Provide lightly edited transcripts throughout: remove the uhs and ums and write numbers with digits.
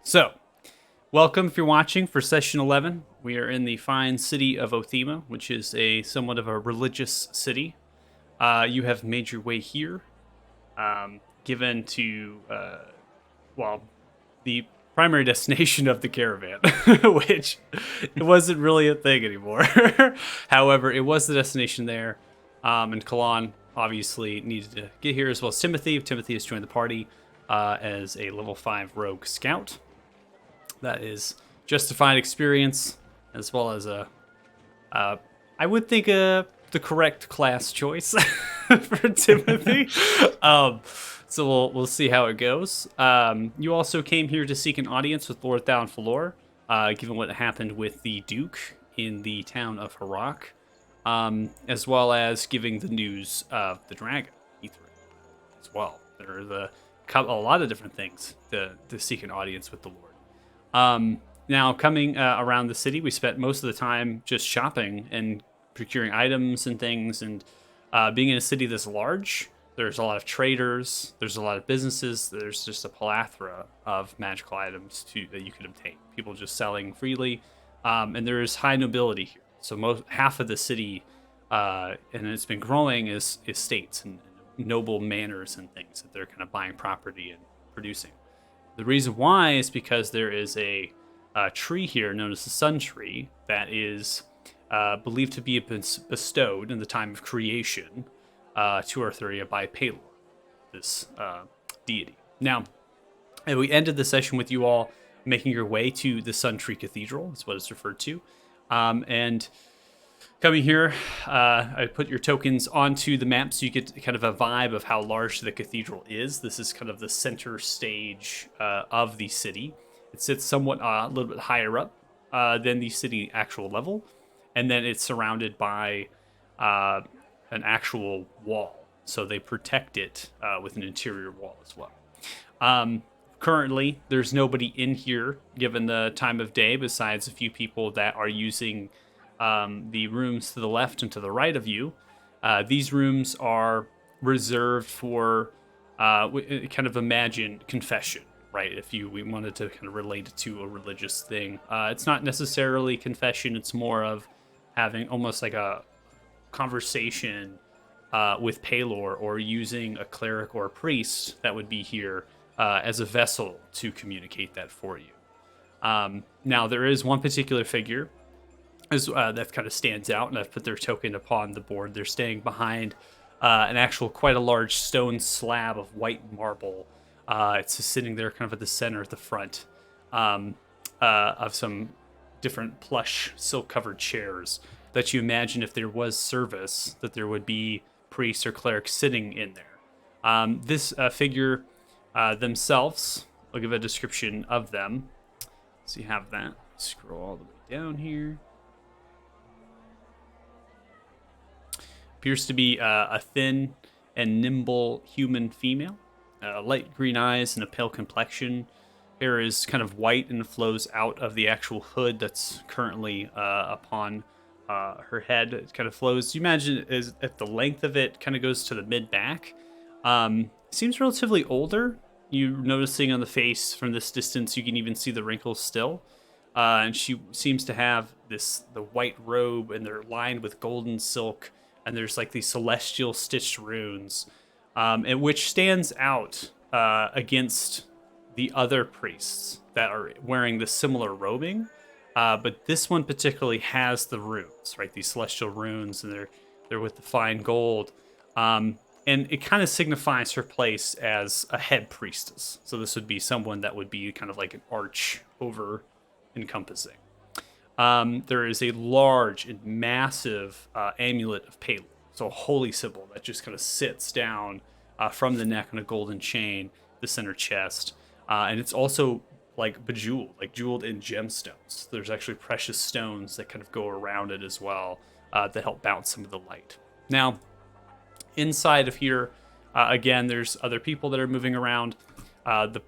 So, welcome if you're watching for session 11. We are in the fine city of Othema, which is a somewhat of a religious city. You have made your way here, given to, the primary destination of the caravan, which it wasn't really a thing anymore. However, it was the destination there, and Kalan obviously needed to get here, as well as Timothy. Timothy has joined the party as a level 5 rogue scout. That is justified experience, as well as I would think the correct class choice for Timothy. So we'll see how it goes. You also came here to seek an audience with Lord Thal and Falor, given what happened with the Duke in the town of Harak, as well as giving the news of the dragon, E3, as well. There are a lot of different things to seek an audience with the Lord. Now, coming around the city, we spent most of the time just shopping and procuring items and things. And being in a city this large, there's a lot of traders, there's a lot of businesses, there's just a plethora of magical items that you could obtain. People just selling freely, and there is high nobility here. So half of the city, and it's been growing, is estates and noble manors and things that they're kind of buying property and producing. The reason why is because there is a tree here known as the Sun Tree that is believed to be bestowed in the time of creation to Arthuria by Pelor, this deity. Now, we ended the session with you all making your way to the Sun Tree Cathedral, is what it's referred to. And coming here, I put your tokens onto the map so you get kind of a vibe of how large the cathedral is. This is kind of the center stage of the city. It sits somewhat a little bit higher up than the city actual level, and then it's surrounded by an actual wall. So they protect it with an interior wall as well. Currently, there's nobody in here given the time of day besides a few people that are using the rooms to the left and to the right of you. These rooms are reserved for kind of imagine confession, right? If we wanted to kind of relate it to a religious thing. It's not necessarily confession. It's more of having almost like a conversation with Pelor, or using a cleric or a priest that would be here as a vessel to communicate that for you. Now, there is one particular figure that kind of stands out, and I've put their token upon the board. They're staying behind an actual quite a large stone slab of white marble. It's just sitting there kind of at the center at the front of some different plush silk-covered chairs that you imagine if there was service, that there would be priests or clerics sitting in there. This figure themselves, I'll give a description of them. So you have that. Scroll all the way down here. Appears to be a thin and nimble human female. Light green eyes and a pale complexion. Hair is kind of white and flows out of the actual hood that's currently upon her head. It kind of flows. You imagine is at the length of it kind of goes to the mid-back. Seems relatively older. You're noticing on the face from this distance, you can even see the wrinkles still. And she seems to have the white robe, and they're lined with golden silk. And there's like these celestial stitched runes, and which stands out against the other priests that are wearing the similar robing. But this one particularly has the runes, right? These celestial runes, and they're with the fine gold. And it kind of signifies her place as a head priestess. So this would be someone that would be kind of like an arch over encompassing. There is a large and massive amulet of Pelor, so a holy symbol that just kind of sits down from the neck on a golden chain, the center chest, and it's also like bejeweled, like jeweled in gemstones. There's actually precious stones that kind of go around it as well that help bounce some of the light. Now, inside of here, again, there's other people that are moving around. The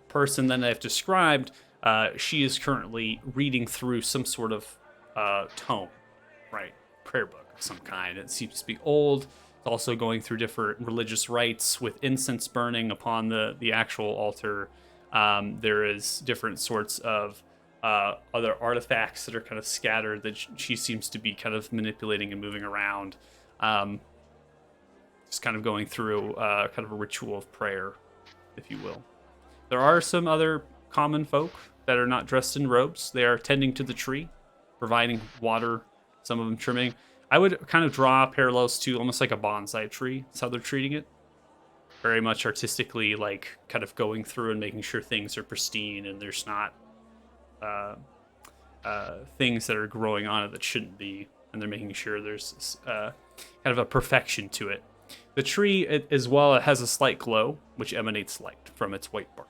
person that I've described, she is currently reading through some sort of tome, right? Prayer book of some kind. It seems to be old. It's also going through different religious rites with incense burning upon the actual altar. There is different sorts of other artifacts that are kind of scattered that she seems to be kind of manipulating and moving around. Just kind of going through kind of a ritual of prayer, if you will. There are some other common folk that are not dressed in robes. They are tending to the tree, providing water, some of them trimming. I would kind of draw parallels to almost like a bonsai tree. That's how they're treating it. Very much artistically, like kind of going through and making sure things are pristine and there's not uh, things that are growing on it that shouldn't be. And they're making sure there's kind of a perfection to it. The tree, as well, it has a slight glow, which emanates light from its white bark.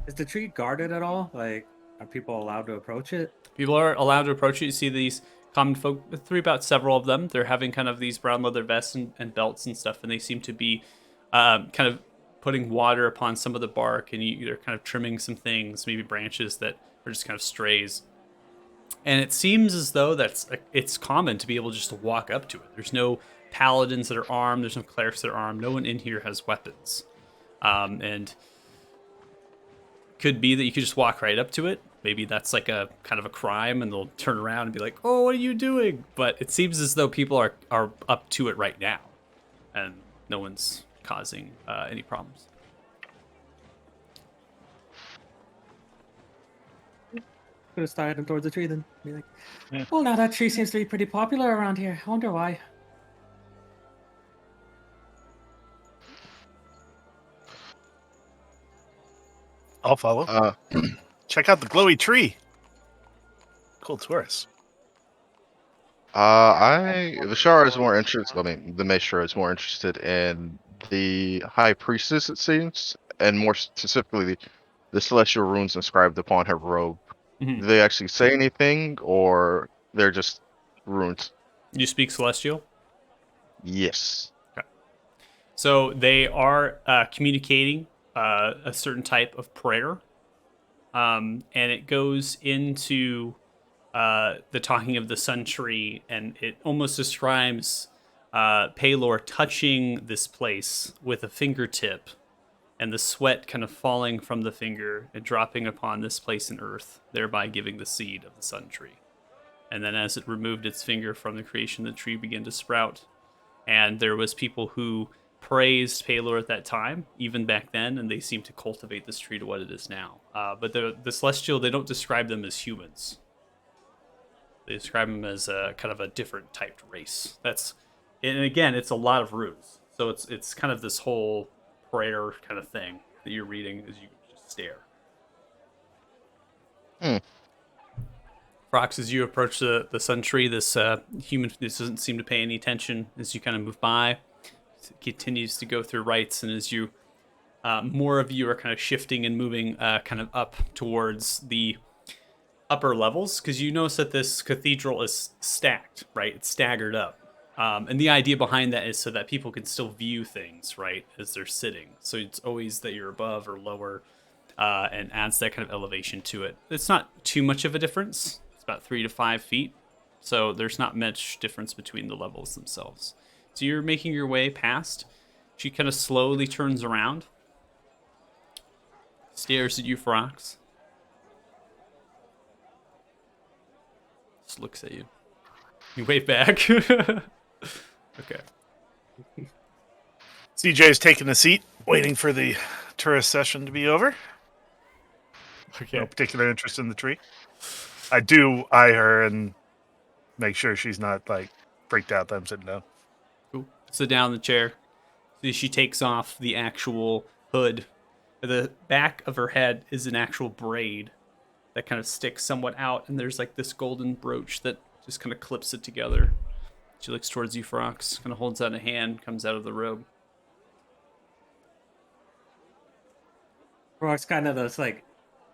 Is the tree guarded at all? Like, are people allowed to approach it? People are allowed to approach it. You see these common folk, about several of them. They're having kind of these brown leather vests and belts and stuff, and they seem to be kind of putting water upon some of the bark, and they're kind of trimming some things, maybe branches that are just kind of strays. And it seems as though it's common to be able just to walk up to it. There's no paladins that are armed. There's no clerics that are armed. No one in here has weapons. And could be that you could just walk right up to it. Maybe that's like a kind of a crime, and they'll turn around and be like, "Oh, what are you doing?" But it seems as though people are up to it right now, and no one's causing any problems. Could have started heading towards the tree then. Be like, well, now that tree seems to be pretty popular around here. I wonder why. I'll follow. Check out the glowy tree. Cool tourist. The Shara is more interested. I mean, the Maestro is more interested in the High Priestess, it seems, and more specifically, the celestial runes inscribed upon her robe. Mm-hmm. Do they actually say anything, or they're just runes? You speak Celestial? Yes. Okay. So they are communicating a certain type of prayer, and it goes into the talking of the sun tree, and it almost describes Paylor touching this place with a fingertip, and the sweat kind of falling from the finger and dropping upon this place in earth, thereby giving the seed of the sun tree. And then as it removed its finger from the creation, the tree began to sprout. And there was people who praised Paylor at that time, even back then, and they seem to cultivate this tree to what it is now. But the Celestial, they don't describe them as humans. They describe them as a kind of a different typed race. And again, it's a lot of runes. So it's kind of this whole prayer kind of thing that you're reading as you just stare. Frox, as you approach the sun tree, this human doesn't seem to pay any attention as you kind of move by. It continues to go through rites, and as you more of you are kind of shifting and moving kind of up towards the upper levels, because you notice that this cathedral is stacked, right? It's staggered up. And the idea behind that is so that people can still view things, right, as they're sitting. So it's always that you're above or lower, and adds that kind of elevation to it. It's not too much of a difference. It's about 3 to 5 feet. So there's not much difference between the levels themselves. So you're making your way past. She kind of slowly turns around, stares at you, Frox. Just looks at you. You wave back. Okay. CJ's taking a seat, waiting for the tourist session to be over. Okay. No particular interest in the tree. I do eye her and make sure she's not like freaked out that I'm sitting down. Cool. Sit down in the chair. See, she takes off the actual hood. The back of her head is an actual braid that kind of sticks somewhat out, and there's like this golden brooch that just kind of clips it together. She looks towards you, Frox, kind of holds out a hand, comes out of the robe. Rox kind of just like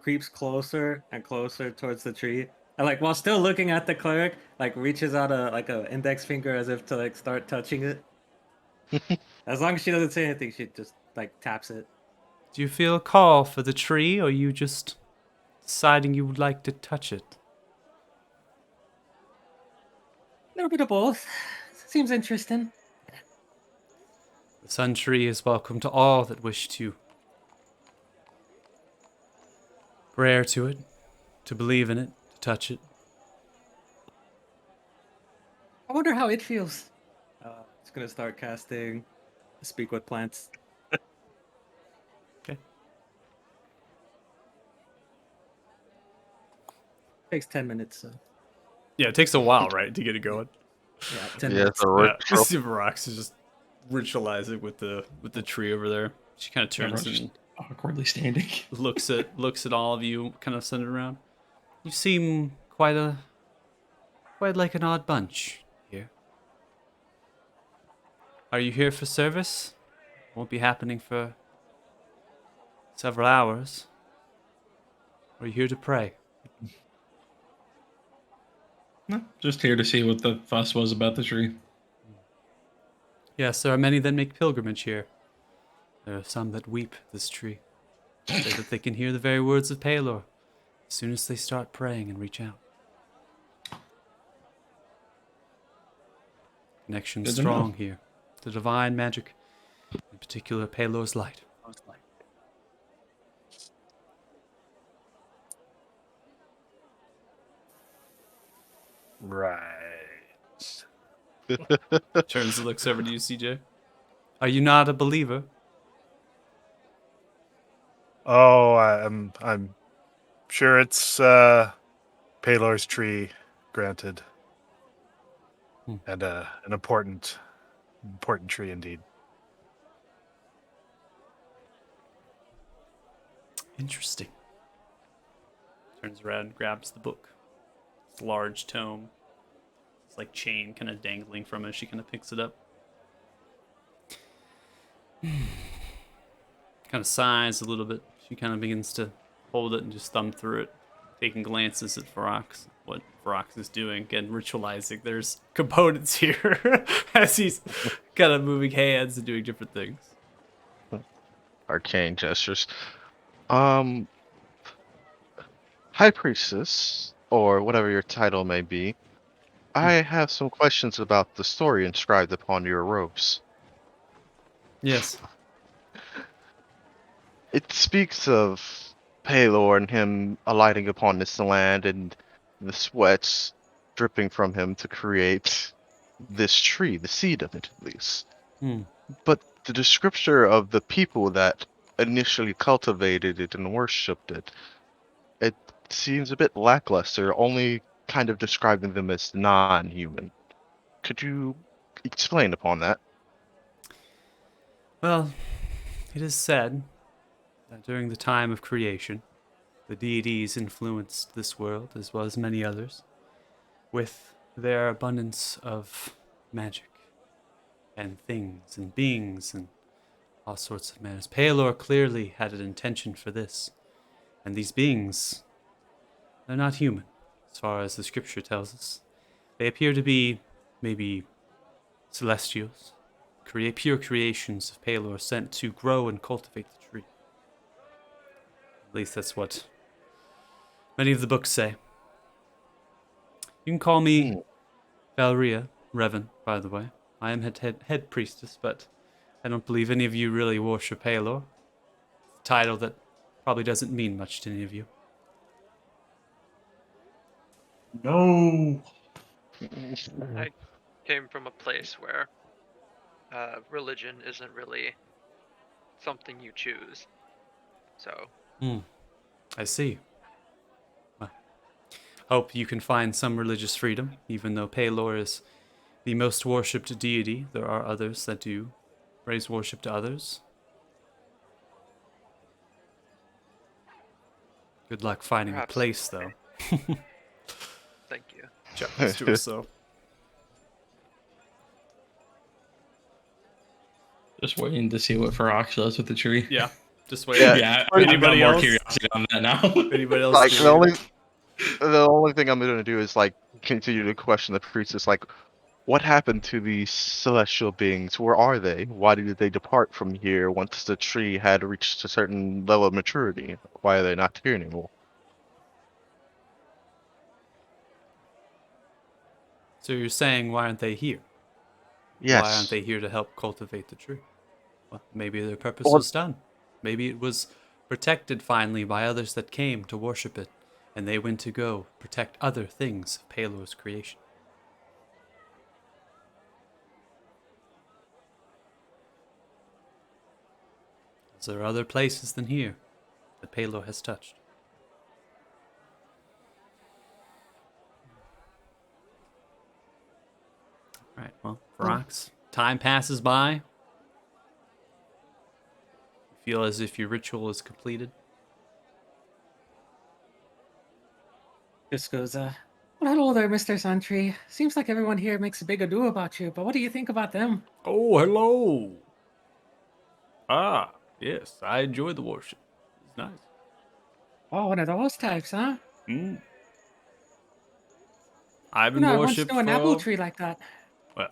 creeps closer and closer towards the tree, and like while still looking at the cleric, like reaches out a index finger as if to like start touching it. As long as she doesn't say anything, she just like taps it. Do you feel a call for the tree, or are you just deciding you would like to touch it? A little bit of both. Seems interesting. The Sun Tree is welcome to all that wish to prayer to it, to believe in it, to touch it. I wonder how it feels. It's gonna start casting Speak with Plants. Okay. Takes 10 minutes, so Yeah, it takes a while, right, to get it going. yeah, 10 Yeah, minutes. it's a Yeah, ritual. Super Rocks is just ritualizing with the tree over there. She kind of turns Everyone's just and awkwardly standing. looks at all of you, kind of centered around. You seem quite like an odd bunch here. Are you here for service? Won't be happening for several hours. Are you here to pray? No, just here to see what the fuss was about the tree. Yes, there are many that make pilgrimage here. There are some that weep this tree, say that they can hear the very words of Palor as soon as they start praying and reach out. Connection Good to know. strong here. The divine magic, in particular Palor's light. Right. Turns and looks over to you, CJ. Are you not a believer? Oh, I'm sure it's Palor's tree, granted, Hmm. and an important tree indeed. Interesting. Turns around, grabs the book. It's a large tome. It's like chain kind of dangling from it. She kind of picks it up. Kind of sighs a little bit. She kind of begins to hold it and just thumb through it, taking glances at Ferox. What Ferox is doing, again, ritualizing. There's components here as he's kind of moving hands and doing different things. Arcane gestures. Um, High Priestess, or whatever your title may be, I have some questions about the story inscribed upon your robes. Yes. It speaks of Palor and him alighting upon this land and the sweats dripping from him to create this tree, the seed of it at least. Hmm. But the descriptor of the people that initially cultivated it and worshipped it, it seems a bit lackluster, only kind of describing them as non-human. Could you explain upon that? Well, it is said that during the time of creation, the deities influenced this world as well as many others with their abundance of magic and things and beings and all sorts of matters. Palor clearly had an intention for this, and these beings, they're not human, as far as the scripture tells us. They appear to be maybe celestials, pure creations of Palor sent to grow and cultivate the tree. At least that's what many of the books say. You can call me Hmm. Valeria Revan, by the way. I am head priestess, but I don't believe any of you really worship Palor. It's a title that probably doesn't mean much to any of you. No. I came from a place where religion isn't really something you choose. So, I see. Well, hope you can find some religious freedom, even though Palor is the most worshipped deity. There are others that do raise worship to others. Good luck finding a perhaps place, though. thank you. Chuckles to herself. Just waiting to see what Ferox does with the tree. Yeah, just wait. Yeah. Yeah, Anybody I've got more else? curiosity on that now. Anybody else? Like do- the only thing I'm gonna do is like continue to question the priestess, like what happened to these celestial beings? Where are they? Why did they depart from here once the tree had reached a certain level of maturity? Why are they not here anymore? So you're saying why aren't they here? Why aren't Yes. they here to help cultivate the tree? Well, maybe their purpose Well- was done. Maybe it was protected finally by others that came to worship it, and they went to go protect other things of Palor's creation. Is there other places than here that Palor has touched? Right, well, Ferox, time passes by. You feel as if your ritual is completed. Just goes, well, hello there, Mr. Santry. Seems like everyone here makes a big ado about you, but what do you think about them? Oh, hello. Ah, yes, I enjoy the worship. It's nice. Oh, one of those types, huh? Mm. I've You been know, I once worshipped knew an apple for, tree like that. well,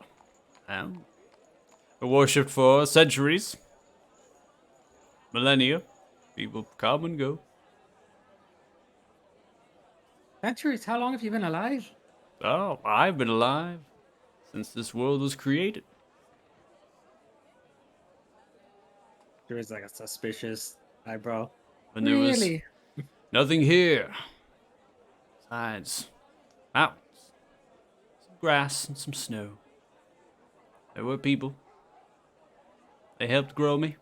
been worshipped for centuries, millennia. People come and go. Centuries, how long have you been alive? Oh, I've been alive since this world was created. There is like a suspicious eyebrow. When there was Really? nothing here besides mountains, some grass, and some snow. There were people. They helped grow me.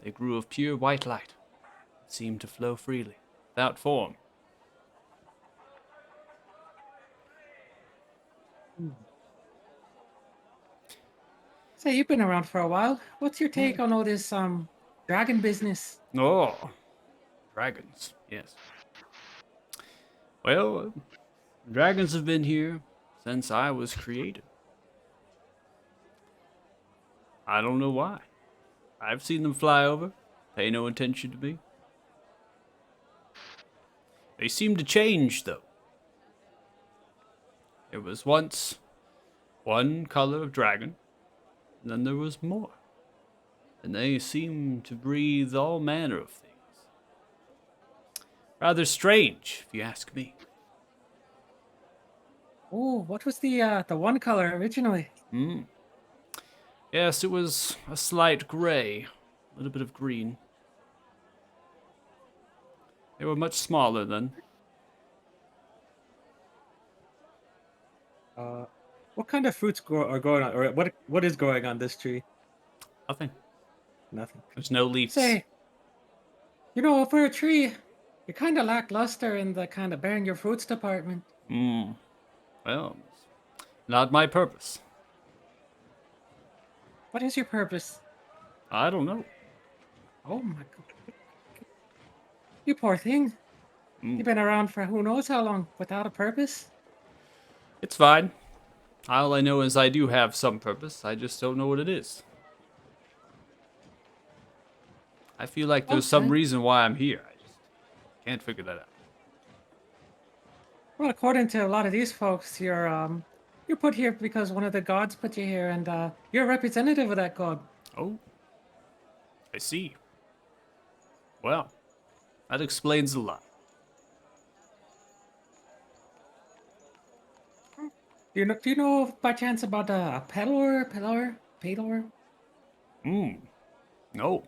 They grew of pure white light. It seemed to flow freely, without form. Say, you've been around for a while. What's your take on all this dragon business? Oh, dragons, yes. Well, dragons have been here since I was created. I don't know why. I've seen them fly over, pay no attention to me. They seem to change, though. There was once one color of dragon, and then there was more. And they seem to breathe all manner of things. Rather strange, if you ask me. Oh, what was the one color originally? Hmm. Yes, it was a slight gray, a little bit of green. They were much smaller then. What kind of fruits are growing on, or what is growing on this tree? Nothing. Nothing. There's no leaves. Say, you know, for a tree, you're kind of lackluster in the kind of bearing your fruits department. Hmm. Well, not my purpose. What is your purpose? I don't know. Oh my god. You poor thing. You've been around for who knows how long without a purpose? It's fine. All I know is I do have some purpose. I just don't know what it is. I feel like there's some Okay. reason why I'm here. I just can't figure that out. Well, according to a lot of these folks, you're put here because one of the gods put you here, and you're a representative of that god. Oh, I see. Well, that explains a lot. Do you know by chance about a peddler? Hmm. No.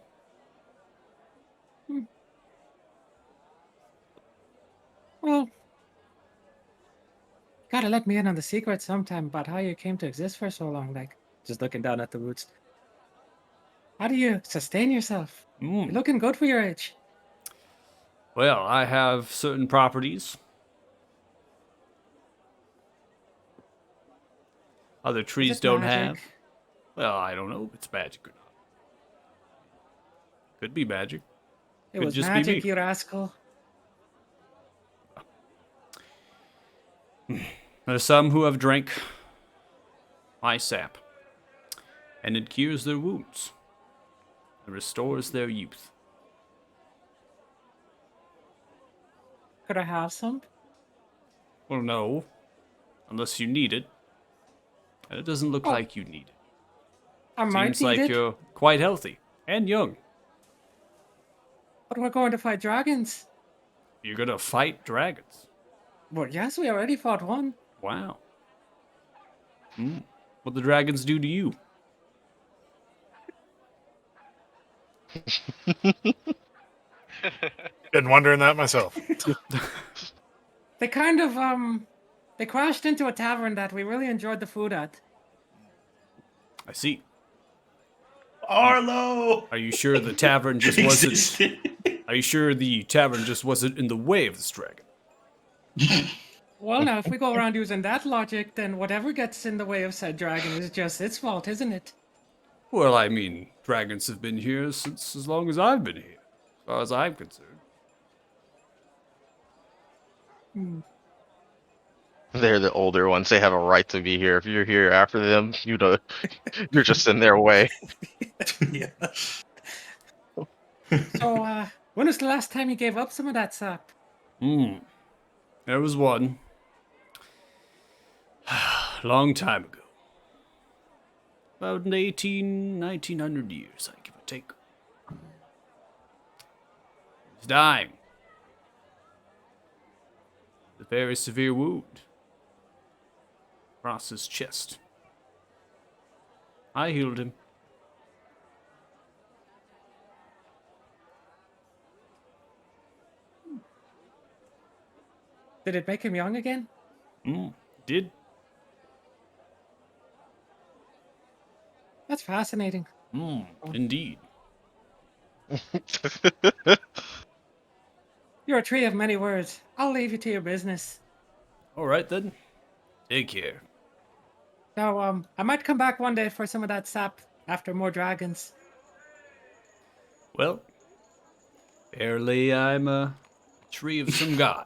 Well, gotta let me in on the secret sometime about how you came to exist for so long. Like, just looking down at the roots. How do you sustain yourself? You're Hmm. looking good for your age. Well, I have certain properties. Other Is trees it don't magic? have. Well, I don't know if it's magic or not. Could be magic. It Could was just magic, be me. you rascal. There's some who have drank my sap, and it cures their wounds. It restores their youth. Could I have some? Well, no, unless you need it. And it doesn't look Oh, like you need it. I might Seems need like it, you're quite healthy and young. but we're going to fight dragons. You're gonna fight dragons. Well, yes, we already fought one. Wow. Hmm. What the dragons do to you? Been wondering that myself. They kind of they crashed into a tavern that we really enjoyed the food at. I see. Arlo! Are you sure the tavern just wasn't? Are you sure the tavern just wasn't in the way of this dragon? Well, now if we go around using that logic, then whatever gets in the way of said dragon is just its fault, isn't it? Well, I mean, dragons have been here since as long as I've been here, as far as I'm concerned. They're the older ones. They have a right to be here. If you're here after them, you're just in their way. Yeah. So, when was the last time you gave up some of that sap? There was one. Long time ago. About 1900 years, I give or take. He's dying. A very severe wound. Across his chest. I healed him. Did it make him young again? Did? That's fascinating. Indeed. You're a tree of many words. I'll leave you to your business. All right then. Take care. Now, I might come back one day for some of that sap after more dragons. Well, apparently I'm a tree of some god.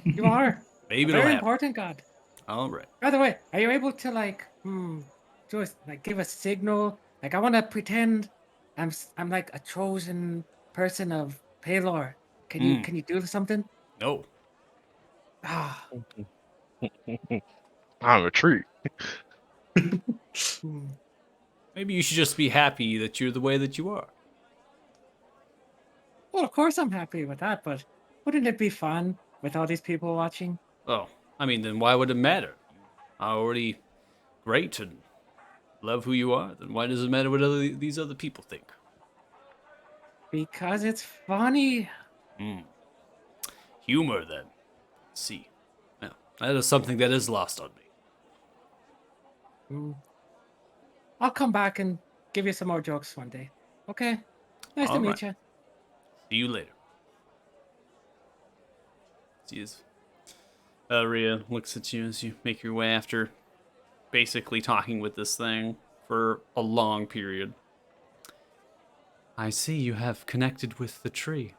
You are. Maybe A it'll very happen. important god. All right. By the way, are you able to just like give a signal? Like I want to pretend I'm like a chosen person of Palor. Can you do something? No. Ah, I'm a tree. Maybe you should just be happy that you're the way that you are. well, of course I'm happy with that, but wouldn't it be fun with all these people watching? Oh, I mean, then why would it matter? You are already great and love who you are. Then why does it matter what these other people think? Because it's funny. Humor, then. Let's see. Well, that is something that is lost on me. I'll come back and give you some more jokes one day. Okay? Nice to All meet right. you. See you later. See as Rhea looks at you as you make your way after basically talking with this thing for a long period. I see you have connected with the tree.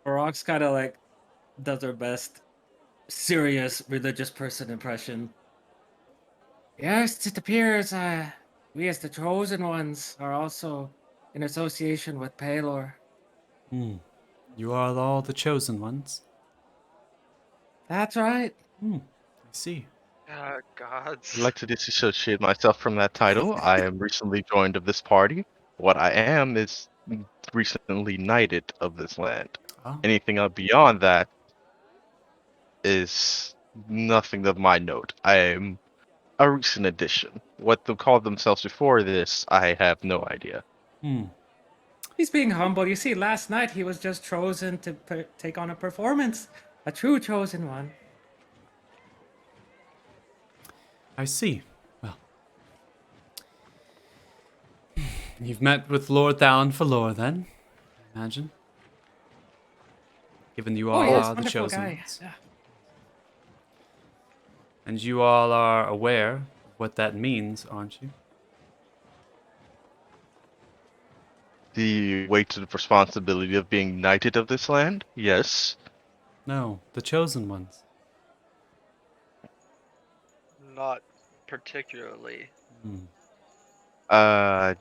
Barak's kind of like does her best serious religious person impression. Yes, it appears we as the chosen ones are also in association with Palor. You are all the chosen ones. That's right. I see. Gods. I'd like to disassociate myself from that title. I am recently joined of this party. What I am is recently knighted of this land. Oh. Anything beyond that is nothing of my note. I am a recent addition. What they called themselves before this, I have no idea. He's being humble. You see, last night he was just chosen to take on a performance. A true chosen one. I see. Well, you've met with Lord Thalon for lore, then, I imagine. Given you all yes, are the wonderful chosen guy. ones. Yeah. And you all are aware of what that means, aren't you? The weight of responsibility of being knighted of this land? Yes. No, the chosen ones. Not particularly. I'm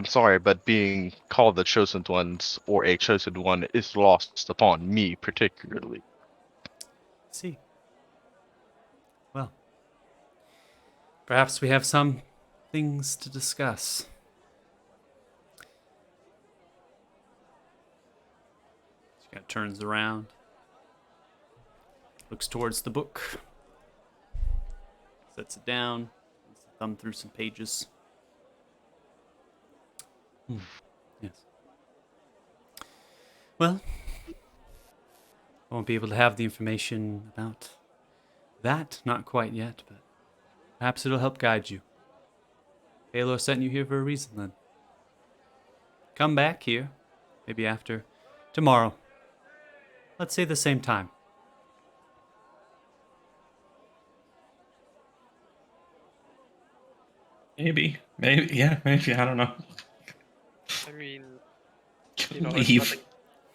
sorry, but being called the chosen ones or a chosen one is lost upon me particularly. See. Well, perhaps we have some things to discuss. She kind of turns around, looks towards the book, sets it down, thumb through some pages. Yes. Well, I won't be able to have the information about that, not quite yet, but perhaps it'll help guide you. Baylor sent you here for a reason, then. Come back here, maybe after tomorrow. Let's say the same time. Maybe. Yeah, maybe. I don't know. I mean, Can if leave. nothing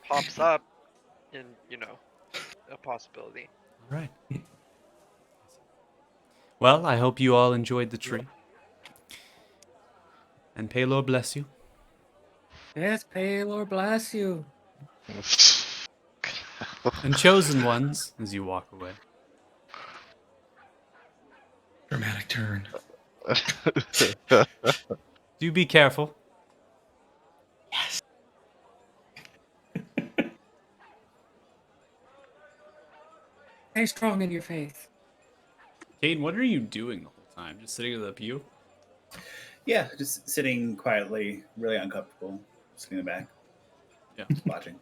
pops up, and a possibility. All right. Well, I hope you all enjoyed the tree. And Paylor bless you. Yes, Paylor bless you. And chosen ones, as you walk away. Dramatic turn. Do be careful. Yes. Stay strong in your faith. Caden, what are you doing the whole time? Just sitting in the pew? Yeah, just sitting quietly, really uncomfortable, sitting in the back, Yeah, watching.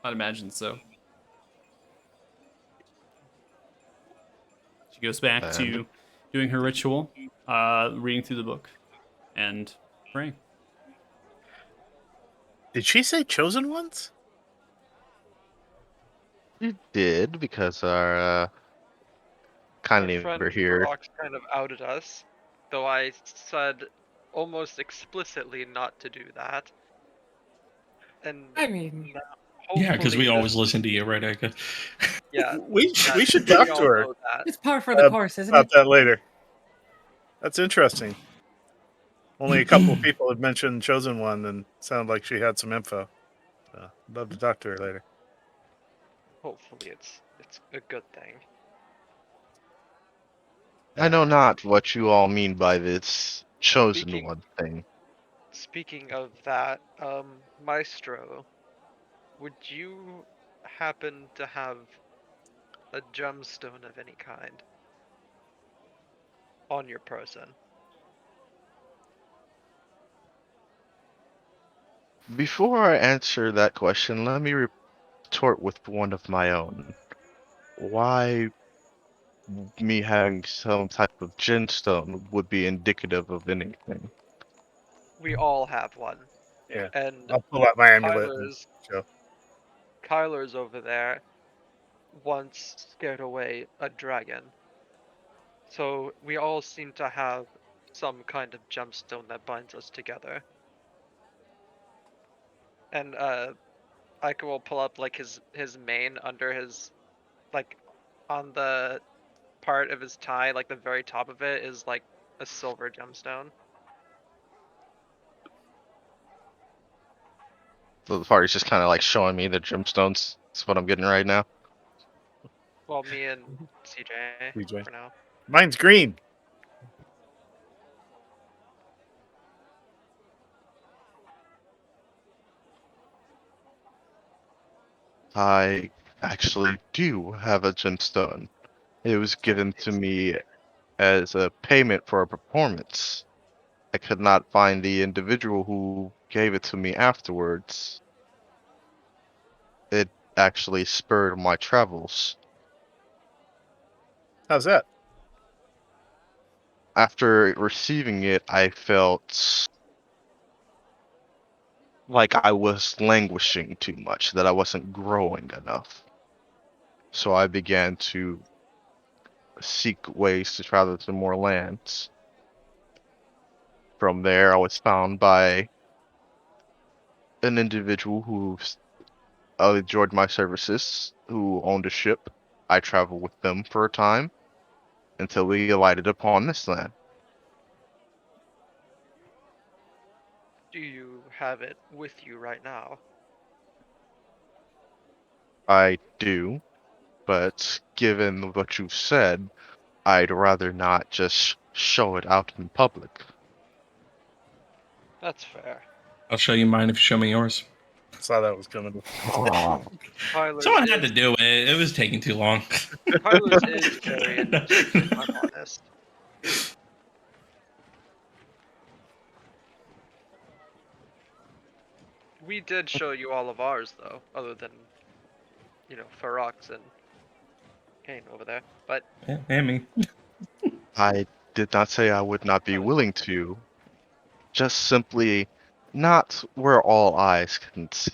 I'd imagine so. She goes back to doing her ritual, reading through the book, and praying. Did she say chosen ones? You did, because our Our kind friend neighbor here. Rox kind of outed us, though I said almost explicitly not to do that. And I mean, Yeah, because we hopefully always this- listen to you, right, Eka? Yeah, We that- should we talk all to her know that. it's par for the course, isn't about it? that later. That's interesting. Only a couple of people have mentioned chosen one, and sounded like she had some info. So, love to talk to her later. Hopefully it's a good thing. I know not what you all mean by this chosen Speaking- one thing. Speaking of that, Maestro, would you happen to have a gemstone of any kind on your person? Before I answer that question, let me retort with one of my own. Why me having some type of gemstone would be indicative of anything? We all have one. Yeah. And I'll pull out my amulet and Kyler's show. Kyler's over there once scared away a dragon. So we all seem to have some kind of gemstone that binds us together. And Ika will pull up like his mane under his, like, on the part of his tie, like the very top of it is like a silver gemstone. So the party's just kind of like showing me the gemstones. That's what I'm getting right now. Well, me and CJ CJ. for now. Mine's green. I actually do have a gemstone. It was given to me as a payment for a performance. I could not find the individual who gave it to me afterwards. It actually spurred my travels. How's that? After receiving it, I felt like I was languishing too much, that I wasn't growing enough. So I began to seek ways to travel to more lands. From there, I was found by an individual who enjoyed my services, who owned a ship. I traveled with them for a time until we alighted upon this land. Do you have it with you right now? I do, but given what you've said, I'd rather not just show it out in public. That's fair. I'll show you mine if you show me yours. Saw that was coming. Kyler's Someone had to is- do it. It was taking too long. Kyler's is very interesting, if I'm honest. We did show you all of ours, though, other than, Ferox and Kane over there. But Yeah, and me. I did not say I would not be willing to. Just simply not where all eyes can see.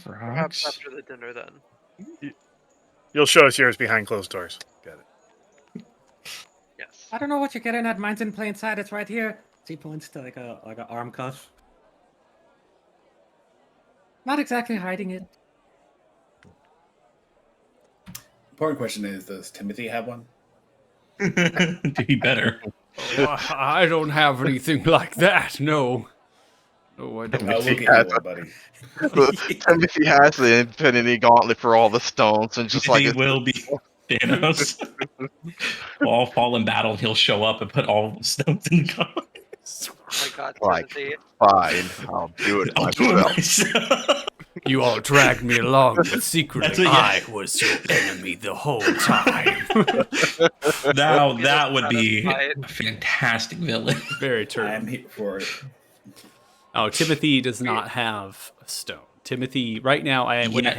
perhaps after the dinner, then. You'll show us yours behind closed doors. Got it. Yes. I don't know what you're getting at. Mine's in plain sight. It's right here. She points to like a arm cuff. Not exactly hiding it. Important question is, does Timothy have one? He better. Oh, I don't have anything like that. No. No, I don't. Oh, we'll get you has one, buddy. Timothy has the Infinity Gauntlet for all the stones, and just like He it's- will be Thanos. We'll all fall in battle, and he'll show up and put all the stones in the gauntlet. Oh my God, Like- Timothy. fine, I'll do it I'll do it myself. myself. You all dragged me along, but secretly That's what- I was your enemy the whole time. Now that would be Right. a fantastic villain. Very I'm turn. here for it. Oh, Timothy does not have a stone. Timothy, right now, I went Yet.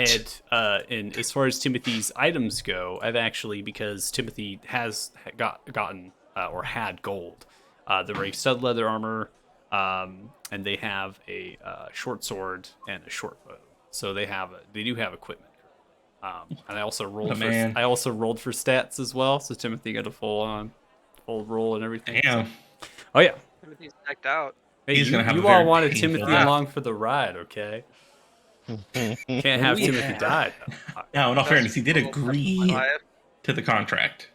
ahead, and as far as Timothy's items go, I've actually, because Timothy has gotten or had gold, the very stud leather armor, and they have a short sword and a short bow. So they do have equipment. And I also rolled Oh, man. I also rolled for stats as well. So Timothy got a full roll and everything. Damn. Oh yeah. Timothy's decked out. Hey, He's you, gonna have a you all very wanted painful Timothy death. along for the ride, okay? Can't have Yeah. Timothy die. Now, in all fairness, he did agree Five. to the contract.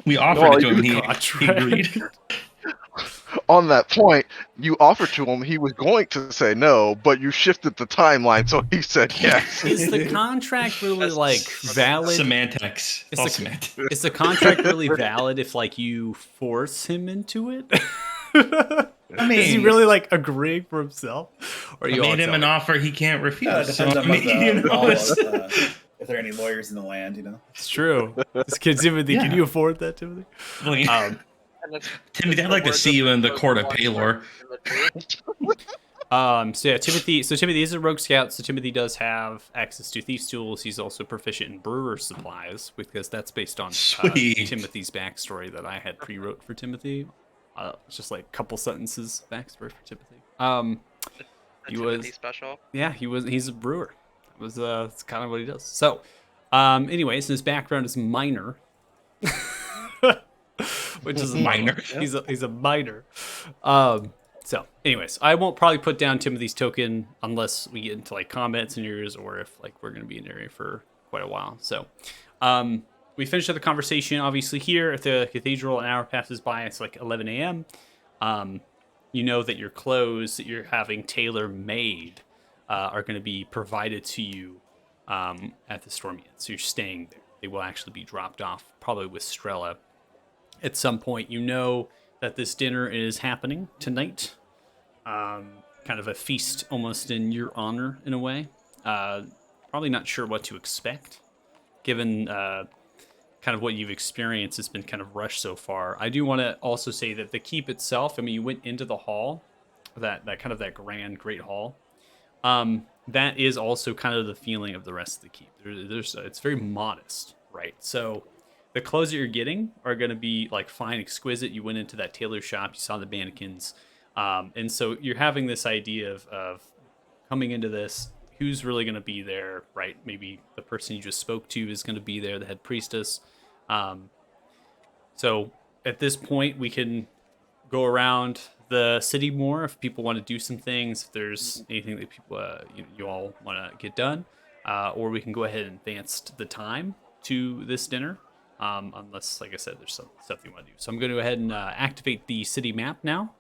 We offered No, it to him. you He contract. agreed. On that point, you offered to him, he was going to say no, but you shifted the timeline, so he said yes. Is the contract really That's like valid? Semantics. It's All a- semantics. Is the contract really valid if like you force him into it? I mean, is he really like agreeing for himself? Or are I you all made him an telling- offer he can't refuse. Yeah, it depends so, on what you the know, law it's- is, if there are any lawyers in the land, you know. It's true. This kid Timothy, can Yeah. you afford that, Timothy? well, yeah. And it's Timothy, I'd the like to words see you in the most court of one Palor. word in the tree. So yeah, Timothy. So Timothy is a rogue scout. So Timothy does have access to thieves' tools. He's also proficient in brewer's supplies because that's based on Sweet. Timothy's backstory that I had pre-wrote for Timothy. It's just like a couple sentences backstory for Timothy. The He Timothy was- special. Yeah, he's a brewer. That was that's kind of what he does. So, anyways, his background is minor. Which is Minor. He's a minor. So, anyways, I won't probably put down Timothy's token unless we get into like combat scenarios or if like we're gonna be in the area for quite a while. So, we finished up the conversation obviously here at the cathedral. An hour passes by. It's like 11 a.m. You know that your clothes that you're having tailor made are going to be provided to you at the Stormy Inn. So you're staying there. They will actually be dropped off, probably with Strella. At some point, you know that this dinner is happening tonight. Kind of a feast almost in your honor, in a way. Probably not sure what to expect, given kind of what you've experienced has been kind of rushed so far. I do want to also say that the keep itself, I mean, you went into the hall, that kind of that grand, great hall. That is also kind of the feeling of the rest of the keep. It's very modest, right? So the clothes that you're getting are going to be like fine, exquisite. You went into that tailor shop, you saw the mannequins. And so you're having this idea of coming into this, who's really going to be there, right? Maybe the person you just spoke to is going to be there, the head priestess. So at this point, we can go around the city more if people want to do some things, if there's anything that people you all want to get done, or we can go ahead and advance the time to this dinner, unless, like I said, there's some stuff you want to do. So I'm going to go ahead and activate the city map now.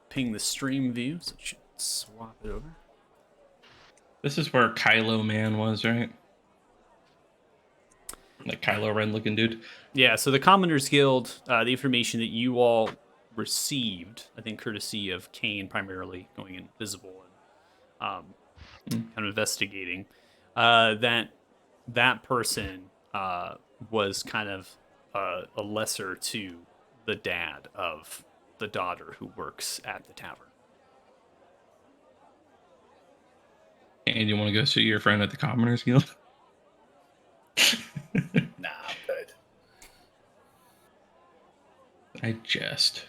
Ping the stream view, so it should swap it over. This is where Kylo Man was, right? Like Kylo Ren looking dude. Yeah, so the Commoners Guild, the information that you all received, I think courtesy of Kane primarily, going invisible and kind of investigating, that person was kind of a lesser to the dad of the daughter who works at the tavern. And you want to go see your friend at the Commoners Guild? Nah, I'm good. I jest.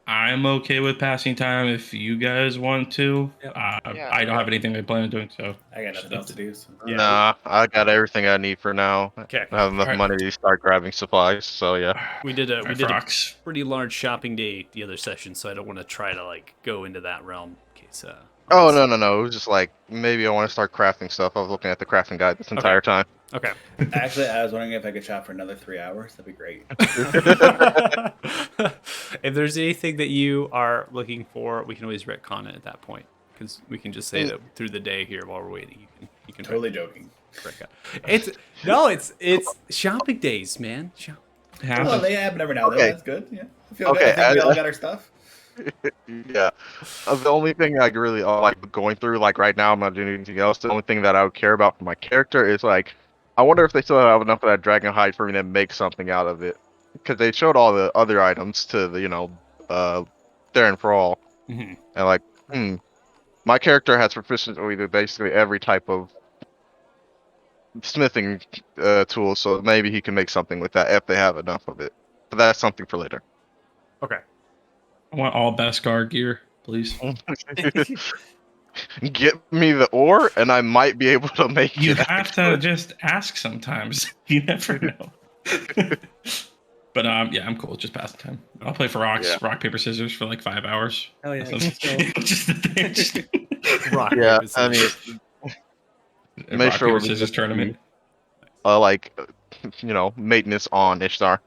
I'm okay with passing time if you guys want to. Yep. Yeah. I don't have anything I plan on doing, so I got nothing else to do. So. Yeah. Nah, I got everything I need for now. Okay. I have enough Alright. money to start grabbing supplies, so yeah. We did a Frox. pretty large shopping day the other session, so I don't want to try to like go into that realm in case. Oh, no. It was just like, maybe I want to start crafting stuff. I was looking at the crafting guide this entire time. Okay. Actually, I was wondering if I could shop for another 3 hours. That'd be great. If there's anything that you are looking for, we can always retcon it at that point because we can just say that through the day here while we're waiting. You can Totally joking. retcon. It's shopping days, man. Well, they happen every now and then. Okay. That's good. Yeah. I feel good. Okay, I think we all got our stuff. Yeah. The only thing I really like going through, like right now, I'm not doing anything else. The only thing that I would care about for my character is like, I wonder if they still have enough of that dragon hide for me to make something out of it. Because they showed all the other items to the, Darren for all. Mhm. And like, my character has proficiency with basically every type of smithing tool, so maybe he can make something with that if they have enough of it. But that's something for later. Okay. I want all Beskar gear, please. Get me the ore, and I might be able to make You it. have to just ask sometimes. You never know. But yeah, I'm cool. Just passing time. I'll play for rocks, Yeah. rock paper scissors for like 5 hours. Hell yeah. That's- So, just the thing. Just Rock, Yeah, paper, I mean, scissors. a make rock sure paper we're scissors just- tournament. maintenance on Ishtar.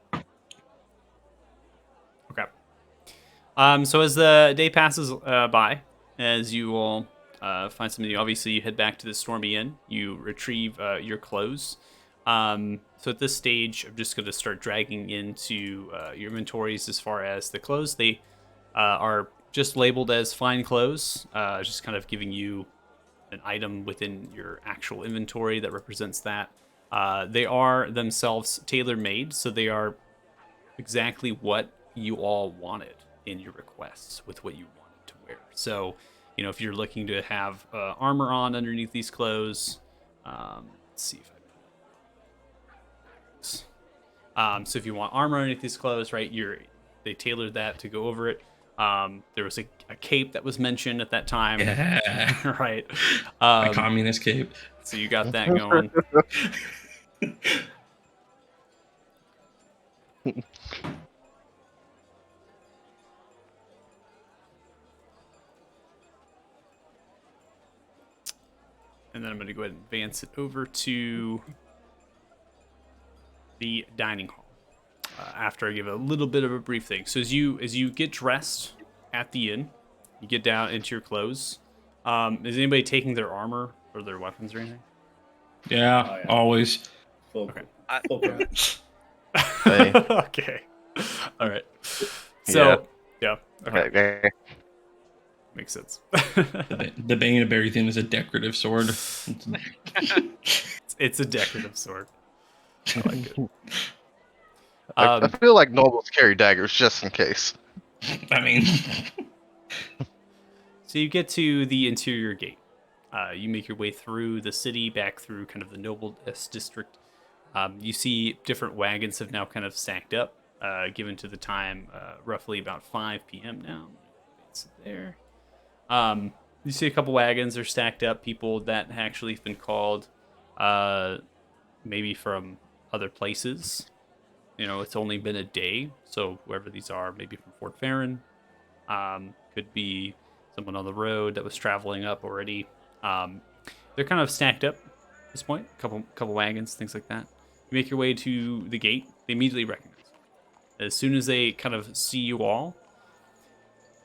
Okay. So as the day passes by, as you all find something new, obviously you head back to the Stormy Inn. You retrieve your clothes. So at this stage, I'm just going to start dragging into your inventories as far as the clothes. They are just labeled as fine clothes, just kind of giving you an item within your actual inventory that represents that. They are themselves tailor-made, so they are exactly what you all wanted in your requests with what you wanted to wear. So, if you're looking to have armor on underneath these clothes, let's see if so if you want armor underneath these clothes, right, they tailored that to go over it. There was a cape that was mentioned at that time. Yeah. Right. My communist cape. So you got that going. And then I'm going to go ahead and advance it over to the dining hall after I give a little bit of a brief thing. So as you get dressed at the inn, you get down into your clothes. Is anybody taking their armor or their weapons or anything? Yeah, Oh, yeah. always. Full, Okay. full crowd. Hey. Okay. All right. So, yeah. Okay. Okay. Makes sense. The Bane of Berrythin is a decorative sword. It's a decorative sword. I like it. I feel like nobles carry daggers just in case. I mean, So you get to the interior gate. You make your way through the city, back through kind of the noblest district. You see different wagons have now kind of stacked up, given to the time, roughly about 5 p.m. now. It's there. You see a couple wagons are stacked up, people that actually have been called, maybe from other places. It's only been a day, so whoever these are, maybe from Fort Farron, could be someone on the road that was traveling up already. They're kind of stacked up at this point, couple wagons, things like that. You make your way to the gate, they immediately recognize you. As soon as they kind of see you all,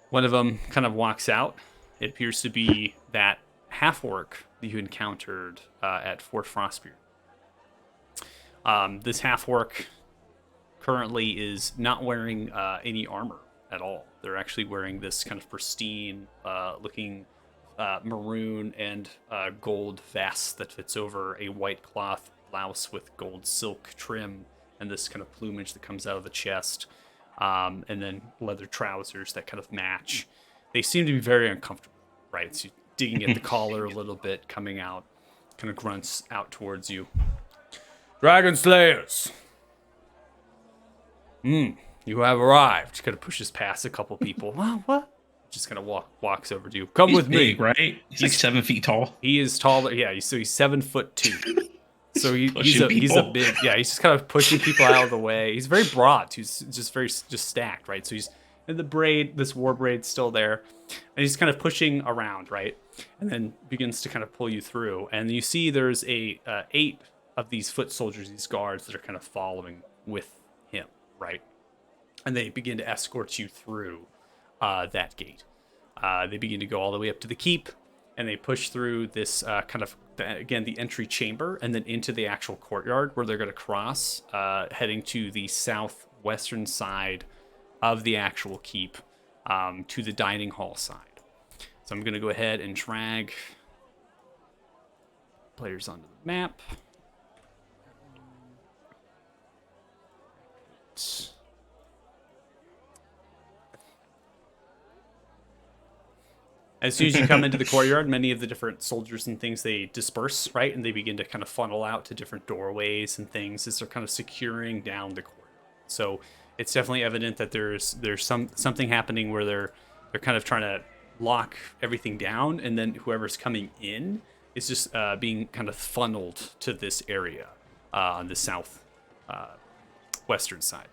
one of them kind of walks out. It appears to be that half-orc that you encountered at Fort Frostbeard. This half-orc currently is not wearing any armor at all. They're actually wearing this kind of pristine looking maroon and gold vest that fits over a white cloth blouse with gold silk trim and this kind of plumage that comes out of the chest, and then leather trousers that kind of match. They seem to be very uncomfortable, right? So digging at the collar a little bit, coming out, kind of grunts out towards you. Dragon Slayers! You have arrived. Kind of pushes past a couple people. What? Just kind of walks over to you. Come He's with big, me. right? He's like 7 feet tall. He is taller. Yeah, he's 7'2". So he's Pushing a people. big. Yeah, he's just kind of pushing people out of the way. He's very broad. He's just stacked, right? So he's in the braid. This war braid's still there, and he's kind of pushing around, right? And then begins to kind of pull you through. And you see there's 8 of these foot soldiers, these guards that are kind of following with him, right? And they begin to escort you through that gate. They begin to go all the way up to the keep, and they push through this kind of, again, the entry chamber, and then into the actual courtyard where they're going to cross, heading to the southwestern side of the actual keep, to the dining hall side. So I'm going to go ahead and drag players onto the map. As soon as you come into the courtyard, many of the different soldiers and things, they disperse, right? And they begin to kind of funnel out to different doorways and things as they're kind of securing down the courtyard. So it's definitely evident that there's something happening where they're kind of trying to lock everything down, and then whoever's coming in is just being kind of funneled to this area on the south western side.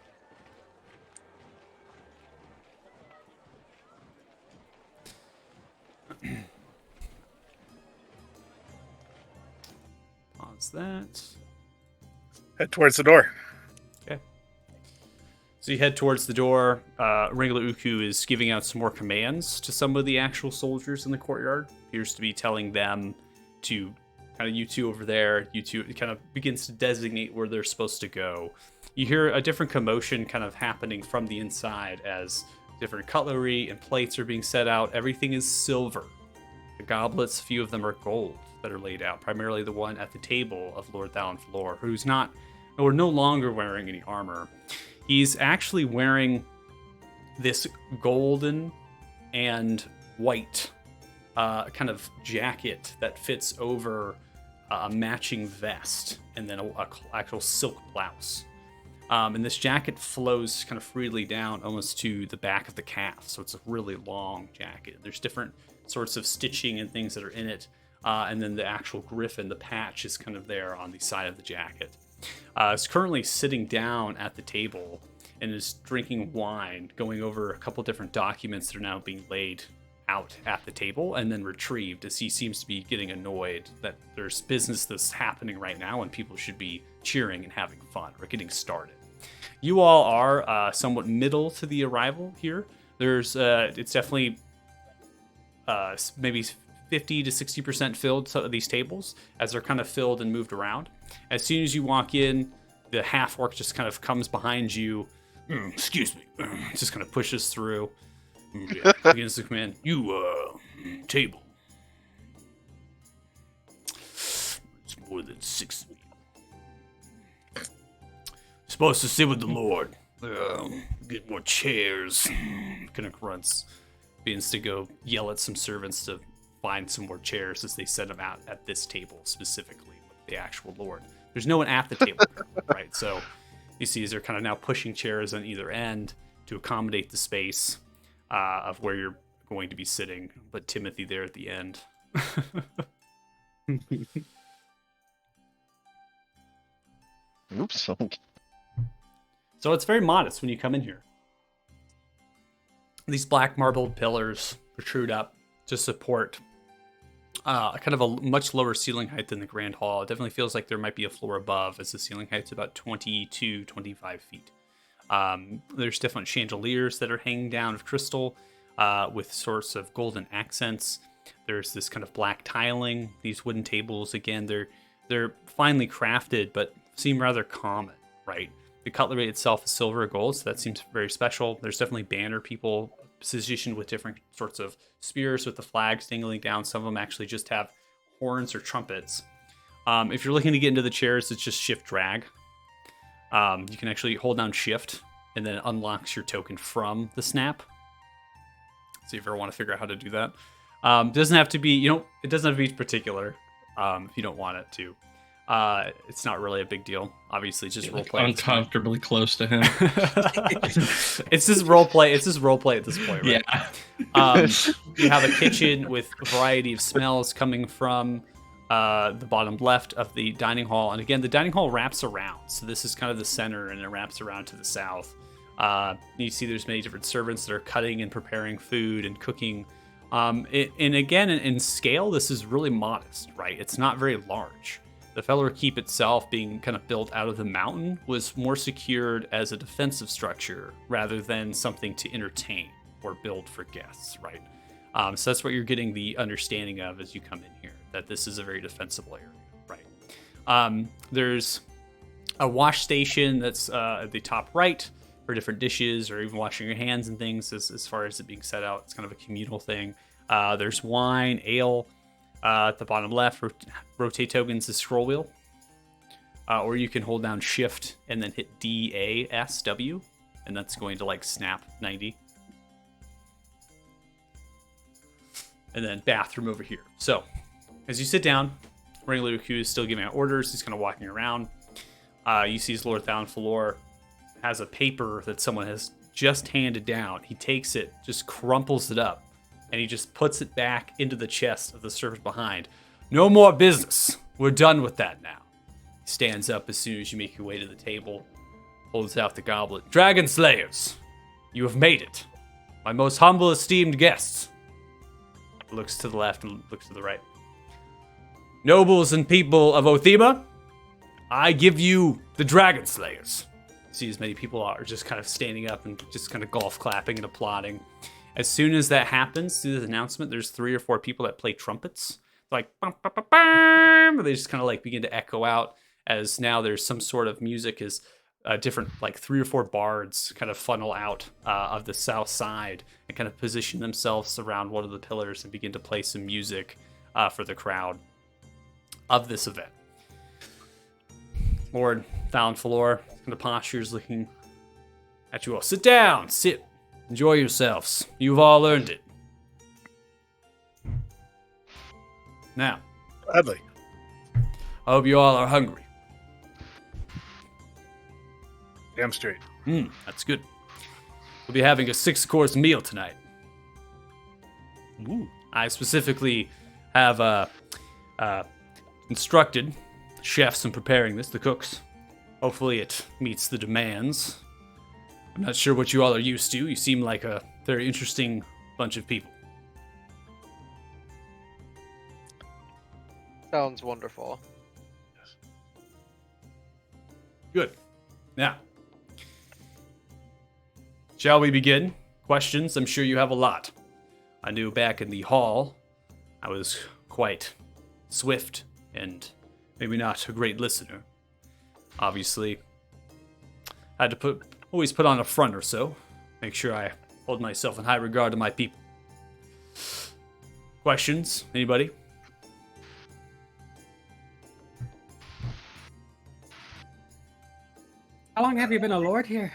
Pause that. Head towards the door. Okay. So you head towards the door. Ringla Uku is giving out some more commands to some of the actual soldiers in the courtyard. Appears to be telling them to kind of, you two over there, you two, it kind of begins to designate where they're supposed to go. You hear a different commotion kind of happening from the inside as different cutlery and plates are being set out. Everything is silver. The goblets, a few of them are gold that are laid out, primarily the one at the table of Lord Thalenflor, who's no longer wearing any armor. He's actually wearing this golden and white kind of jacket that fits over a matching vest, and then a actual silk blouse. And this jacket flows kind of freely down almost to the back of the calf, so it's a really long jacket. There's different sorts of stitching and things that are in it, and then the actual griffin, the patch, is kind of there on the side of the jacket. Is currently sitting down at the table and is drinking wine, going over a couple different documents that are now being laid out at the table and then retrieved, as he seems to be getting annoyed that there's business that's happening right now and people should be cheering and having fun or getting started. You all are somewhat middle to the arrival here. There's it's definitely maybe 50 to 60% filled, so these tables, as they're kind of filled and moved around. As soon as you walk in, the half orc just kind of comes behind you. Excuse me. Just kind of pushes through. Yeah, begins to come in. You, table. It's more than 6 of you. Supposed to sit with the Lord. Get more chairs. Kind of grunts. Begins to go yell at some servants to find some more chairs as they set them out at this table specifically with the actual Lord. There's no one at the table, right? So you see as they're kind of now pushing chairs on either end to accommodate the space of where you're going to be sitting. But Timothy there at the end. Oops. So it's very modest when you come in here. These black marbled pillars protrude up to support kind of a much lower ceiling height than the Grand Hall. It definitely feels like there might be a floor above, as the ceiling height's about 22, 25 feet. There's different chandeliers that are hanging down of crystal with sorts of golden accents. There's this kind of black tiling. These wooden tables, again, they're finely crafted, but seem rather common, right? The cutlery itself is silver or gold, so that seems very special. There's definitely banner people positioned with different sorts of spears with the flags dangling down. Some of them actually just have horns or trumpets. If you're looking to get into the chairs, it's just shift drag. You can actually hold down shift and then it unlocks your token from the snap. So if you ever want to figure out how to do that. Doesn't have to be, it doesn't have to be particular if you don't want it to. It's not really a big deal. Obviously, it's just Like roleplay. uncomfortably close to him. It's just roleplay. It's just roleplay at this point, right? Yeah. You have a kitchen with a variety of smells coming from the bottom left of the dining hall. And again, the dining hall wraps around. So this is kind of the center, and it wraps around to the south. You see there's many different servants that are cutting and preparing food and cooking. And again, in scale, this is really modest, right? It's not very large. The Feller Keep itself, being kind of built out of the mountain, was more secured as a defensive structure rather than something to entertain or build for guests, right? So that's what you're getting the understanding of as you come in here, that this is a very defensible area, right? There's a wash station that's at the top right for different dishes or even washing your hands and things as far as it being set out. It's kind of a communal thing. There's wine, ale. At the bottom left, rotate tokens the scroll wheel. Or you can hold down shift and then hit DASW, and that's going to like snap 90. And then bathroom over here. So as you sit down, Ringleader Q is still giving out orders. He's kind of walking around. You see Lord Thalfalor has a paper that someone has just handed down. He takes it, just crumples it up, and he just puts it back into the chest of the servant behind. No more business. We're done with that now. He stands up as soon as you make your way to the table, holds out the goblet. Dragon Slayers, you have made it. My most humble esteemed guests. Looks to the left and looks to the right. Nobles and people of Othema, I give you the Dragon Slayers. See as many people are just kind of standing up and just kind of golf clapping and applauding. As soon as that happens, through this announcement, there's 3 or 4 people that play trumpets. Like, bum, bum, bum, bum, they just kind of like begin to echo out as now there's some sort of music as different, like 3 or 4 bards kind of funnel out of the south side and kind of position themselves around one of the pillars and begin to play some music for the crowd of this event. Lord Thalfalor kind of postures looking at you all. Sit down, sit. Enjoy yourselves. You've all earned it. Now, Gladly. I hope you all are hungry. Damn straight. That's good. We'll be having a 6-course meal tonight. Ooh. I specifically have instructed chefs in preparing this, the cooks. Hopefully it meets the demands. I'm not sure what you all are used to. You seem like a very interesting bunch of people. Sounds wonderful. Good. Now, shall we begin? Questions? I'm sure you have a lot. I knew back in the hall, I was quite swift and maybe not a great listener. Obviously, I had to always put on a front or so. Make sure I hold myself in high regard to my people. Questions? Anybody? How long have you been a lord here?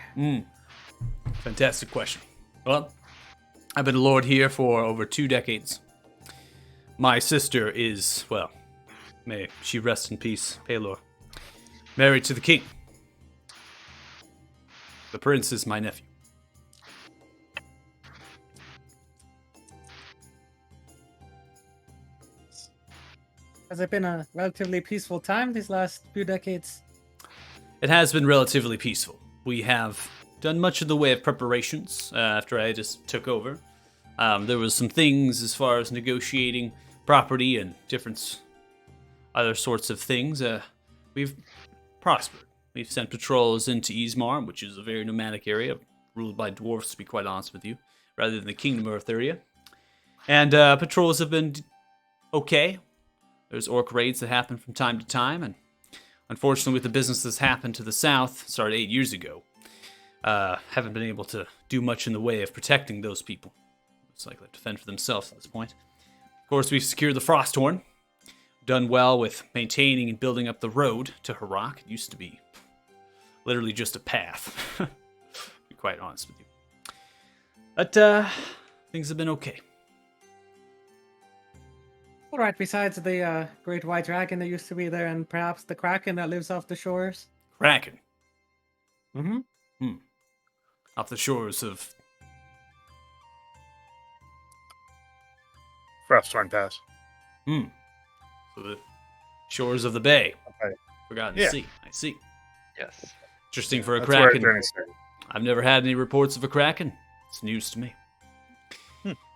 Fantastic question. Well, I've been a lord here for over 2 decades. My sister is, well, may she rest in peace, Pelor, married to the king. The prince is my nephew. Has it been a relatively peaceful time these last few decades? It has been relatively peaceful. We have done much of the way of preparations after I just took over. There was some things as far as negotiating property and different other sorts of things. We've prospered. We've sent patrols into Ismar, which is a very nomadic area, ruled by dwarfs, to be quite honest with you, rather than the Kingdom of Arthuria. And patrols have been okay. There's orc raids that happen from time to time, and unfortunately with the business that's happened to the south, started 8 years ago, haven't been able to do much in the way of protecting those people. It's like they have to fend for themselves at this point. Of course, we've secured the Frosthorn, done well with maintaining and building up the road to Harak. It used to be literally just a path. To be quite honest with you. But things have been okay. All right, besides the great white dragon that used to be there, and perhaps the kraken that lives off the shores. Kraken. Mm-hmm. Off the shores of... Frostthorn Pass. So the shores of the bay. Okay. Forgotten Yeah. Sea. I see. Yes. Interesting for a That's where our kraken. journey started. I've never had any reports of a kraken. It's news to me.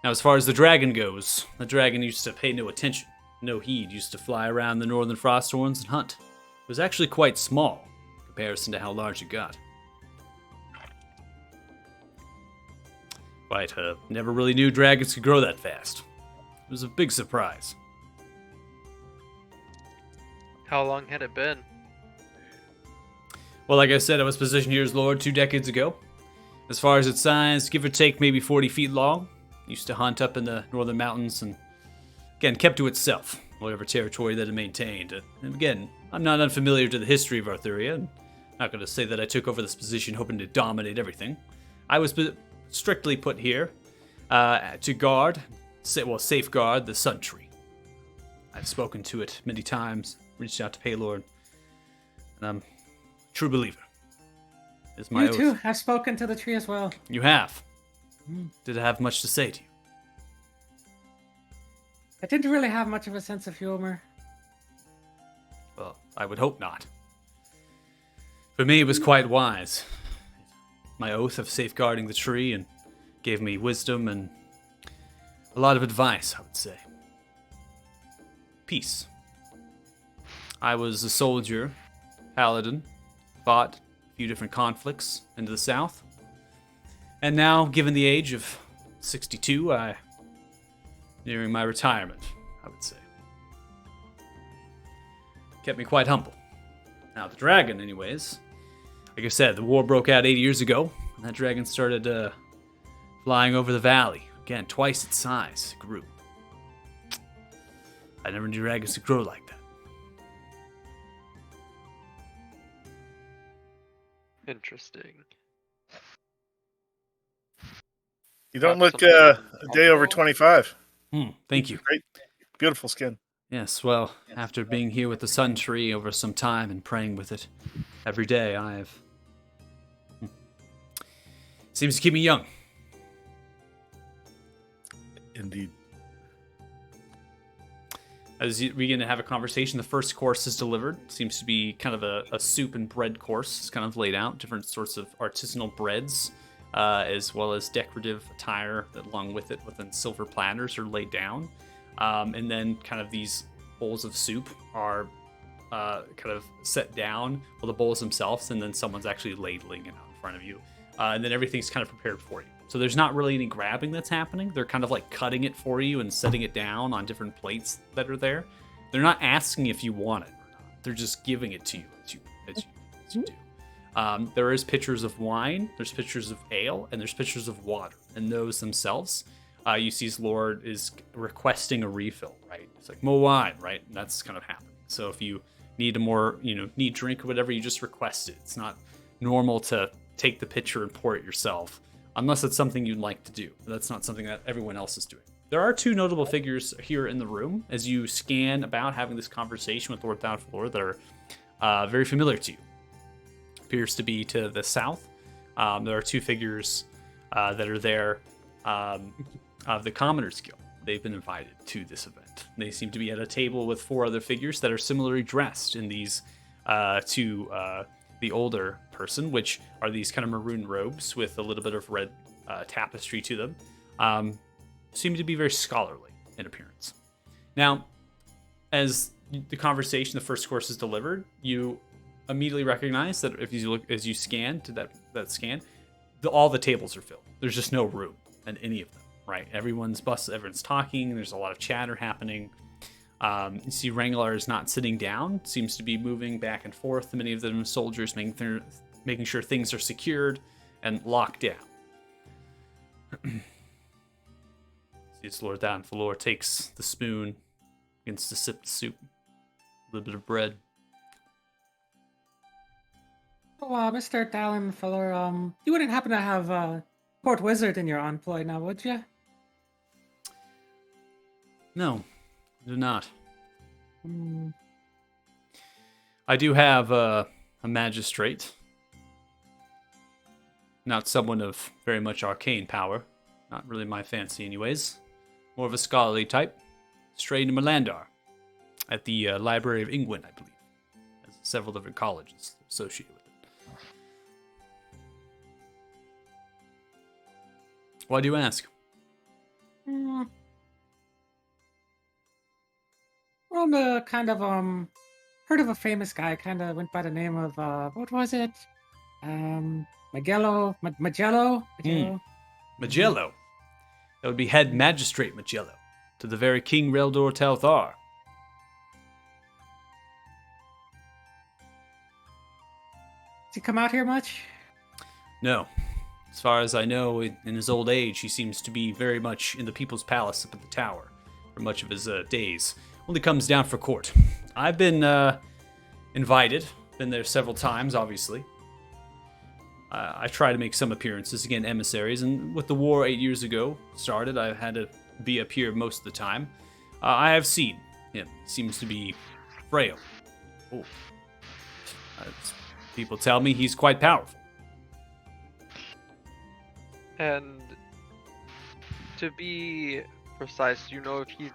Now, as far as the dragon goes, the dragon used to pay no attention, no heed, used to fly around the northern Frosthorns and hunt. It was actually quite small in comparison to how large it got. But never really knew dragons could grow that fast. It was a big surprise. How long had it been? Well, like I said, I was positioned here as Lord 2 decades ago. As far as its size, give or take maybe 40 feet long. Used to hunt up in the northern mountains and, again, kept to itself, whatever territory that it maintained. And again, I'm not unfamiliar to the history of Arthuria. I'm not going to say that I took over this position hoping to dominate everything. I was strictly put here to safeguard the Sun Tree. I've spoken to it many times, reached out to Paylord, and I'm a true believer. Is my You oath. too have spoken to the tree as well. You have. Did I have much to say to you? I didn't really have much of a sense of humor. Well, I would hope not. For me, it was quite wise. My oath of safeguarding the tree and gave me wisdom and a lot of advice, I would say. Peace. I was a soldier, paladin, fought a few different conflicts into the south. And now, given the age of 62, nearing my retirement, I would say. Kept me quite humble. Now, the dragon, anyways, like I said, the war broke out 80 years ago, and that dragon started flying over the valley. Again, twice its size, it grew. I never knew dragons could grow like that. Interesting. You don't That's look something a day over 25. Thank you. Great. Beautiful skin. Yes, well, after being here with the Sun Tree over some time and praying with it every day, I've... Seems to keep me young. Indeed. As we begin to have a conversation, the first course is delivered. Seems to be kind of a soup and bread course. It's kind of laid out, different sorts of artisanal breads, as well as decorative attire that along with it within silver platters are laid down. And then kind of these bowls of soup are kind of set down, well, the bowls themselves, and then someone's actually ladling it out in front of you. And then everything's kind of prepared for you. So there's not really any grabbing that's happening. They're kind of like cutting it for you and setting it down on different plates that are there. They're not asking if you want it or not. They're just giving it to you as you do. There is pictures of wine, there's pictures of ale, and there's pictures of water. And those themselves, you see his lord is requesting a refill, right? It's like, more wine, right? And that's kind of happening. So if you need a more, need drink or whatever, you just request it. It's not normal to take the pitcher and pour it yourself, unless it's something you'd like to do. That's not something that everyone else is doing. There are two notable figures here in the room as you scan about having this conversation with Lord Thalflor that are very familiar to you. Appears to be to the south. There are two figures that are there of the Commoners Guild. They've been invited to this event. They seem to be at a table with 4 other figures that are similarly dressed in these to the older person, which are these kind of maroon robes with a little bit of red tapestry to them. Seem to be very scholarly in appearance. Now, as the conversation, the first course is delivered, you immediately recognize that if you look as you scan to that scan, all the tables are filled. There's just no room in any of them, right? Everyone's talking. There's a lot of chatter happening. You see Wrangler is not sitting down, seems to be moving back and forth. Many of them soldiers making sure things are secured and locked down. It's Lord Thalflor takes the spoon, begins to sip the soup, a little bit of bread. Oh, Mr. Dallin Fuller, you wouldn't happen to have Port Wizard in your employ now, would you? No, I do not. Hmm. I do have a magistrate. Not someone of very much arcane power. Not really my fancy, anyways. More of a scholarly type. Strayed to Melandar. At the Library of England, I believe. Has several different colleges associated with it. Why do you ask? Hmm. Well, I'm kind of heard of a famous guy. Kind of went by the name of what was it? Magello. Magello. Magello. That would be head magistrate Magello. To the very King Reldor Telthar. Does he come out here much? No. As far as I know, in his old age, he seems to be very much in the People's Palace up at the tower for much of his days. Only comes down for court. I've been invited. Been there several times, obviously. I try to make some appearances, again, emissaries, and with the war 8 years ago started, I had to be up here most of the time. I have seen him. Seems to be frail. Oh. People tell me he's quite powerful. And to be precise, do you know if he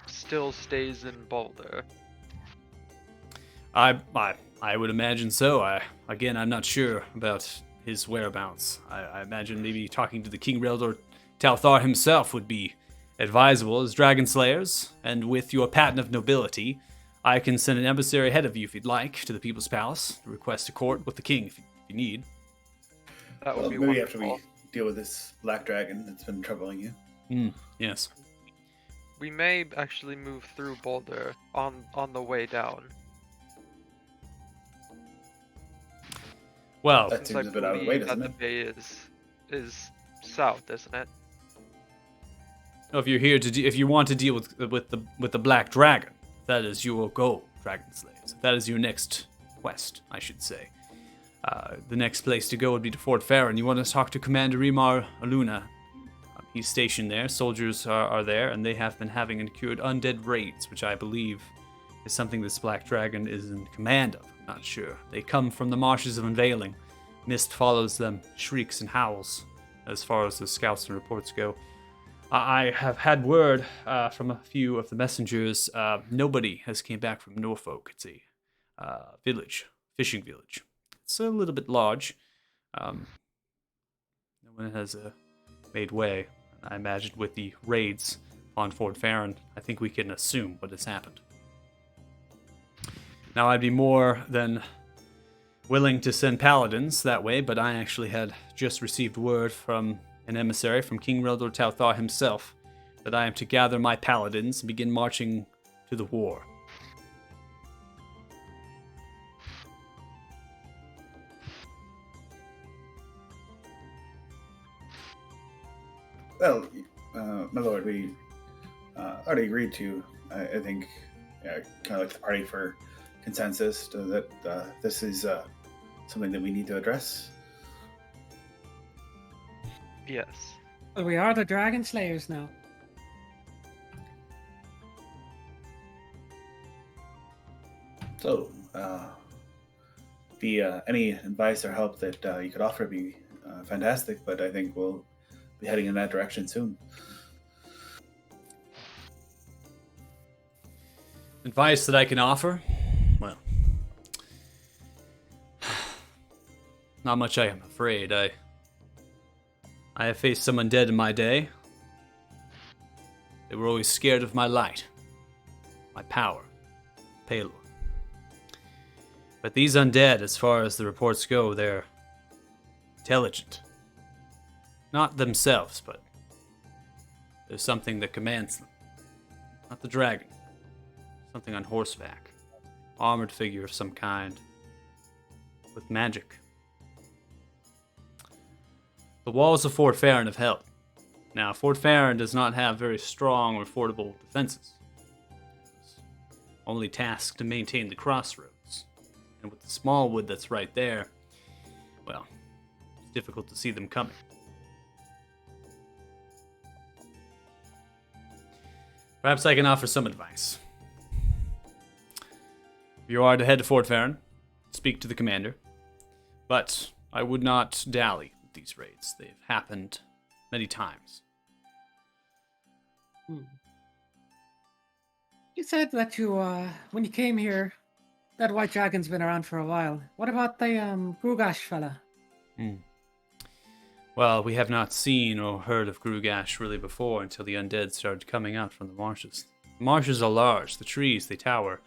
still stays in Boulder? I would imagine so. I'm not sure about his whereabouts. I imagine maybe talking to the King Reldor Talthar himself would be advisable as dragon slayers, and with your patent of nobility, I can send an emissary ahead of you if you'd like to the People's Palace to request a court with the king if you need. That would Well, be maybe wonderful. after we deal with this black dragon that's been troubling you. Yes. We may actually move through Boulder on the way down. Well, That Since I seems a bit out of the way, believe doesn't that it? the bay is south, isn't it? if you're here to if you want to deal with the black dragon, that is your goal, Dragon Slayers. That is your next quest, I should say. The next place to go would be to Fort Farron. You want to talk to Commander Remar Aluna. He's stationed there. Soldiers are there, and they have been having incurred undead raids, which I believe is something this Black Dragon is in command of. I'm not sure. They come from the marshes of Unveiling. Mist follows them, shrieks and howls, as far as the scouts and reports go. I have had word from a few of the messengers. Nobody has came back from Norfolk. It's a village, fishing village. It's a little bit large. No one has made way. I imagine with the raids on Fort Farron, I think we can assume what has happened. Now, I'd be more than willing to send paladins that way, but I actually had just received word from an emissary from King Reldor Talthar himself that I am to gather my paladins and begin marching to the war. Well, my lord, we already agreed to, I think, kind of like the party for consensus that this is something that we need to address. Yes. Well, we are the Dragon Slayers now. So, any advice or help that you could offer would be fantastic, but I think we'll be heading in that direction soon. Advice that I can offer? Well, not much, I am afraid. I have faced some undead in my day. They were always scared of my light, my power, Palor. But these undead, as far as the reports go, they're intelligent. Not themselves, but there's something that commands them. Not the dragon. Something on horseback. Armored figure of some kind. With magic. The walls of Fort Farron have held. Now, Fort Farron does not have very strong or fordable defenses. It's only tasked to maintain the crossroads. And with the small wood that's right there, well, it's difficult to see them coming. Perhaps I can offer some advice. You are to head to Fort Farron, speak to the commander, but I would not dally with these raids. They've happened many times. You said that you, when you came here, that white dragon's been around for a while. What about the, Grugash fella? Well, we have not seen or heard of Grugash really before until the undead started coming out from the marshes. The marshes are large, the trees, they tower.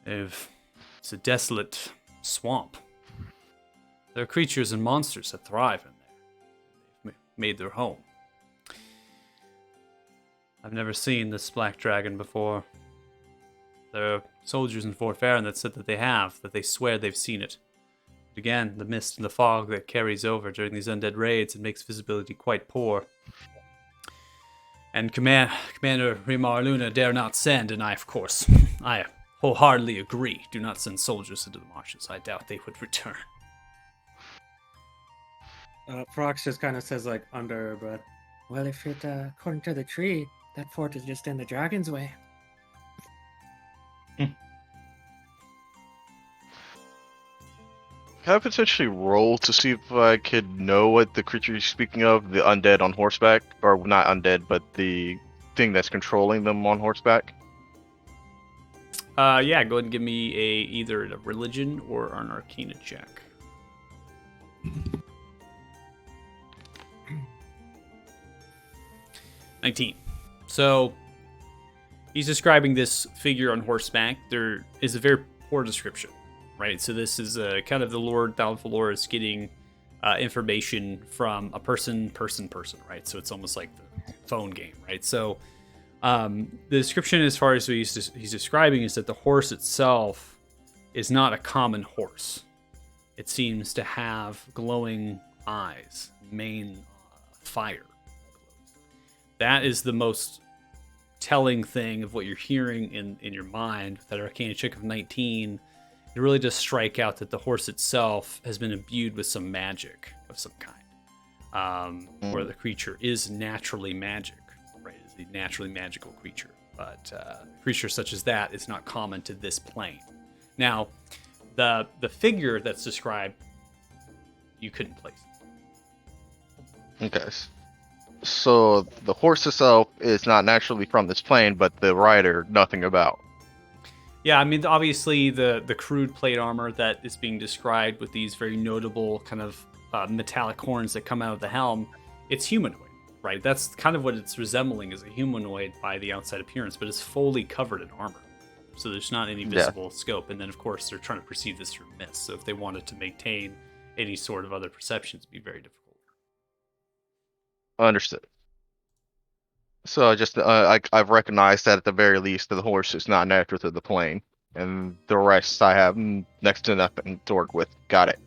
It's a desolate swamp. There are creatures and monsters that thrive in there. They've made their home. I've never seen this black dragon before. There are soldiers in Fort Farron that said that they swear they've seen it. But again, the mist and the fog that carries over during these undead raids, it makes visibility quite poor. And Commander Rimar Luna dare not send, and I wholeheartedly agree. Do not send soldiers into the marshes. I doubt they would return. Prox just kind of says, like, under her breath. Well, if it, according to the tree, that fort is just in the dragon's way. Can I potentially roll to see if I could know what the creature you're speaking of, the undead on horseback, or not undead, but the thing that's controlling them on horseback? Yeah, go ahead and give me either a religion or an arcana check. $19. So he's describing this figure on horseback. There is a very poor description, right? So this is kind of the Lord Thalfalor is getting information from a person, right? So it's almost like the phone game, right? So the description, as far as he's describing, is that the horse itself is not a common horse. It seems to have glowing eyes, mane fire. That is the most telling thing of what you're hearing in your mind. With that arcana check of 19, it really does strike out that the horse itself has been imbued with some magic of some kind, where the creature is naturally magic, right? It's a naturally magical creature, but a creature such as that is not common to this plane. Now, the figure that's described, you couldn't place. Okay. So the horse itself is not naturally from this plane, but the rider, nothing about. Yeah, I mean, obviously the crude plate armor that is being described with these very notable kind of metallic horns that come out of the helm, it's humanoid, right? That's kind of what it's resembling as a humanoid by the outside appearance, but it's fully covered in armor. So there's not any visible scope. And then, of course, they're trying to perceive this through mist. So if they wanted to maintain any sort of other perceptions, it'd be very difficult. Understood. So I just I've recognized that at the very least the horse is not natural to the plane, and the rest I have next to nothing to work with. Got it.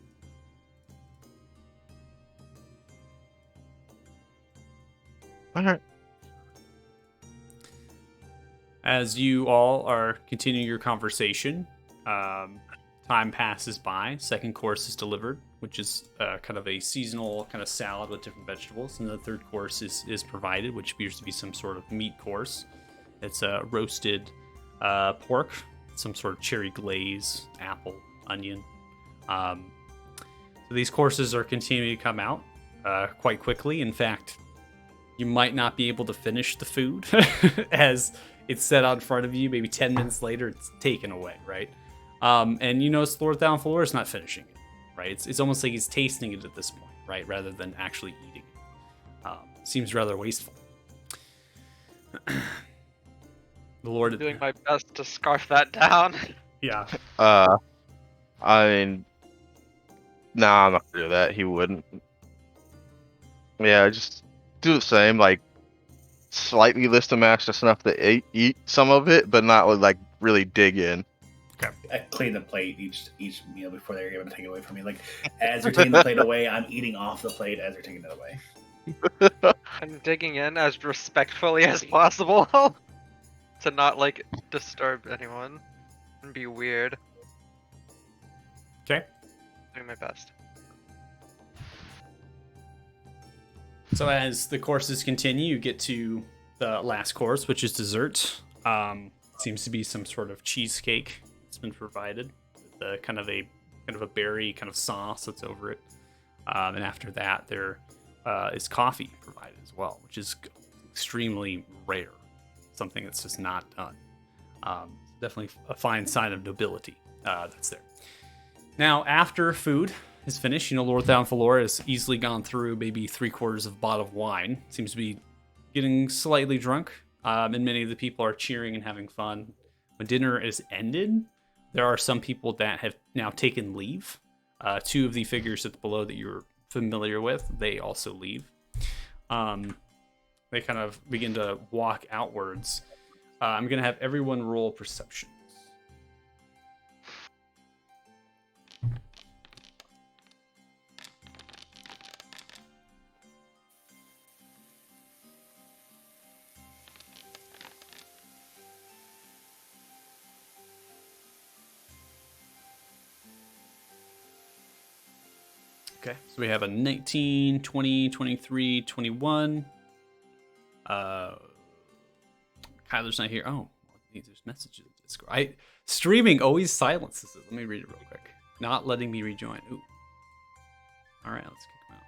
All right. As you all are continuing your conversation, time passes by. Second course is delivered, which is kind of a seasonal kind of salad with different vegetables. And the third course is provided, which appears to be some sort of meat course. It's a roasted pork, some sort of cherry glaze, apple, onion. So these courses are continuing to come out quite quickly. In fact, you might not be able to finish the food as it's set out in front of you. Maybe 10 minutes later, it's taken away, right? And you notice Lord Downfloor is not finishing it, right? It's almost like he's tasting it at this point, right? Rather than actually eating it. Seems rather wasteful. The Lord... I'm doing my best to scarf that down. Yeah. I mean, nah, I'm not gonna do that. He wouldn't. Yeah, just do the same, like slightly list the match just enough to eat some of it, but not like really dig in. I clean the plate each meal before they're able to take it away from me. Like as they're taking the plate away, I'm eating off the plate as they're taking it away. I'm digging in as respectfully as possible to not like disturb anyone and be weird. Okay. Doing my best. So as the courses continue, you get to the last course, which is dessert. Seems to be some sort of cheesecake that's been provided with kind of a berry kind of sauce that's over it. And after that, there is coffee provided as well, which is extremely rare. Something that's just not done. Definitely a fine sign of nobility that's there. Now, after food is finished, Lord Downfalor has easily gone through maybe 3/4 of a bottle of wine. Seems to be getting slightly drunk, and many of the people are cheering and having fun. When dinner is ended, there are some people that have now taken leave. 2 of the figures at the below that you're familiar with, they also leave. They kind of begin to walk outwards. I'm going to have everyone roll perceptions. Okay, so we have a 19, 20, 23, 21. Kyler's not here. Oh, there's messages in Discord. Streaming always silences it. Let me read it real quick. Not letting me rejoin. Ooh. All right, let's kick him out.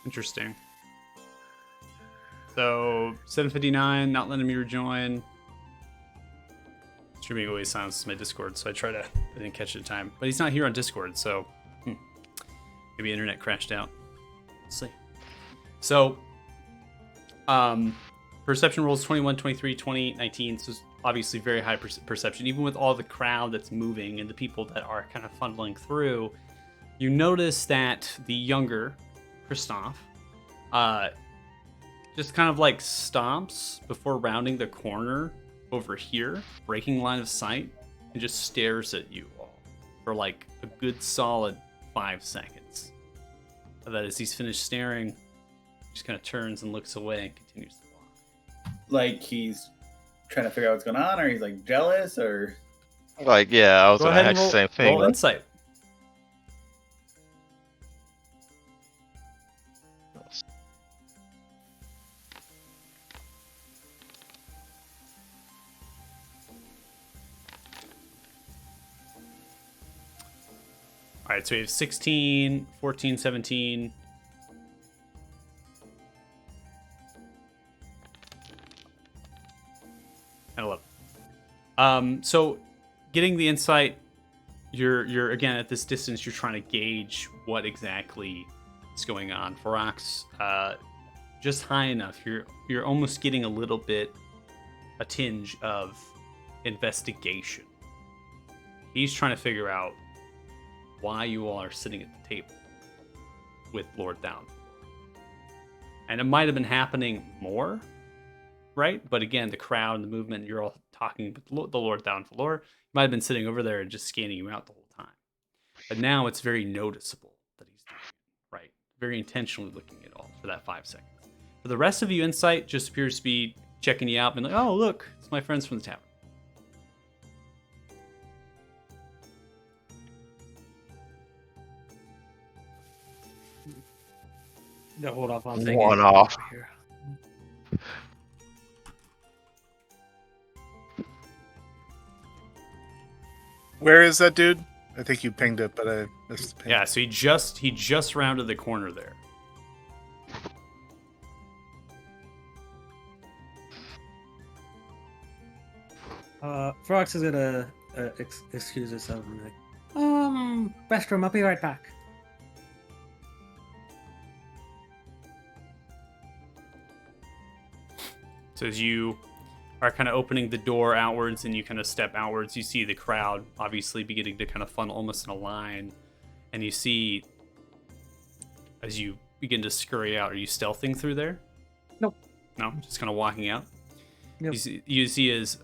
Interesting. So 7:59, not letting me rejoin. Streaming always silences my Discord, so I didn't catch it in time. But he's not here on Discord, so maybe internet crashed out. Let's see. So, perception rolls 21, 23, 20, 19. So it's obviously very high perception, even with all the crowd that's moving and the people that are kind of funneling through. You notice that the younger Christoph, just kind of like stomps before rounding the corner over here, breaking line of sight, and just stares at you all for like a good solid 5 seconds. And then as he's finished staring, he just kind of turns and looks away and continues to walk. Like he's trying to figure out what's going on, or he's like jealous, or Like, yeah, I was Go gonna ahead and ask the same thing. roll insight. All right, so we have 16, 14, 17. And 11. So getting the insight, you're again at this distance, you're trying to gauge what exactly is going on. Ferox, just high enough. You're almost getting a tinge of investigation. He's trying to figure out why you all are sitting at the table with Lord Down. And it might have been happening more, right? But again, the crowd and the movement, you're all talking with the Lord Downfalor. He might have been sitting over there and just scanning you out the whole time. But now it's very noticeable that he's doing it, right? Very intentionally looking at all for that 5 seconds. For the rest of you, insight just appears to be checking you out and like, oh, look, it's my friends from the tavern. No, hold off on thinking. One off. Here. Where is that dude? I think you pinged it, but I missed the ping. Yeah, so he just rounded the corner there. Frox is gonna excuse herself and be like, Restroom, I'll be right back. So as you are kind of opening the door outwards and you kind of step outwards, you see the crowd obviously beginning to kind of funnel almost in a line. And you see, as you begin to scurry out, are you stealthing through there? Nope. No, just kind of walking out? Yep. You see as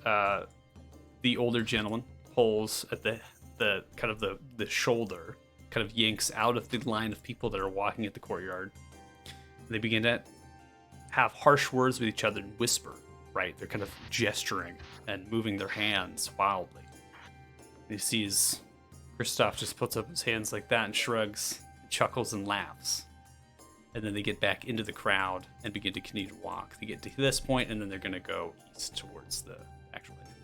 the older gentleman pulls at the kind of the shoulder, kind of yanks out of the line of people that are walking at the courtyard. They begin to have harsh words with each other and whisper, right? They're kind of gesturing and moving their hands wildly. And he sees Kristoff just puts up his hands like that and shrugs, chuckles, and laughs. And then they get back into the crowd and begin to continue to walk. They get to this point, and then they're going to go east towards the actual entry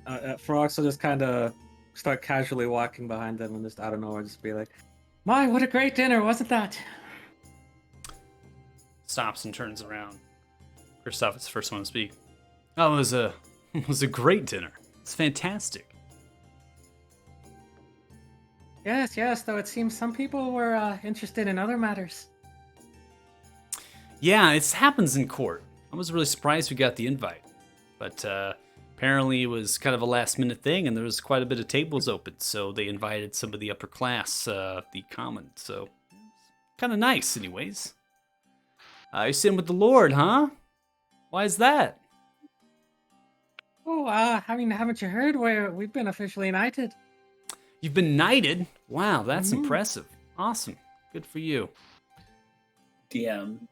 chamber. Ferox will just kind of start casually walking behind them and just out of nowhere just be like, My, what a great dinner, wasn't that? Stops and turns around. Kristoff is the first one to speak. Oh, it was a great dinner. It's fantastic. Yes, though it seems some people were interested in other matters. Yeah, it happens in court. I was really surprised we got the invite. But apparently it was kind of a last minute thing and there was quite a bit of tables open. So they invited some of the upper class, the common. So kind of nice anyways. You're sitting with the Lord, huh? Why is that? Oh, I mean, haven't you heard? We've been officially knighted. You've been knighted? Wow, that's Mhm. impressive. Awesome. Good for you. DM,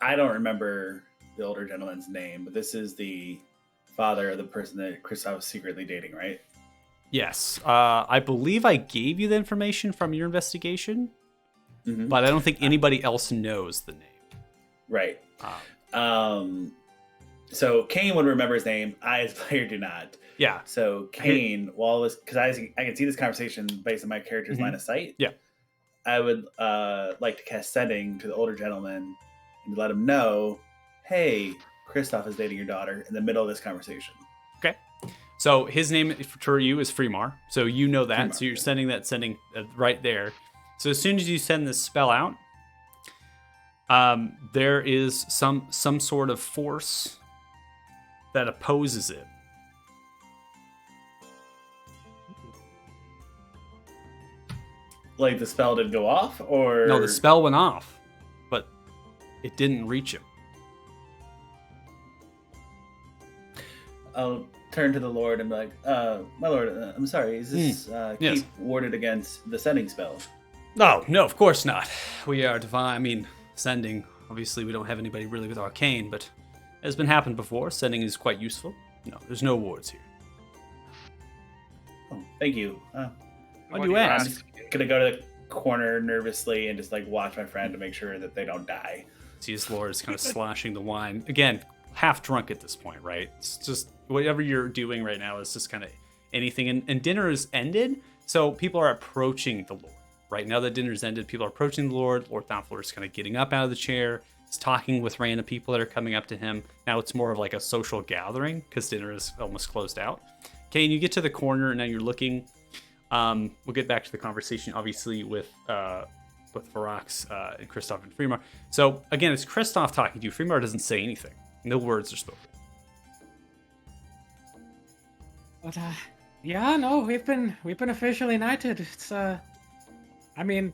I don't remember the older gentleman's name, but this is the father of the person that Kristoff was secretly dating, right? Yes. I believe I gave you the information from your investigation, Mm-hmm. but I don't think anybody else knows the name. Right. So Kane would remember his name. I, as a player, do not. Yeah. So Kane, while this, because I can see this conversation based on my character's Mhm. line of sight. Yeah. I would like to cast Sending to the older gentleman and let him know, hey, Kristoff is dating your daughter in the middle of this conversation. Okay. So his name for you is Freemar. So you know that. Freemar, So you're yeah. sending right there. So as soon as you send this spell out, there is some sort of force that opposes it. Like the spell did go off, or No, the spell went off, but it didn't reach him. I'll turn to the Lord and be like, my Lord, I'm sorry, is this Yes. keep warded against the Sending spell? No, of course not. We are divine. I mean, sending. Obviously, we don't have anybody really with arcane, but it has been happened before. Sending is quite useful. No, there's no wards here. Oh, thank you. Why do you ask? I'm gonna go to the corner nervously and just like watch my friend to make sure that they don't die. See his lord is kind of sloshing the wine. Again, half drunk at this point, right? It's just whatever you're doing right now is just kind of anything. And dinner is ended, so people are approaching the Lord. Right now that dinner's ended, people are approaching the Lord. Lord Thomflor is kind of getting up out of the chair. He's talking with random people that are coming up to him. Now it's more of like a social gathering because dinner is almost closed out. Okay, and you get to the corner and now you're looking. We'll get back to the conversation, obviously, with Ferox and Kristoff and Freemar. So again, it's Kristoff talking to you. Freemar doesn't say anything. No words are spoken. But yeah, no, we've been officially knighted. It's I mean,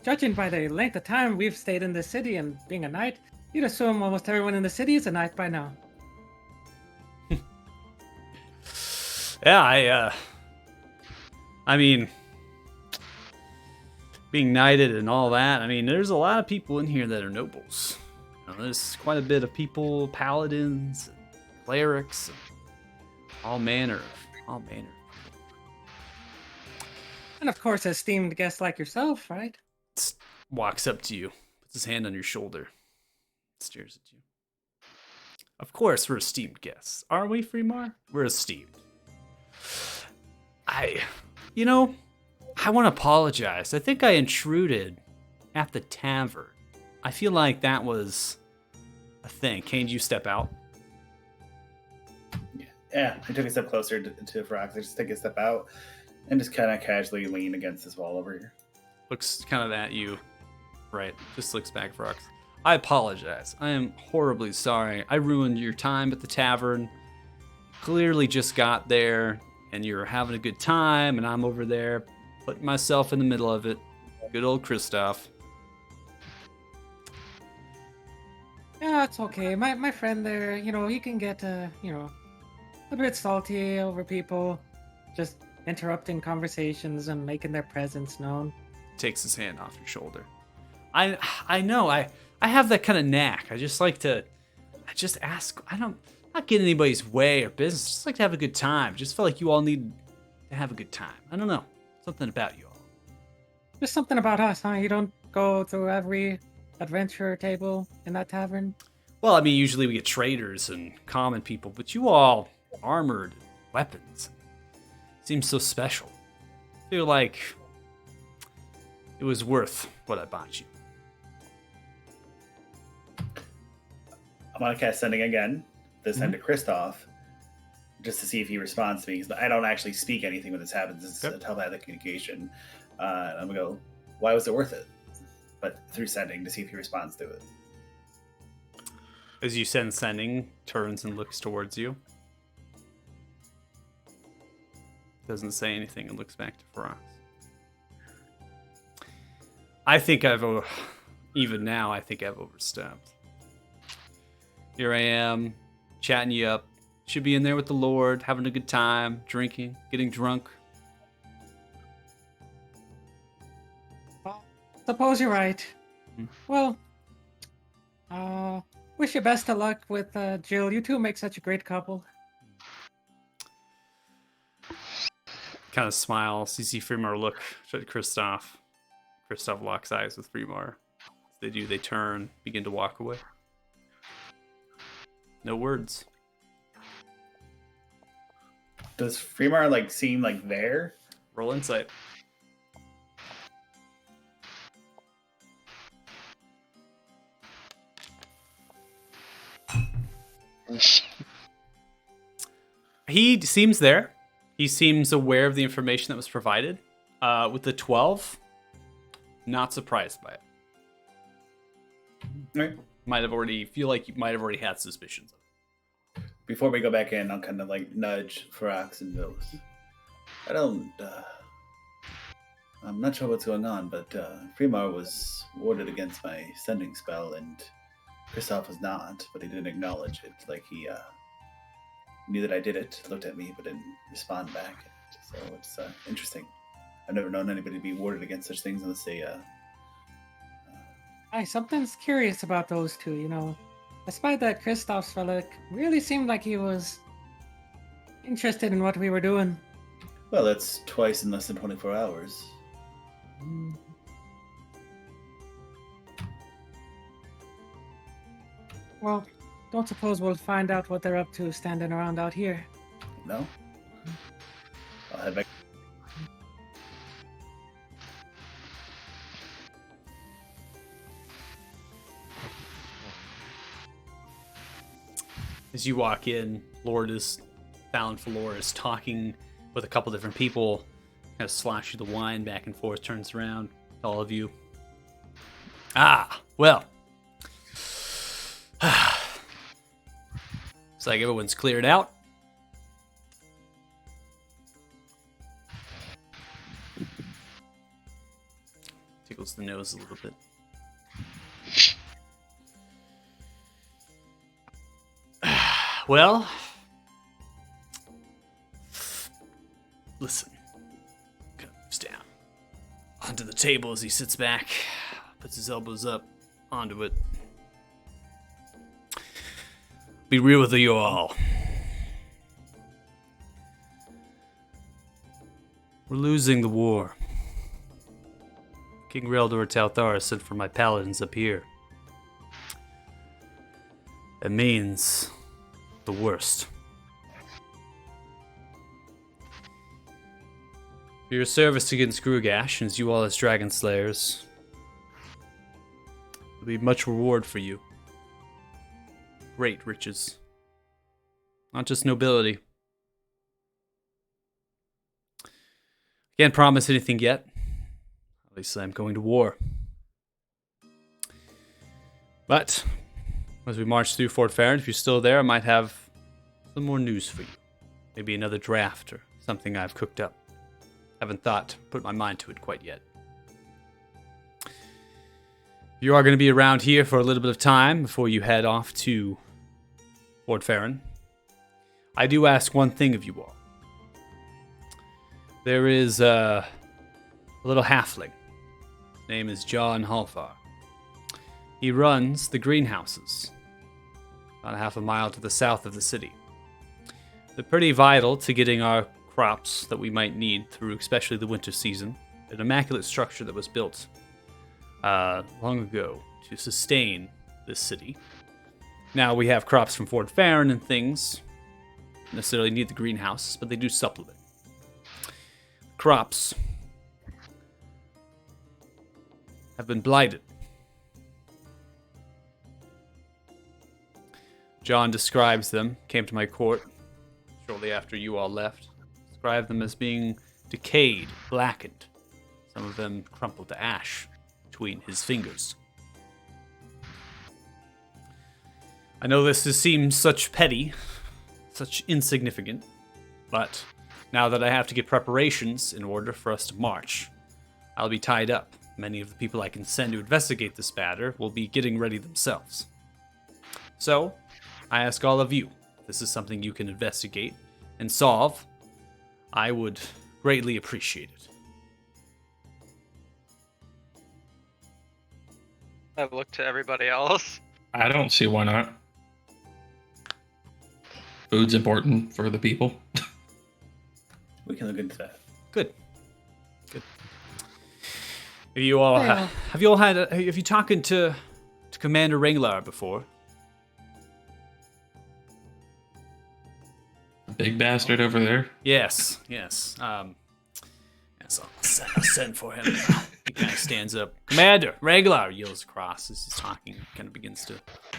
judging by the length of time we've stayed in the city and being a knight, you'd assume almost everyone in the city is a knight by now. Yeah, I mean, being knighted and all that. I mean, there's a lot of people in here that are nobles. You know, there's quite a bit of people, paladins, and clerics, and all manner. And of course, esteemed guests like yourself, right? Walks up to you, puts his hand on your shoulder, stares at you. Of course, we're esteemed guests. Are we, Freemar? We're esteemed. I want to apologize. I think I intruded at the tavern. I feel like that was a thing. Kane, you step out? Yeah, I took a step closer to Ferox. I just take a step out and just kind of casually lean against this wall over here. Looks kind of at you. Right. Just looks back, Ferox. I apologize. I am horribly sorry. I ruined your time at the tavern. Clearly just got there and you're having a good time and I'm over there putting myself in the middle of it. Good old Kristoff. Yeah, it's okay. My friend there, he can get a bit salty over people. Just interrupting conversations and making their presence known. Takes his hand off your shoulder. I know. I have that kind of knack. I just ask. I don't not get in anybody's way or business. Just like to have a good time. Just feel like you all need to have a good time. I don't know. Something about you all. There's something about us, huh? You don't go through every adventure table in that tavern? Well, I mean, usually we get traders and common people, but you all armored weapons. Seems so special. Feel like it was worth what I bought you. I'm gonna cast Sending again, this time to Kristoff, just to see if he responds to me. Because I don't actually speak anything when this happens. It's a telepathic communication. And I'm gonna go, why was it worth it? But through Sending to see if he responds to it. As you send Sending, turns and looks towards you. Doesn't say anything and looks back to Faraz. I think even now, I think I've overstepped. Here I am, chatting you up. Should be in there with the Lord, having a good time, drinking, getting drunk. Suppose you're right. Well, wish you best of luck with Jill. You two make such a great couple. Kind of smiles. You see Fremar look at Kristoff. Kristoff locks eyes with Fremar. As they do, they turn, begin to walk away. No words. Does Fremar seem there? Roll insight. He seems there. He seems aware of the information that was provided. With the 12, not surprised by it. Right. Feel like you might have already had suspicions of it. Before we go back in, I'll kind of nudge Farax and Mills. I'm not sure what's going on, but Fremar was warded against my sending spell, and Kristoff was not, but he didn't acknowledge it. He knew that I did it, looked at me, but didn't respond back. So it's interesting. I've never known anybody to be warded against such things unless they... Something's curious about those two, you know. Despite that, Kristoff's fella really seemed like he was interested in what we were doing. Well, that's twice in less than 24 hours. Well, don't suppose we'll find out what they're up to standing around out here. No? I'll head back. As you walk in, Fallon Falor is talking with a couple different people, kind of sloshing the wine back and forth, turns around to all of you. Well. It's like everyone's cleared out. Tickles the nose a little bit. Well, listen. Comes down onto the table as he sits back, puts his elbows up onto it. Be real with you all. We're losing the war. King Reldor Talthar sent for my paladins up here. It means the worst. For your service against Grugash, as you all as dragon slayers, there'll be much reward for you. Great riches. Not just nobility. Can't promise anything yet. Obviously, I'm going to war. But as we march through Fort Farron, if you're still there, I might have some more news for you. Maybe another draft or something I've cooked up. Haven't put my mind to it quite yet. You are going to be around here for a little bit of time before you head off to Fort Farron. I do ask one thing of you all. There is a little halfling. His name is John Holfar. He runs the greenhouses, about half a mile to the south of the city. They're pretty vital to getting our crops that we might need through, especially the winter season. An immaculate structure that was built long ago to sustain this city. Now we have crops from Fort Farron and things. Don't necessarily need the greenhouses, but they do supplement. Crops have been blighted. John describes them, came to my court shortly after you all left. Described them as being decayed, blackened. Some of them crumpled to ash between his fingers. I know this seems such petty, such insignificant, but now that I have to get preparations in order for us to march, I'll be tied up. Many of the people I can send to investigate this matter will be getting ready themselves. So, I ask all of you, if this is something you can investigate and solve, I would greatly appreciate it. I look to everybody else. I don't see why not. Food's important for the people. We can look into that. Good. Good. Have you all have you talking to Commander Ringlar before? Big bastard over there. Yes. Yes, I'll send for him. He kind of stands up. Commander Ringlar yells across as he's talking. Kind of begins to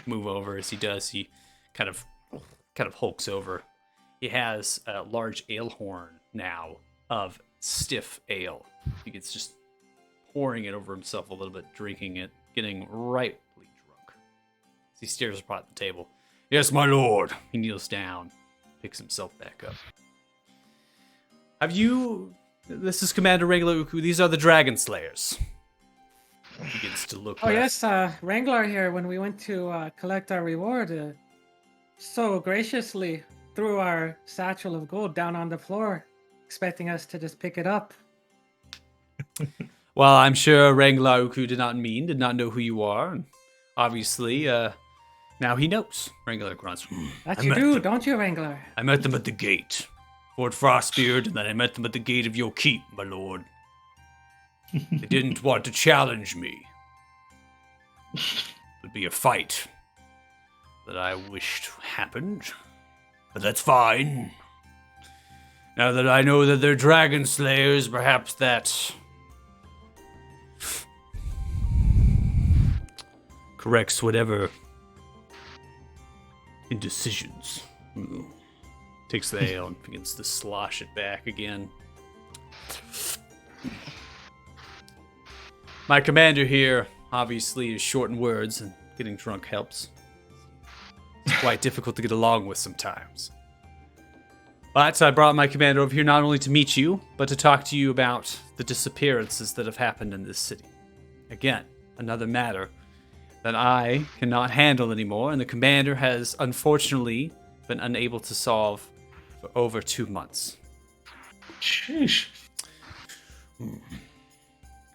move over. As he does, he kind of hulks over. He has a large ale horn now of stiff ale. He gets just pouring it over himself a little bit, drinking it, getting rightly drunk. As he stares upon the table. Yes, my lord. He kneels down, picks himself back up. This is Commander Wrangler Uku. These are the Dragon Slayers. He begins to look. Oh yes, Wrangler here. When we went to collect our reward, so graciously threw our satchel of gold down on the floor, expecting us to just pick it up. Well, I'm sure Wrangler Uku did not know who you are. And obviously, now he knows. Wrangler grunts. That you do, don't you, Wrangler? I met them at the gate. Fort Frostbeard, and then I met them at the gate of your keep, my lord. They didn't want to challenge me. It would be a fight that I wished happened, but that's fine. Now that I know that they're dragon slayers, perhaps that corrects whatever indecisions. Takes the ale and begins to slosh it back again. My commander here obviously is short in words, and getting drunk helps. It's quite difficult to get along with sometimes. But I brought my commander over here not only to meet you, but to talk to you about the disappearances that have happened in this city. Again, another matter that I cannot handle anymore, and the commander has unfortunately been unable to solve for over 2 months. Sheesh.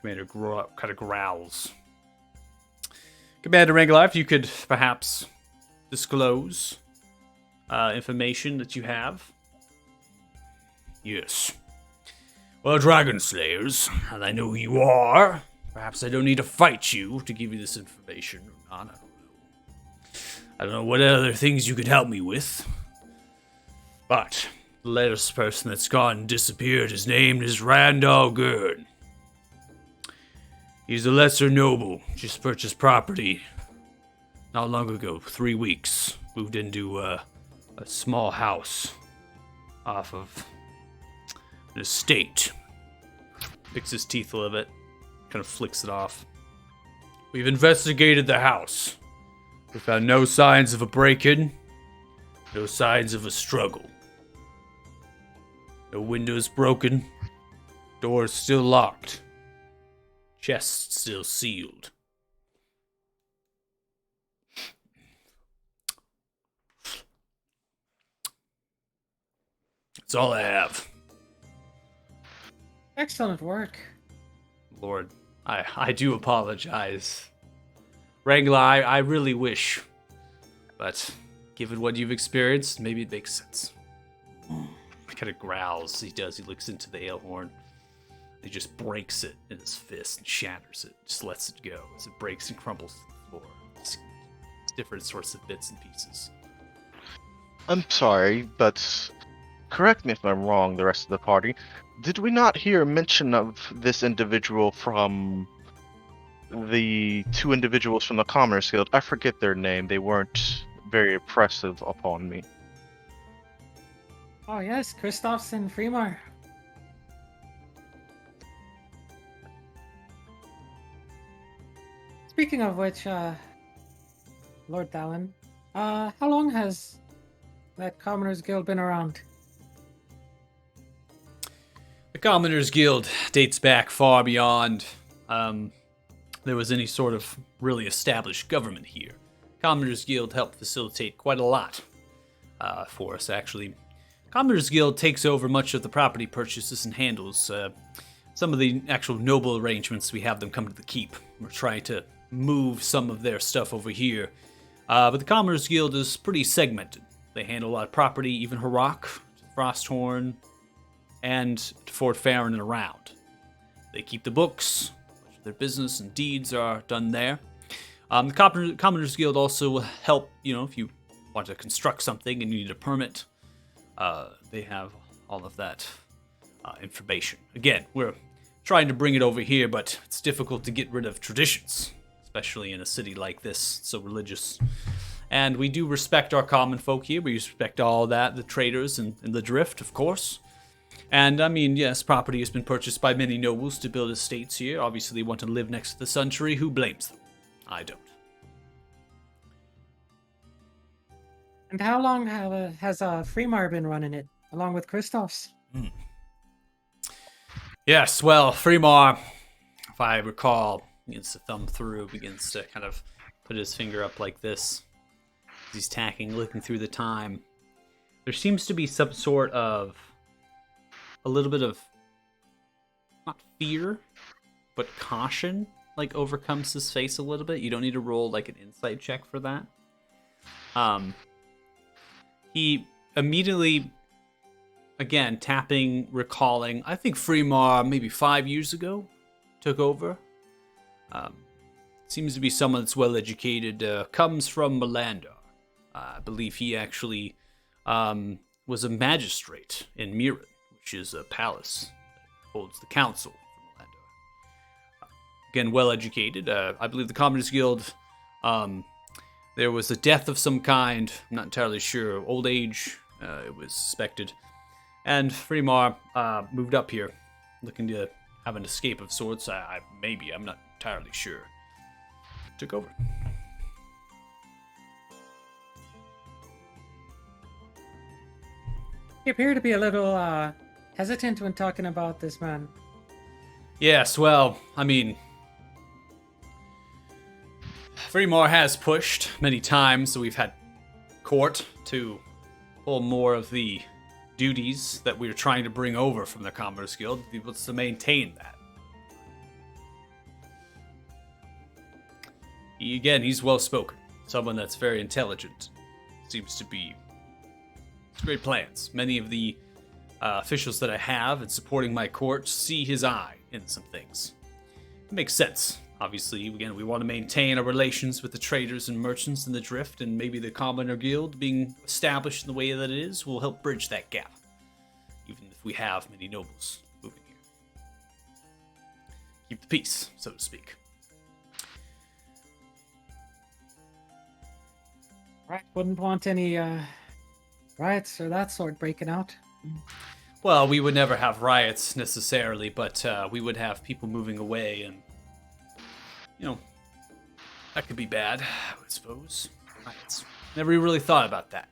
Commander kind of growls. Commander Wrangler, if you could perhaps disclose information that you have. Yes. Well, Dragon Slayers, and I know who you are. Perhaps I don't need to fight you to give you this information or not. I don't know what other things you could help me with. But the latest person that's gone and disappeared, his name is Randall Gurn. He's a lesser noble, just purchased property not long ago, 3 weeks. Moved into a small house off of an estate. Picks his teeth a little bit, kind of flicks it off. We've investigated the house. We found no signs of a break-in, no signs of a struggle. No windows broken, doors still locked, chests still sealed. That's all I have. Excellent work. Lord, I do apologize. Wrangler, I really wish. But given what you've experienced, maybe it makes sense. He kind of growls. He looks into the ale horn. He just breaks it in his fist and shatters it. Just lets it go as it breaks and crumbles to the floor. It's different sorts of bits and pieces. I'm sorry, but correct me if I'm wrong, the rest of the party. Did we not hear mention of this individual from the two individuals from the Commerce Guild? I forget their name. They weren't very impressive upon me. Oh yes, Kristoff's and Fremar. Speaking of which, Lord Dallin, how long has that Commoners Guild been around? The Commoners Guild dates back far beyond there was any sort of really established government here. Commoners Guild helped facilitate quite a lot for us, actually. Commoners Guild takes over much of the property purchases and handles some of the actual noble arrangements. We have them come to the keep. We're trying to move some of their stuff over here. But the Commoners Guild is pretty segmented. They handle a lot of property, even Harrock, Frosthorn, and Fort Farron and around. They keep the books. Much of their business and deeds are done there. The Commoners Guild also will help, if you want to construct something and you need a permit. They have all of that information. Again, we're trying to bring it over here, but it's difficult to get rid of traditions, especially in a city like this, so religious. And we do respect our common folk here. We respect all that, the traders and the drift, of course. And, yes, property has been purchased by many nobles to build estates here. Obviously, they want to live next to the sun tree. Who blames them? I don't. And how long has Fremar been running it, along with Kristoff's? Yes, well, Fremar, if I recall, begins to thumb through, begins to kind of put his finger up like this. He's tacking, looking through the time. There seems to be some sort of a little bit of, not fear, but caution, overcomes his face a little bit. You don't need to roll, an insight check for that. He immediately, again, tapping, recalling, I think Fremar, maybe 5 years ago, took over. Seems to be someone that's well-educated, comes from Melandar. I believe he actually was a magistrate in Mirren, which is a palace that holds the council for Melandar. Again, well-educated. I believe the Commoners Guild, there was a death of some kind. I'm not entirely sure. Old age, it was suspected. And Fremar moved up here, looking to have an escape of sorts. I'm not entirely sure. Took over. You appear to be a little hesitant when talking about this man. Yes, well, Fremar has pushed many times, so we've had court to pull more of the duties that we're trying to bring over from the Commoners Guild. He wants to maintain that. He's well-spoken. Someone that's very intelligent. Seems to be great plans. Many of the officials that I have in supporting my court see his eye in some things. It makes sense. Obviously, again, we want to maintain our relations with the traders and merchants in the Drift, and maybe the Commoner Guild being established in the way that it is will help bridge that gap, even if we have many nobles moving here. Keep the peace, so to speak. Right, wouldn't want any riots or that sort breaking out. Well, we would never have riots necessarily, but we would have people moving away, and that could be bad, I would suppose. Riots. Never really thought about that.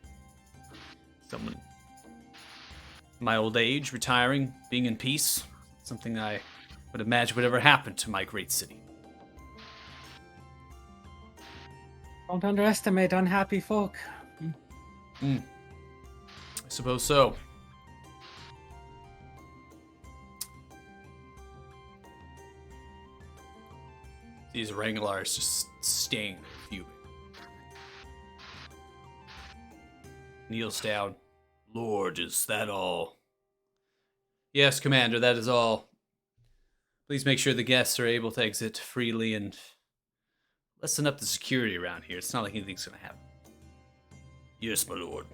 Someone in my old age, retiring, being in peace, something I would imagine would ever happen to my great city. Don't underestimate unhappy folk. I suppose so. These Wranglars just sting, fuming. Kneels down. Lord, is that all? Yes, Commander, that is all. Please make sure the guests are able to exit freely and lessen up the security around here. It's not like anything's gonna happen. Yes, my lord.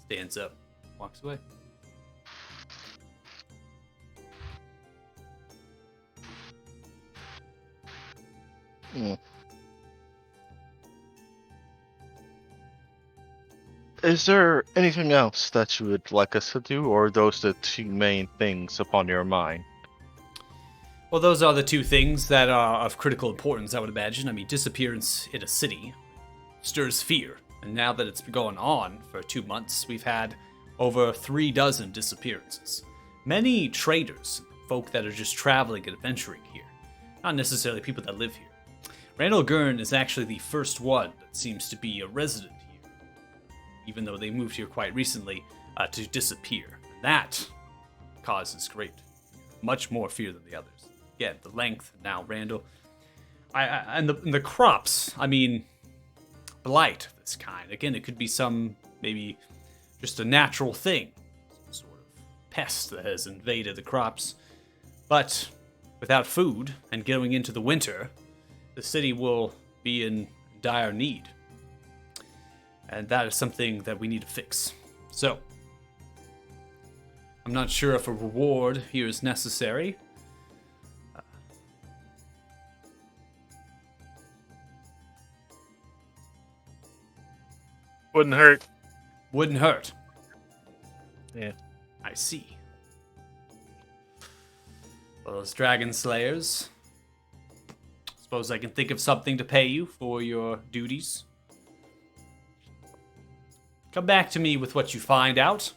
Stands up, walks away. Is there anything else that you would like us to do, or are those the two main things upon your mind? Well, those are the two things that are of critical importance, I would imagine. I mean, disappearance in a city stirs fear. And now that it's been going on for 2 months, we've had over 36 disappearances. Many traders, folk that are just traveling and adventuring here. Not necessarily people that live here. Randall Gurn is actually the first one that seems to be a resident here, even though they moved here quite recently, to disappear. That causes much more fear than the others. Again, the length, now Randall. And the crops, I mean, blight of this kind. Again, it could be maybe just a natural thing, some sort of pest that has invaded the crops. But without food and going into the winter, the city will be in dire need. And that is something that we need to fix. So, I'm not sure if a reward here is necessary. Wouldn't hurt. Wouldn't hurt. Yeah. I see. Well, those dragon slayers. Suppose I can think of something to pay you for your duties. Come back to me with what you find out,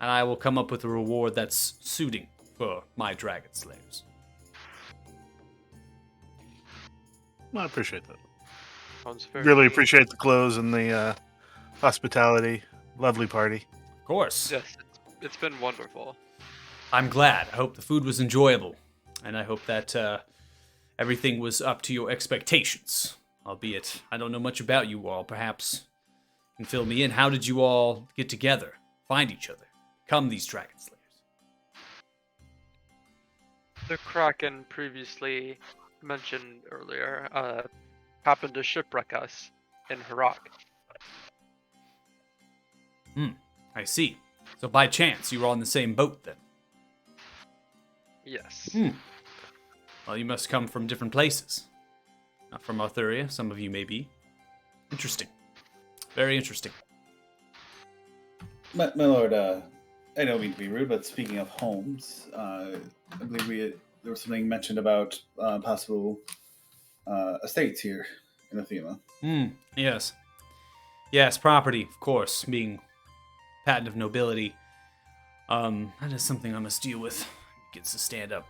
and I will come up with a reward that's suiting for my dragon slayers. I appreciate that. Sounds very Really appreciate the clothes and the hospitality. Lovely party. Of course. Yes, it's been wonderful. I'm glad. I hope the food was enjoyable, and I hope that everything was up to your expectations. Albeit, I don't know much about you all. Perhaps you can fill me in. How did you all get together, find each other, become these dragon slayers? The Kraken previously mentioned earlier happened to shipwreck us in Harak. I see. So by chance, you were on the same boat then? Yes. Well, you must come from different places. Not from Arthuria, some of you may be. Interesting. Very interesting. My lord, I don't mean to be rude, but speaking of homes, I believe there was something mentioned about possible estates here in Athema. Yes. Yes, property, of course, being patent of nobility. That is something I must deal with. He gets to stand up.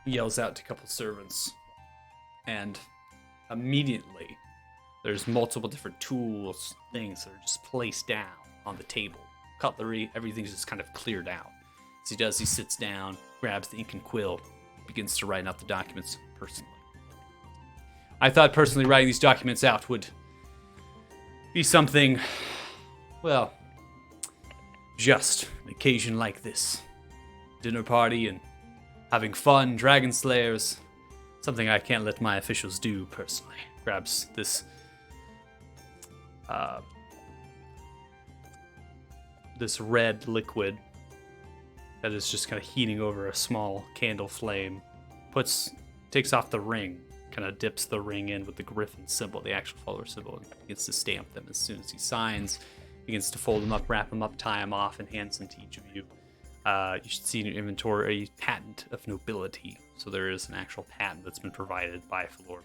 He yells out to a couple servants. And immediately, there's multiple different tools, things that are just placed down on the table. Cutlery, everything's just kind of cleared out. As he does, he sits down, grabs the ink and quill, begins to write out the documents personally. I thought personally writing these documents out would be something, well, just an occasion like this. Dinner party and having fun, dragon slayers, something I can't let my officials do personally. Grabs this red liquid that is just kind of heating over a small candle flame, takes off the ring, kind of dips the ring in with the griffin symbol, the actual follower symbol, and begins to stamp them. As soon as he signs, begins to fold them up, wrap them up, tie them off, and hands them to each of you. You should see in your inventory a patent of nobility. So there is an actual patent that's been provided by Falor.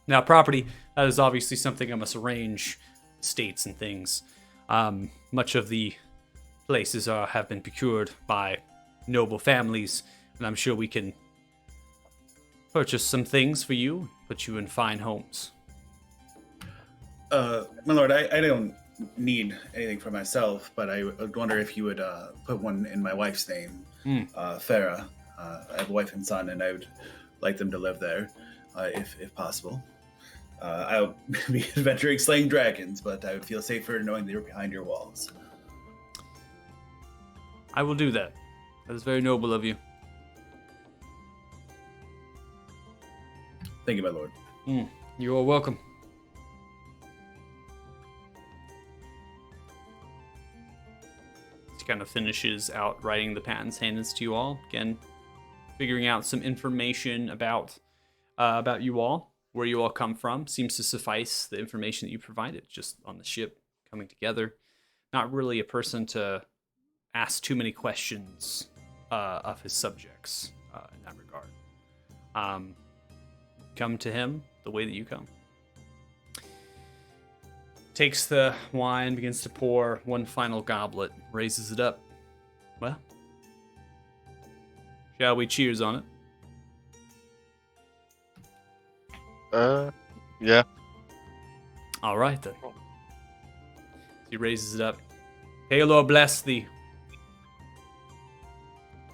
Now, property, that is obviously something I must arrange, estates and things. Much of the places have been procured by noble families, and I'm sure we can purchase some things for you, put you in fine homes. My lord, I don't need anything for myself, but I would wonder if you would put one in my wife's name, Farah. I have a wife and son, and I would like them to live there, if possible. I'll be adventuring slaying dragons, but I would feel safer knowing they were behind your walls. I will do that. That is very noble of you. Thank you, my lord. You are welcome. He kind of finishes out writing the patents handed to you all. Again, figuring out some information about you all, where you all come from. Seems to suffice the information that you provided, just on the ship coming together. Not really a person to ask too many questions of his subjects in that regard. Come to him the way that you come. Takes the wine, begins to pour one final goblet, raises it up. Well, shall we cheers on it? Yeah. All right, then. He raises it up. Halor bless thee.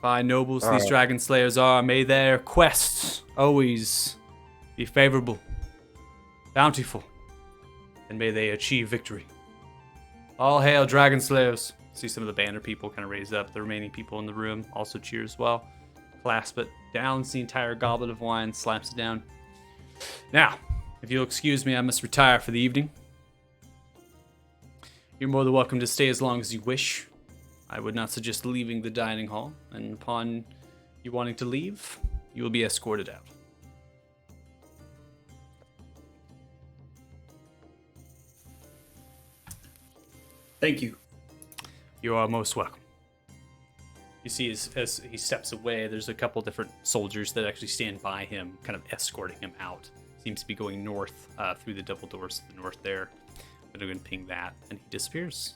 By nobles these dragon slayers are, may their quests always be favorable, bountiful, and may they achieve victory. All hail dragon slayers. See some of the banner people kind of raise up. The remaining people in the room also cheer as well. Clasp it, downs the entire goblet of wine, slaps it down. Now, if you'll excuse me, I must retire for the evening. You're more than welcome to stay as long as you wish. I would not suggest leaving the dining hall, and upon you wanting to leave, you will be escorted out. Thank you. You are most welcome. You see, as he steps away, there's a couple different soldiers that actually stand by him, kind of escorting him out. Seems to be going north through the double doors to the north there. I'm going to ping that, and he disappears.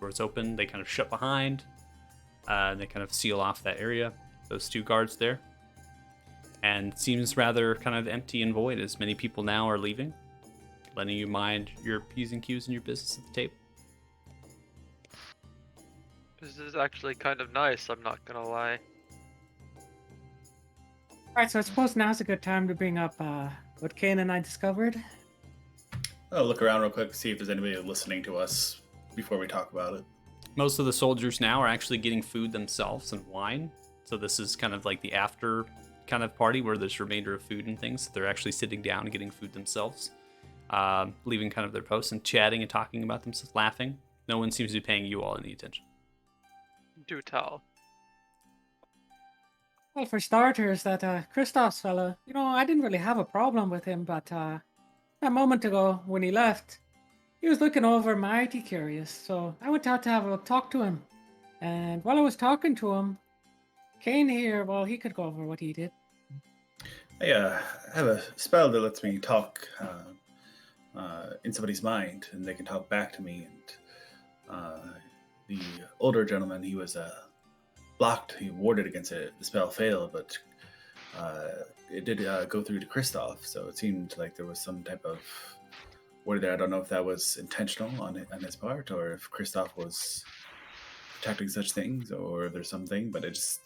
Doors open, they kind of shut behind, and they kind of seal off that area. Those two guards there. And it seems rather kind of empty and void, as many people now are leaving, letting you mind your P's and Q's and your business at the table. This is actually kind of nice, I'm not gonna lie. Alright, so I suppose now's a good time to bring up what Kane and I discovered. I'll look around real quick, see if there's anybody listening to us before we talk about it. Most of the soldiers now are actually getting food themselves and wine. So this is kind of like the after kind of party where there's remainder of food and things. They're actually sitting down and getting food themselves, leaving kind of their posts and chatting and talking about themselves, laughing. No one seems to be paying you all any attention. Do tell. Well, for starters, that Kristoff's fella, I didn't really have a problem with him, but a moment ago when he left, he was looking over mighty curious, so I went out to have a talk to him. And while I was talking to him, Kane here, well, he could go over what he did. I have a spell that lets me talk in somebody's mind, and they can talk back to me. And the older gentleman, he was blocked. He warded against it. The spell failed, but it did go through to Kristoff, so it seemed like there was some type of ward there. I don't know if that was intentional on his part, or if Kristoff was protecting such things, or if there's something, but it just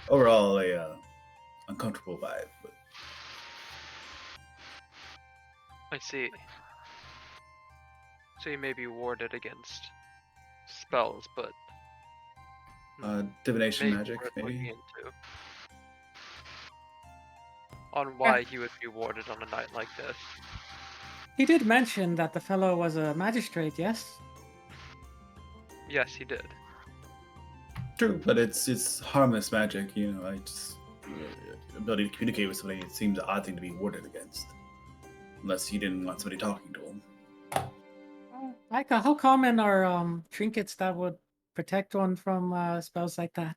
overall a uncomfortable vibe. But I see. So you may be warded against spells, but divination maybe magic, worth maybe. looking into. On why he would be warded on a night like this. He did mention that the fellow was a magistrate, yes? Yes, he did. True, but it's harmless magic. I just ability to communicate with somebody. It seems an odd thing to be warded against, unless you didn't want somebody talking to him. Like, how common are trinkets that would protect one from spells like that?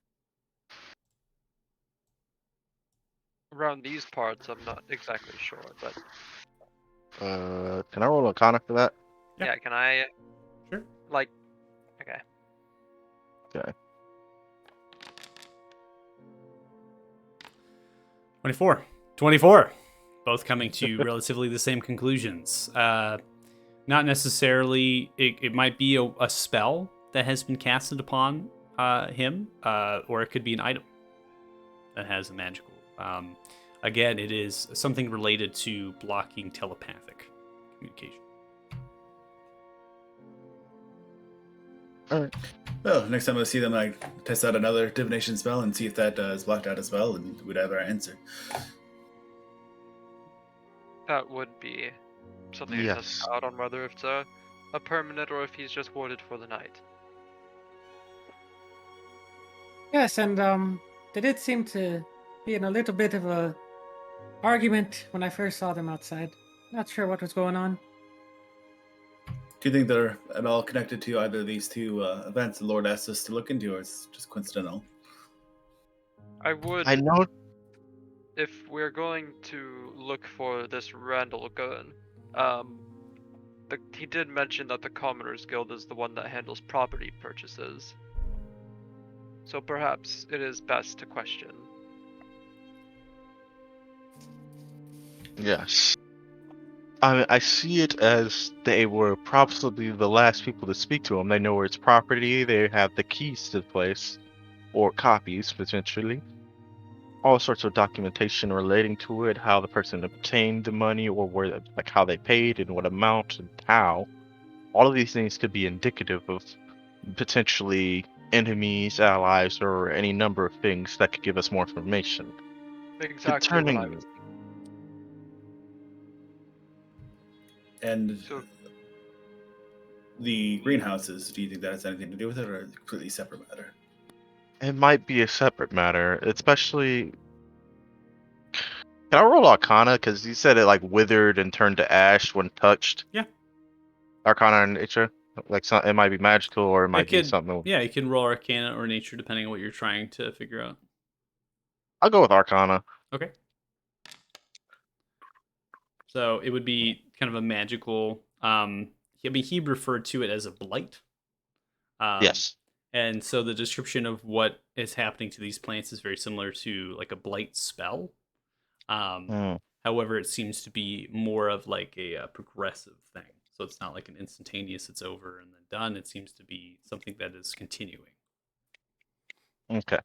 Around these parts, I'm not exactly sure, but Can I roll Arcana for that? Yeah. yeah, can I? Sure. Like, okay. Okay. 24. Both coming to relatively the same conclusions. Not necessarily, it might be a spell that has been casted upon him, or it could be an item that has a magical again, it is something related to blocking telepathic communication. All right. Well, next time I see them, I test out another divination spell and see if that is blocked out as well, and we'd have our answer. That would be something to test Yes. out on whether it's a permanent or if he's just warded for the night. Yes, and they did seem to be in a little bit of a argument when I first saw them outside. Not sure what was going on. Do you think they're at all connected to either of these two events the Lord asked us to look into, or it's just coincidental? I would, I know. if we're going to look for this Randall gun, he did mention that the Commoners Guild is the one that handles property purchases. So perhaps it is best to question. Yes. I see it as they were probably the last people to speak to him. They know where it's property. They have the keys to the place, or copies potentially. All sorts of documentation relating to it, how the person obtained the money, or where, like, how they paid and what amount and how. All of these things could be indicative of potentially enemies, allies, or any number of things that could give us more information. Exactly what I was. And So the greenhouses, do you think that has anything to do with it, or a completely separate matter? It might be a separate matter, especially. Can I roll Arcana? Because you said it like withered and turned to ash when touched. Yeah. Arcana and nature, like it might be magical or it might be something. Yeah, you can roll Arcana or Nature depending on what you're trying to figure out. I'll go with Arcana. Okay. So it would be kind of a magical. He referred to it as a blight. Yes. And so the description of what is happening to these plants is very similar to like a blight spell. However, it seems to be more of like a progressive thing. So it's not like an instantaneous, it's over and then done. It seems to be something that is continuing. Okay.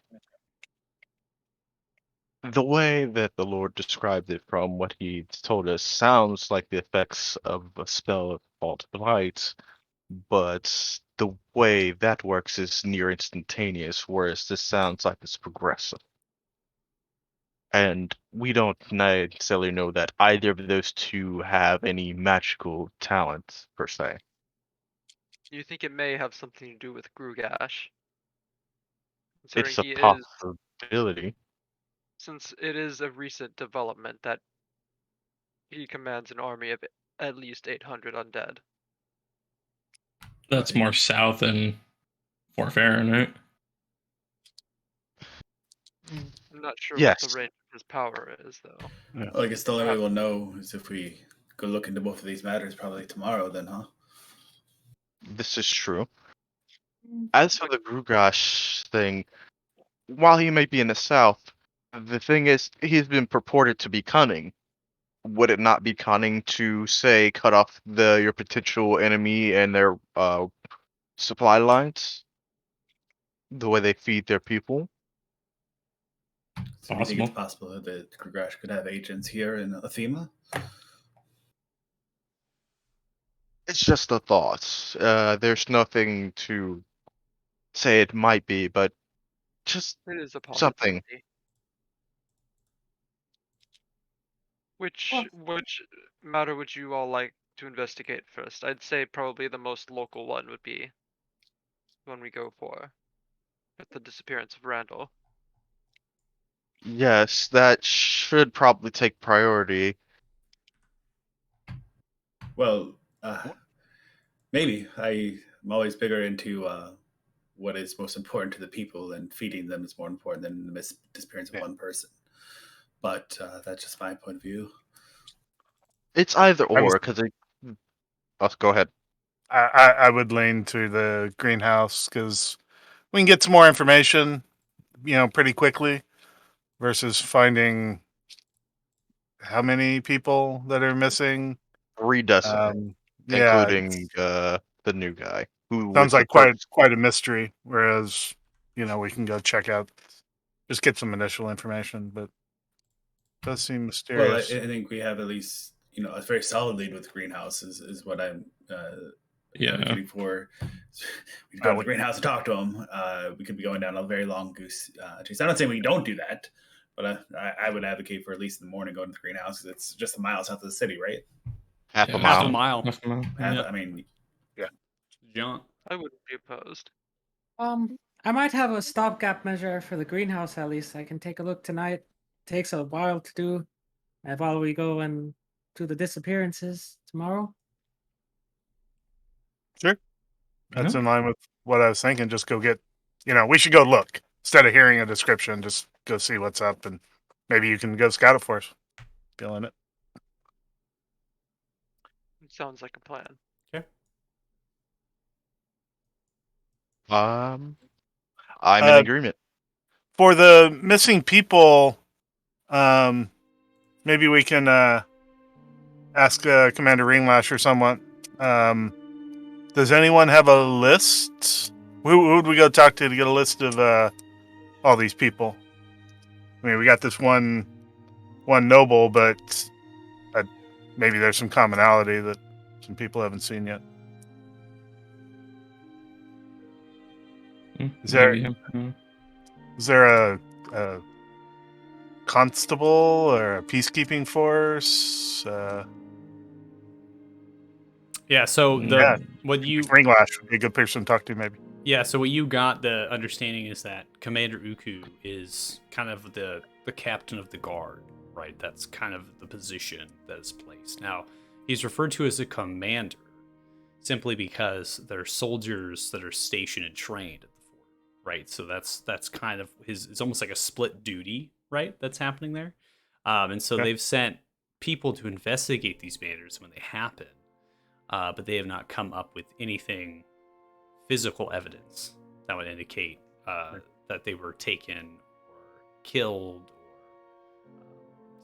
The way that the Lord described it from what he told us sounds like the effects of a spell of fault blight, but the way that works is near instantaneous, whereas this sounds like it's progressive. And we don't necessarily know that either of those two have any magical talents, per se. you think it may have something to do with Grugash? It's a Considering possibility. since it is a recent development that he commands an army of at least 800 undead. That's more south than Fort Farron, right? I'm not sure what Yes. the range of his power is, though. Well, I guess the only way we'll know is if we go look into both of these matters probably tomorrow, then, huh? This is true. As for the Grugash thing, while he may be in the south, the thing is, he's been purported to be cunning. Would it not be cunning to, say, cut off your potential enemy and their supply lines? The way they feed their people? So you think it's possible that Grugash could have agents here in Athema? It's just a thought. There's nothing to say it might be, but just It is a something. possibility. Which matter would you all like to investigate first? I'd say probably the most local one would be the one we go for, with the disappearance of Randall. Yes, that should probably take priority. Well, maybe. I'm always bigger into what is most important to the people, and feeding them is more important than the disappearance of one person. But that's just my point of view. It's either or, because go ahead. I would lean to the greenhouse because we can get some more information, pretty quickly, versus finding how many people that are missing. 3 dozen, Yeah, including the new guy. Who sounds was like quite a mystery. Whereas, we can go check out, just get some initial information. But Does seem Well, mysterious. I think we have at least a very solid lead with greenhouse is what I'm Yeah. advocating for. We I go to the would- greenhouse and talk to him. We could be going down a very long goose chase. I'm not saying we don't do that, but I would advocate for at least in the morning going to the greenhouse because it's just a mile south of the city, right? Half Yeah, a Half a mile. mile. Half a mile. Yeah. I mean, Jaunt. I wouldn't be opposed. I might have a stopgap measure for the greenhouse at least. I can take a look tonight. Takes a while to do, and while we go and do the disappearances tomorrow. Sure. That's Yeah. in line with what I was thinking. Just go get, we should go look instead of hearing a description. Just go see what's up, and maybe you can go scout it for us. Feeling it. It sounds like a plan. I'm in Uh, agreement. For the missing people, maybe we can ask Commander Ringlash or someone. Does anyone have a list? Who would we go talk to get a list of all these people? I mean, we got this one noble, but maybe there's some commonality that some people haven't seen yet. Is there- Maybe, yeah. Is there a constable or a peacekeeping force? Yeah. So Yeah. what you Ringlash would be a good person to talk to, maybe. Yeah, so what you got, the understanding is that Commander Uku is kind of the captain of the guard, right? That's kind of the position that is placed. Now, he's referred to as a commander simply because there are soldiers that are stationed and trained at the fort, right? So that's kind of it's almost like a split duty, right? That's happening there. And so Okay. they've sent people to investigate these matters when they happen, but they have not come up with anything physical evidence that would indicate that they were taken or killed, or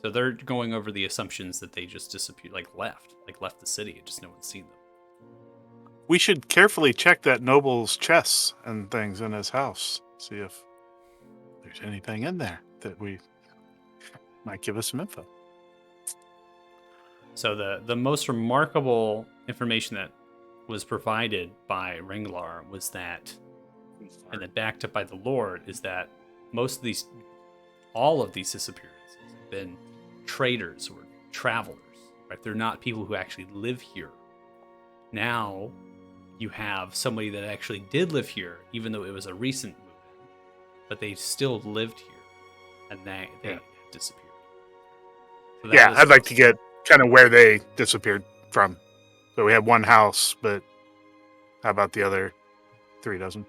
so they're going over the assumptions that they just disappeared, left the city, and just no one's seen them. We should carefully check that noble's chests and things in his house. See if there's anything in there that we might give us some info. So the most remarkable information that was provided by Ringlar was that, and then backed up by the Lord, is that all of these disappearances have been traders or travelers, right? They're not people who actually live here. Now you have somebody that actually did live here, even though it was a recent move-in, but they still lived here, and they disappeared. So that is- I'd like to get kind of where they disappeared from. So we have one house, but how about the other 3 dozen?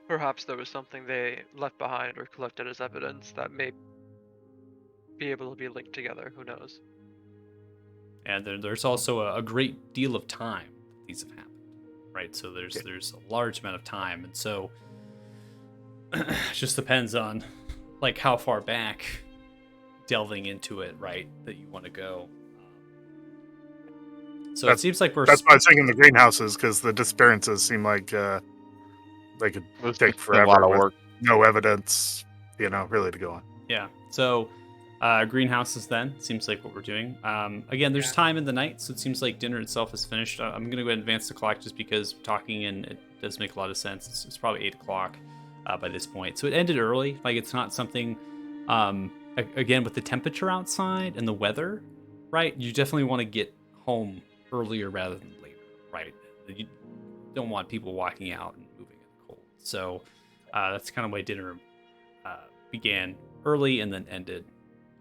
Perhaps there was something they left behind or collected as evidence that may be able to be linked together. Who knows? And there's also a great deal of time that these have happened, right? So there's a large amount of time, and so it just depends on how far back delving into it, right, that you want to go. So it seems like That's why I was thinking the greenhouses, because the disappearances seem like they could take forever. A lot of with work. No evidence, really to go on. Yeah. So greenhouses then seems like what we're doing. Again, there's time in the night, so it seems like dinner itself is finished. I'm gonna go ahead and advance the clock just because talking and it does make a lot of sense. It's probably 8 o'clock by this point, so it ended early. Like it's not something. Again, with the temperature outside and the weather, right? You definitely want to get home earlier rather than later, right? You don't want people walking out and moving in the cold. So that's kind of why dinner began early and then ended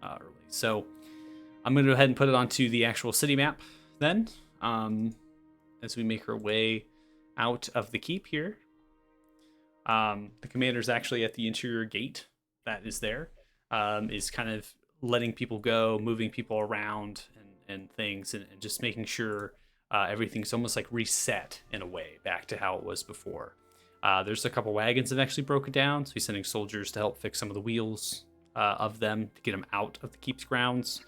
early. So I'm going to go ahead and put it onto the actual city map then, as we make our way out of the keep here. The commander's actually at the interior gate that is there, is kind of letting people go, moving people around and things, and just making sure everything's almost like reset in a way back to how it was before. There's a couple wagons that actually broken down, so he's sending soldiers to help fix some of the wheels of them to get them out of the keep's grounds.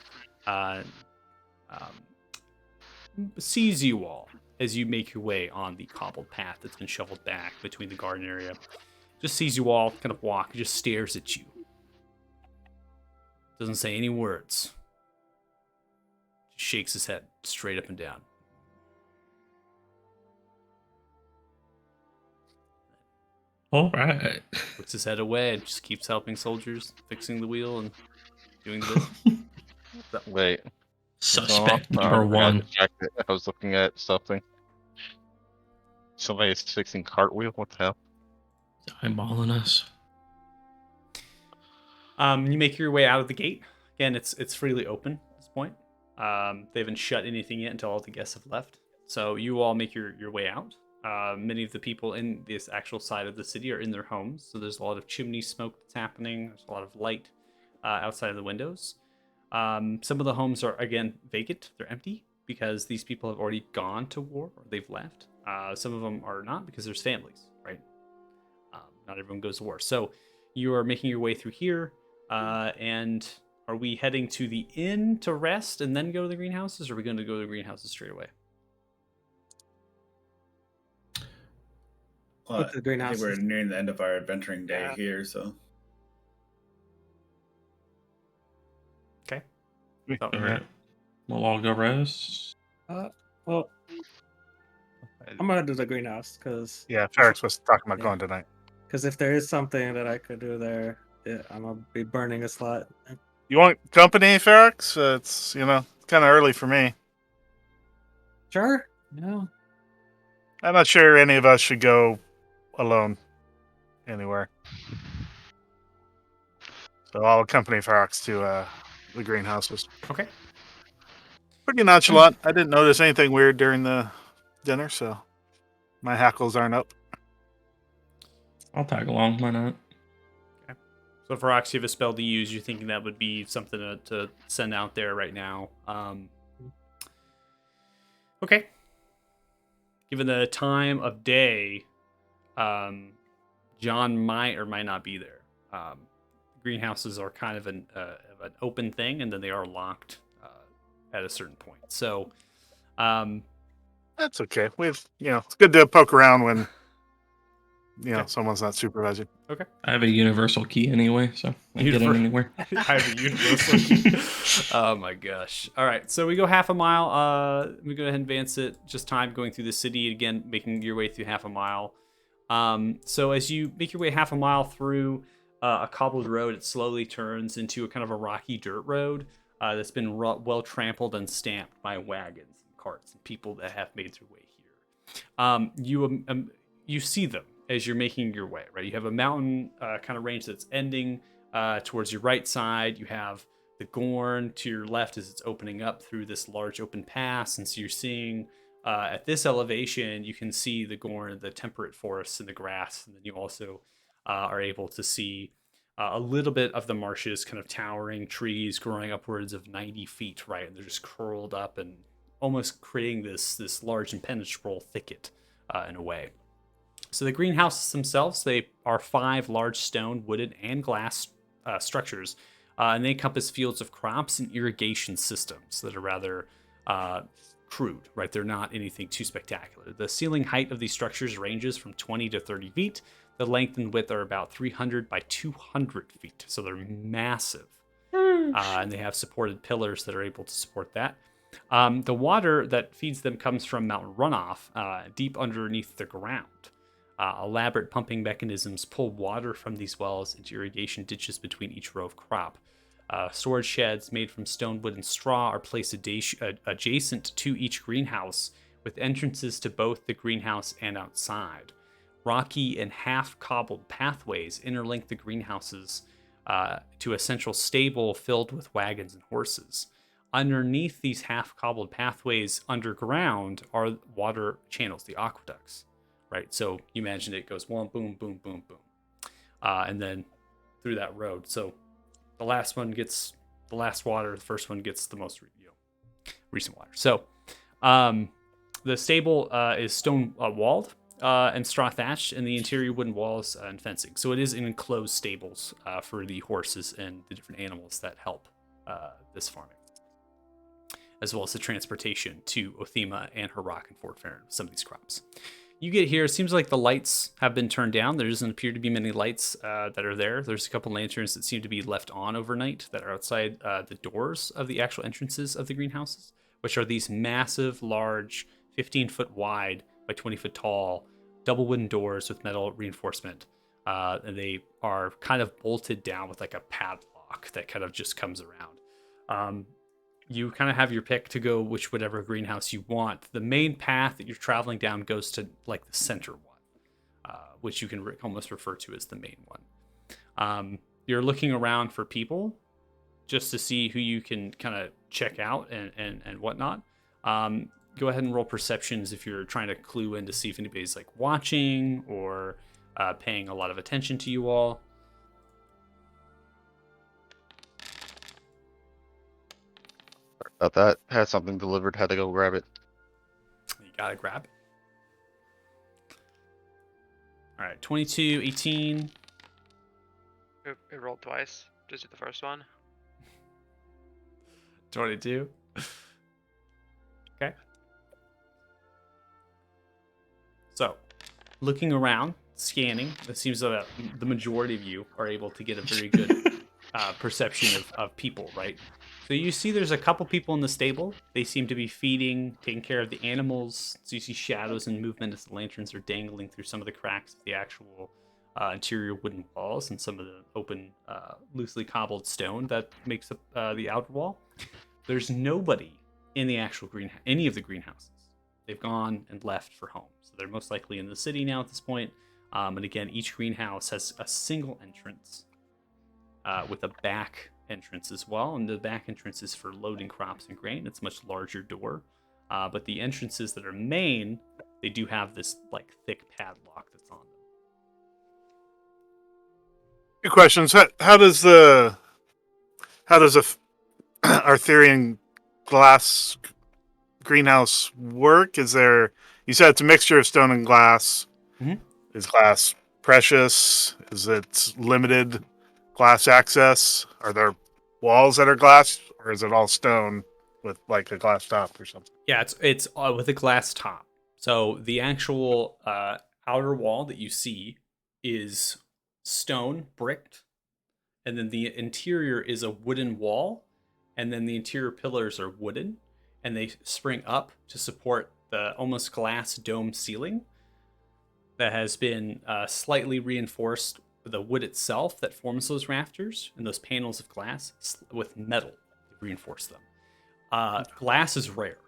Sees you all as you make your way on the cobbled path that's been shoveled back between the garden area. Just sees you all kind of walk, just stares at you. Doesn't say any words. Just shakes his head straight up and down. All right. Puts his head away and just keeps helping soldiers, fixing the wheel and doing the business. Wait. Suspect Oh, number I got one. distracted. I was looking at something. Somebody's fixing cartwheel. What the hell? Eyeballing us. You make your way out of the gate. Again, it's freely open at this point. They haven't shut anything yet until all the guests have left. So you all make your way out. Many of the people in this actual side of the city are in their homes. So there's a lot of chimney smoke that's happening. There's a lot of light outside of the windows. Some of the homes are, again, vacant. They're empty because these people have already gone to war or they've left. Some of them are not because there's families, right? Not everyone goes to war. So you are making your way through here. And are we heading to the inn to rest and then go to the greenhouses? Or are we going to go to the greenhouses straight away? Well, With the I think greenhouses. we're nearing the end of our adventuring day Yeah. here, so Okay. We- So, All right. We'll all go rest. Well, I'm gonna do the greenhouse because Yeah, Ferrex was talking about going tonight. if there is something that I could do there, I'm gonna be burning a slot. You want company, Ferrex? It's kind of early for me. Sure. Yeah. I'm not sure any of us should go alone anywhere. So I'll accompany Ferrex to the greenhouses. okay. Pretty nonchalant. I didn't notice anything weird during the dinner, so my hackles aren't up. I'll tag along. Why not? So for Ox, you have a spell to use. You're thinking that would be something to send out there right now. Okay. Given the time of day, John might or might not be there. Greenhouses are kind of an open thing, and then they are locked at a certain point. So, That's okay. It's good to poke around when Okay. someone's not supervising. I have a universal key anyway, so I can get in anywhere. I have a universal key. Oh my gosh. All right, so we go half a mile. We go ahead and advance it. Just time going through the city again, making your way through half a mile. So as you make your way half a mile through a cobbled road, it slowly turns into a kind of a rocky dirt road that's been well trampled and stamped by wagons and carts and people that have made their way here. You see them as you're making your way, right? You have a mountain kind of range that's ending towards your right side. You have the Gorn to your left as it's opening up through this large open pass. And so you're seeing at this elevation, you can see the Gorn, the temperate forests and the grass. And then you also are able to see a little bit of the marshes, kind of towering trees growing upwards of 90 feet, right? And they're just curled up and almost creating this large impenetrable thicket in a way. So the greenhouses themselves, they are 5 large stone, wooded, and glass structures, and they encompass fields of crops and irrigation systems that are rather crude, right? They're not anything too spectacular. The ceiling height of these structures ranges from 20 to 30 feet. The length and width are about 300 by 200 feet, so they're massive. And they have supported pillars that are able to support that. The water that feeds them comes from mountain runoff deep underneath the ground. Elaborate pumping mechanisms pull water from these wells into irrigation ditches between each row of crop. Storage sheds made from stone, wood, and straw are placed adjacent to each greenhouse, with entrances to both the greenhouse and outside. Rocky and half-cobbled pathways interlink the greenhouses to a central stable filled with wagons and horses. Underneath these half-cobbled pathways underground are water channels, the aqueducts. Right, so you imagine it goes one, boom, boom, boom, boom, and then through that road. So the last one gets the last water. The first one gets the most recent water. So the stable is stone walled and straw thatched, and the interior wooden walls and fencing. So it is in enclosed stables for the horses and the different animals that help this farming, as well as the transportation to Othema and her rock and Fort Farron, some of these crops. You get here. It seems like the lights have been turned down. There doesn't appear to be many lights that are there. There's a couple lanterns that seem to be left on overnight that are outside the doors of the actual entrances of the greenhouses, which are these massive, large, 15-foot wide by 20-foot tall, double wooden doors with metal reinforcement. And they are kind of bolted down with like a padlock that kind of just comes around. You kind of have your pick to go whatever greenhouse you want. The main path that you're traveling down goes to like the center one, which you can almost refer to as the main one. You're looking around for people just to see who you can kind of check out and whatnot. Go ahead and roll perceptions if you're trying to clue in to see if anybody's like watching or paying a lot of attention to you all. About that. Had something delivered. Had to go grab it. You gotta grab it. All right, 22, 18. It rolled twice. Just do the first one. 22. Okay. So, looking around, scanning, it seems that the majority of you are able to get a very good perception of people, right? So you see there's a couple people in the stable. They seem to be feeding, taking care of the animals. So you see shadows and movement as the lanterns are dangling through some of the cracks of the actual interior wooden walls and some of the open, loosely cobbled stone that makes up the outer wall. There's nobody in the actual any of the greenhouses. They've gone and left for home. So they're most likely in the city now at this point. And again, each greenhouse has a single entrance with a back entrance as well, and the back entrance is for loading crops and grain. It's a much larger door, but the entrances that are main, they do have this like thick padlock that's on them. Two questions. How does a Arthurian glass greenhouse work? Is there? You said it's a mixture of stone and glass. Mhm. Is glass precious? Is it limited glass access? Are there walls that are glass, or is it all stone with like a glass top or something? Yeah, it's with a glass top. So the actual outer wall that you see is stone bricked, and then the interior is a wooden wall, and then the interior pillars are wooden, and they spring up to support the almost glass dome ceiling that has been slightly reinforced with the wood itself that forms those rafters and those panels of glass with metal to reinforce them. Glass is rare.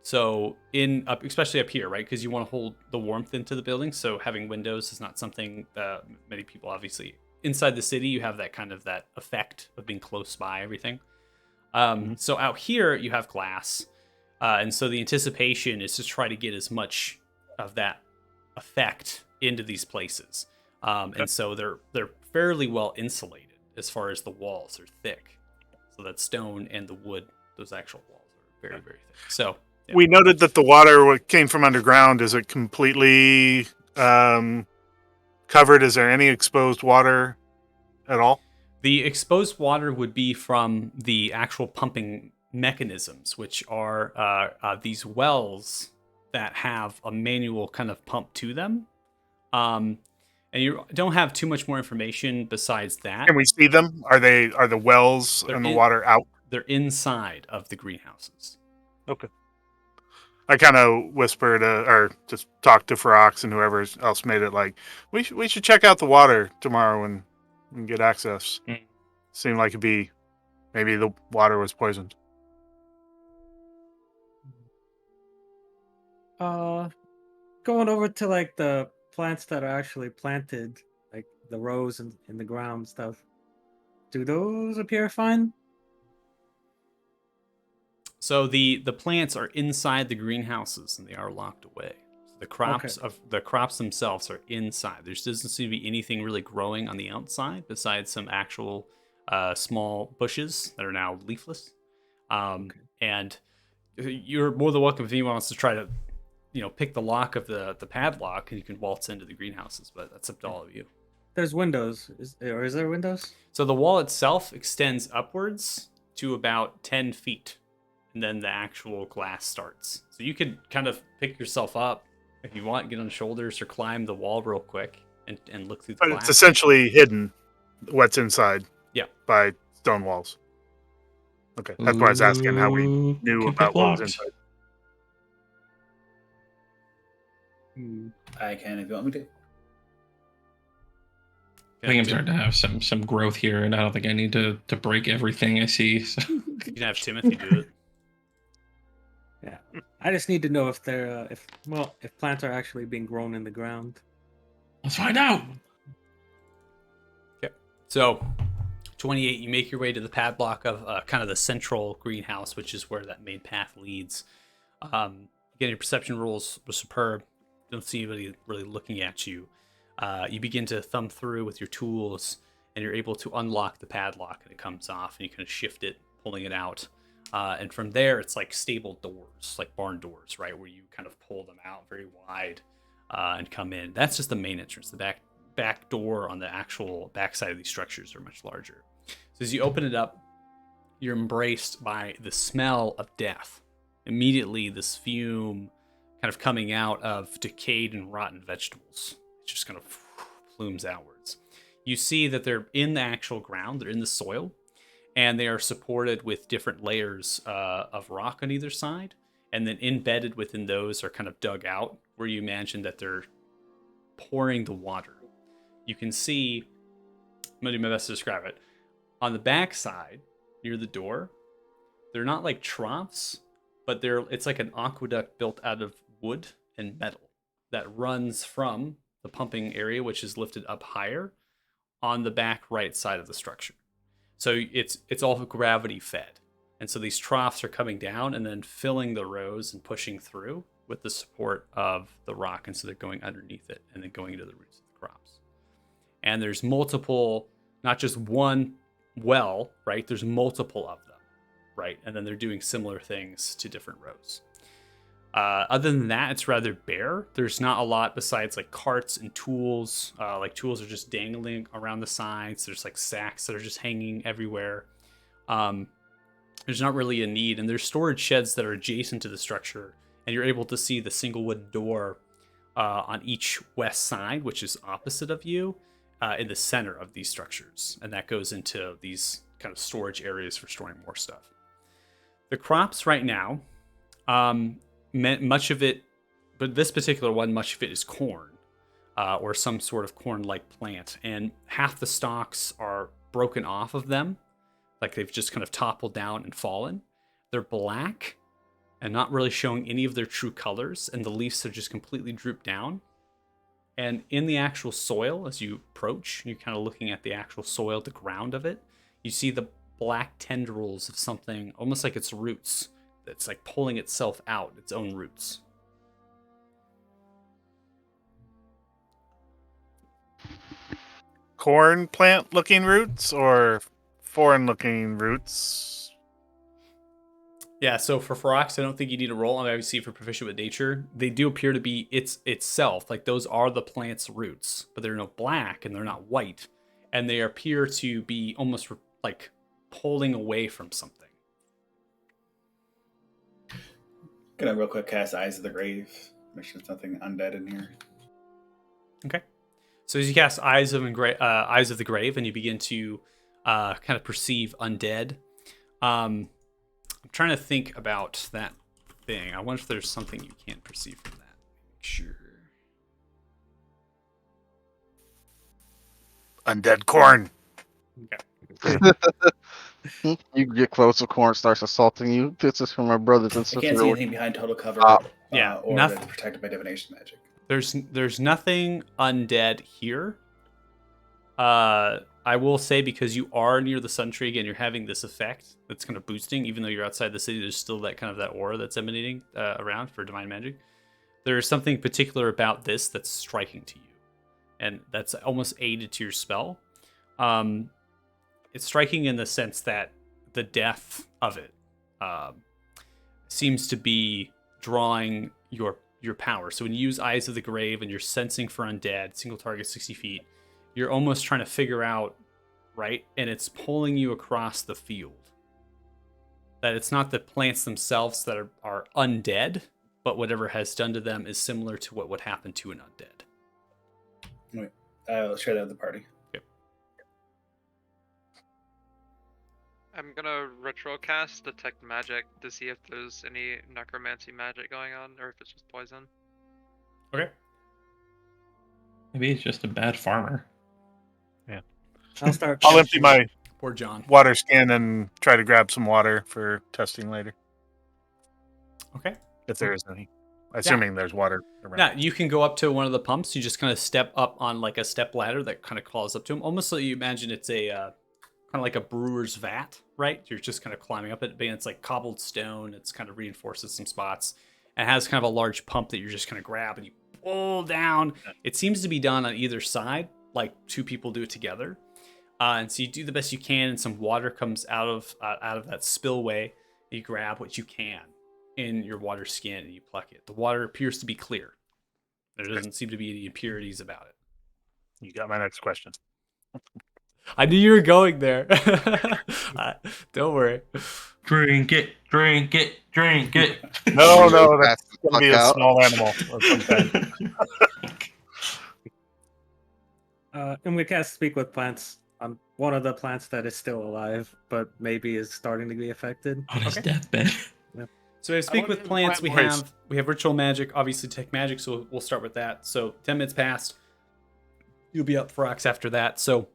So especially up here, right? Because you want to hold the warmth into the building. So having windows is not something many people, obviously. Inside the city, you have that kind of that effect of being close by everything. So out here, you have glass. And so the anticipation is to try to get as much of that effect into these places. And so they're fairly well insulated as far as the walls are thick. So that stone and the wood, those actual walls are very, very thick. So yeah. We noted that the water came from underground. Is it completely covered? Is there any exposed water at all? The exposed water would be from the actual pumping mechanisms, which are these wells that have a manual kind of pump to them. And you don't have too much more information besides that. Can we see them? Are the wells and the water out? They're inside of the greenhouses. Okay. I kind of whispered or just talked to Ferox and whoever else made it like, we should check out the water tomorrow when we can get access. Seemed like maybe the water was poisoned. Going over to like the plants that are actually planted, like the rows in the ground stuff. Do those appear fine? So the plants are inside the greenhouses and they are locked away. So the crops themselves are inside. There doesn't seem to be anything really growing on the outside besides some actual small bushes that are now leafless. And you're more than welcome if anyone wants to try to, pick the lock of the padlock, and you can waltz into the greenhouses. But that's up to all of you. There's windows. Is there windows? So the wall itself extends upwards to about 10 feet. And then the actual glass starts. So you could kind of pick yourself up If you want, get on shoulders or climb the wall real quick and look through the But glass. it's essentially hidden what's inside. Yeah. By stone walls. Okay, that's why I was asking how we Ooh, knew can about pick what was locks. inside. I can if you want me to. I think I'm starting to have some growth here, and I don't think I need to break everything I see. So. You can have Timothy do it. Yeah. I just need to know if they're if plants are actually being grown in the ground. Let's find out. Okay. So, 28, you make your way to the padlock of kind of the central greenhouse, which is where that main path leads. Again, your perception rolls were superb. Don't see anybody really looking at you. You begin to thumb through with your tools, and you're able to unlock the padlock, and it comes off, and you kind of shift it, pulling it out. And from there, it's like stable doors, like barn doors, right, where you kind of pull them out very wide and come in. That's just the main entrance. The back door on the actual backside of these structures are much larger. So as you open it up, you're embraced by the smell of death. Immediately, this fume kind of coming out of decayed and rotten vegetables. It just kind of plumes outwards. You see that they're in the actual ground, they're in the soil, and they are supported with different layers of rock on either side. And then embedded within those are kind of dug out, where you imagine that they're pouring the water. You can see, I'm going to do my best to describe it. On the back side, near the door, they're not like troughs, but it's like an aqueduct built out of wood and metal that runs from the pumping area, which is lifted up higher, on the back right side of the structure. So it's all gravity fed. And so these troughs are coming down and then filling the rows and pushing through with the support of the rock. And so they're going underneath it and then going into the roots of the crops. And there's multiple, not just one well, right? There's multiple of them, right? And then they're doing similar things to different rows. Other than that, it's rather bare. There's not a lot besides like carts and tools. Like tools are just dangling around the sides. There's like sacks that are just hanging everywhere. There's not really a need. And there's storage sheds that are adjacent to the structure. And you're able to see the single wood door on each west side, which is opposite of you, in the center of these structures. And that goes into these kind of storage areas for storing more stuff. The crops right now, much of it, but this particular one, much of it is corn or some sort of corn-like plant. And half the stalks are broken off of them, like they've just kind of toppled down and fallen. They're black and not really showing any of their true colors, and the leaves are just completely drooped down. And in the actual soil, as you approach, you're kind of looking at the actual soil, the ground of it, you see the black tendrils of something, almost like its roots, that's like pulling itself out, its own roots. Corn plant looking roots or foreign looking roots? Yeah, so for Ferox, I don't think you need to roll. I mean, obviously, for proficient with nature, they do appear to be itself. Like those are the plant's roots, but they're not black and they're not white, and they appear to be almost like pulling away from something. Gonna real quick cast Eyes of the Grave. Make sure there's nothing undead in here. Okay. So as you cast Eyes of the Grave, and you begin to kind of perceive undead, I'm trying to think about that thing. I wonder if there's something you can't perceive from that. Sure. Undead corn. Okay. You get close to corn starts assaulting you. This is from my brothers and I sisters. can't see anything behind total cover. Yeah, or nothing. that's protected by divination magic. There's nothing undead here. I will say, because you are near the sun tree again, you're having this effect that's kind of boosting, even though you're outside the city. There's still that kind of that aura that's emanating around for divine magic. There is something particular about this that's striking to you, and that's almost aided to your spell. It's striking in the sense that the depth of it seems to be drawing your power. So when you use Eyes of the Grave and you're sensing for undead, single target 60 feet, you're almost trying to figure out, right? And it's pulling you across the field. That it's not the plants themselves that are undead, but whatever has done to them is similar to what would happen to an undead. Wait, I'll share that with the party. I'm gonna retrocast Detect Magic to see if there's any necromancy magic going on, or if it's just poison. Okay. Maybe he's just a bad farmer. I'll start. I'll empty my Poor John. water skin and try to grab some water for testing later, Okay. if there is any. Assuming there's water around. Now, you can go up to one of the pumps. You just kind of step up on like a step ladder that kind of crawls up to them. Almost like you imagine it's a kind of like a brewer's vat, right? You're just kind of climbing up it, but it's like cobbled stone. It's kind of reinforced at some spots. It has kind of a large pump that you're just kind of grab and you pull down. It seems to be done on either side, like two people do it together. And so you do the best you can, and some water comes out of that spillway. You grab what you can in your water skin and you pluck it. The water appears to be clear. There doesn't seem to be any impurities about it. You got my next question. I knew you were going there. Don't worry. Drink it, drink it, drink it. No, Pass that's the going to be fuck a out. small animal of some kind. And we cast Speak with Plants on one of the plants that is still alive, but maybe is starting to be affected. On his Okay. deathbed. So we have speak I with wanna plants. do plant We have ritual magic, obviously detect magic. So we'll start with that. So 10 minutes passed. You'll be up for Ox after that. So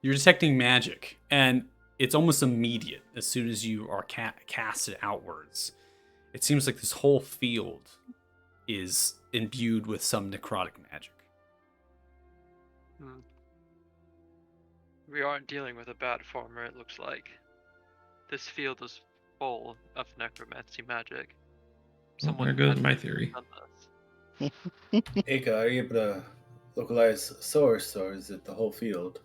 you're detecting magic, and it's almost immediate as soon as you are casted outwards. It seems like this whole field is imbued with some necrotic magic. We aren't dealing with a bad farmer, it looks like. This field is full of necromancy magic. Well, there goes had my to theory. have done this. Ika, are you able to localize source, or is it the whole field?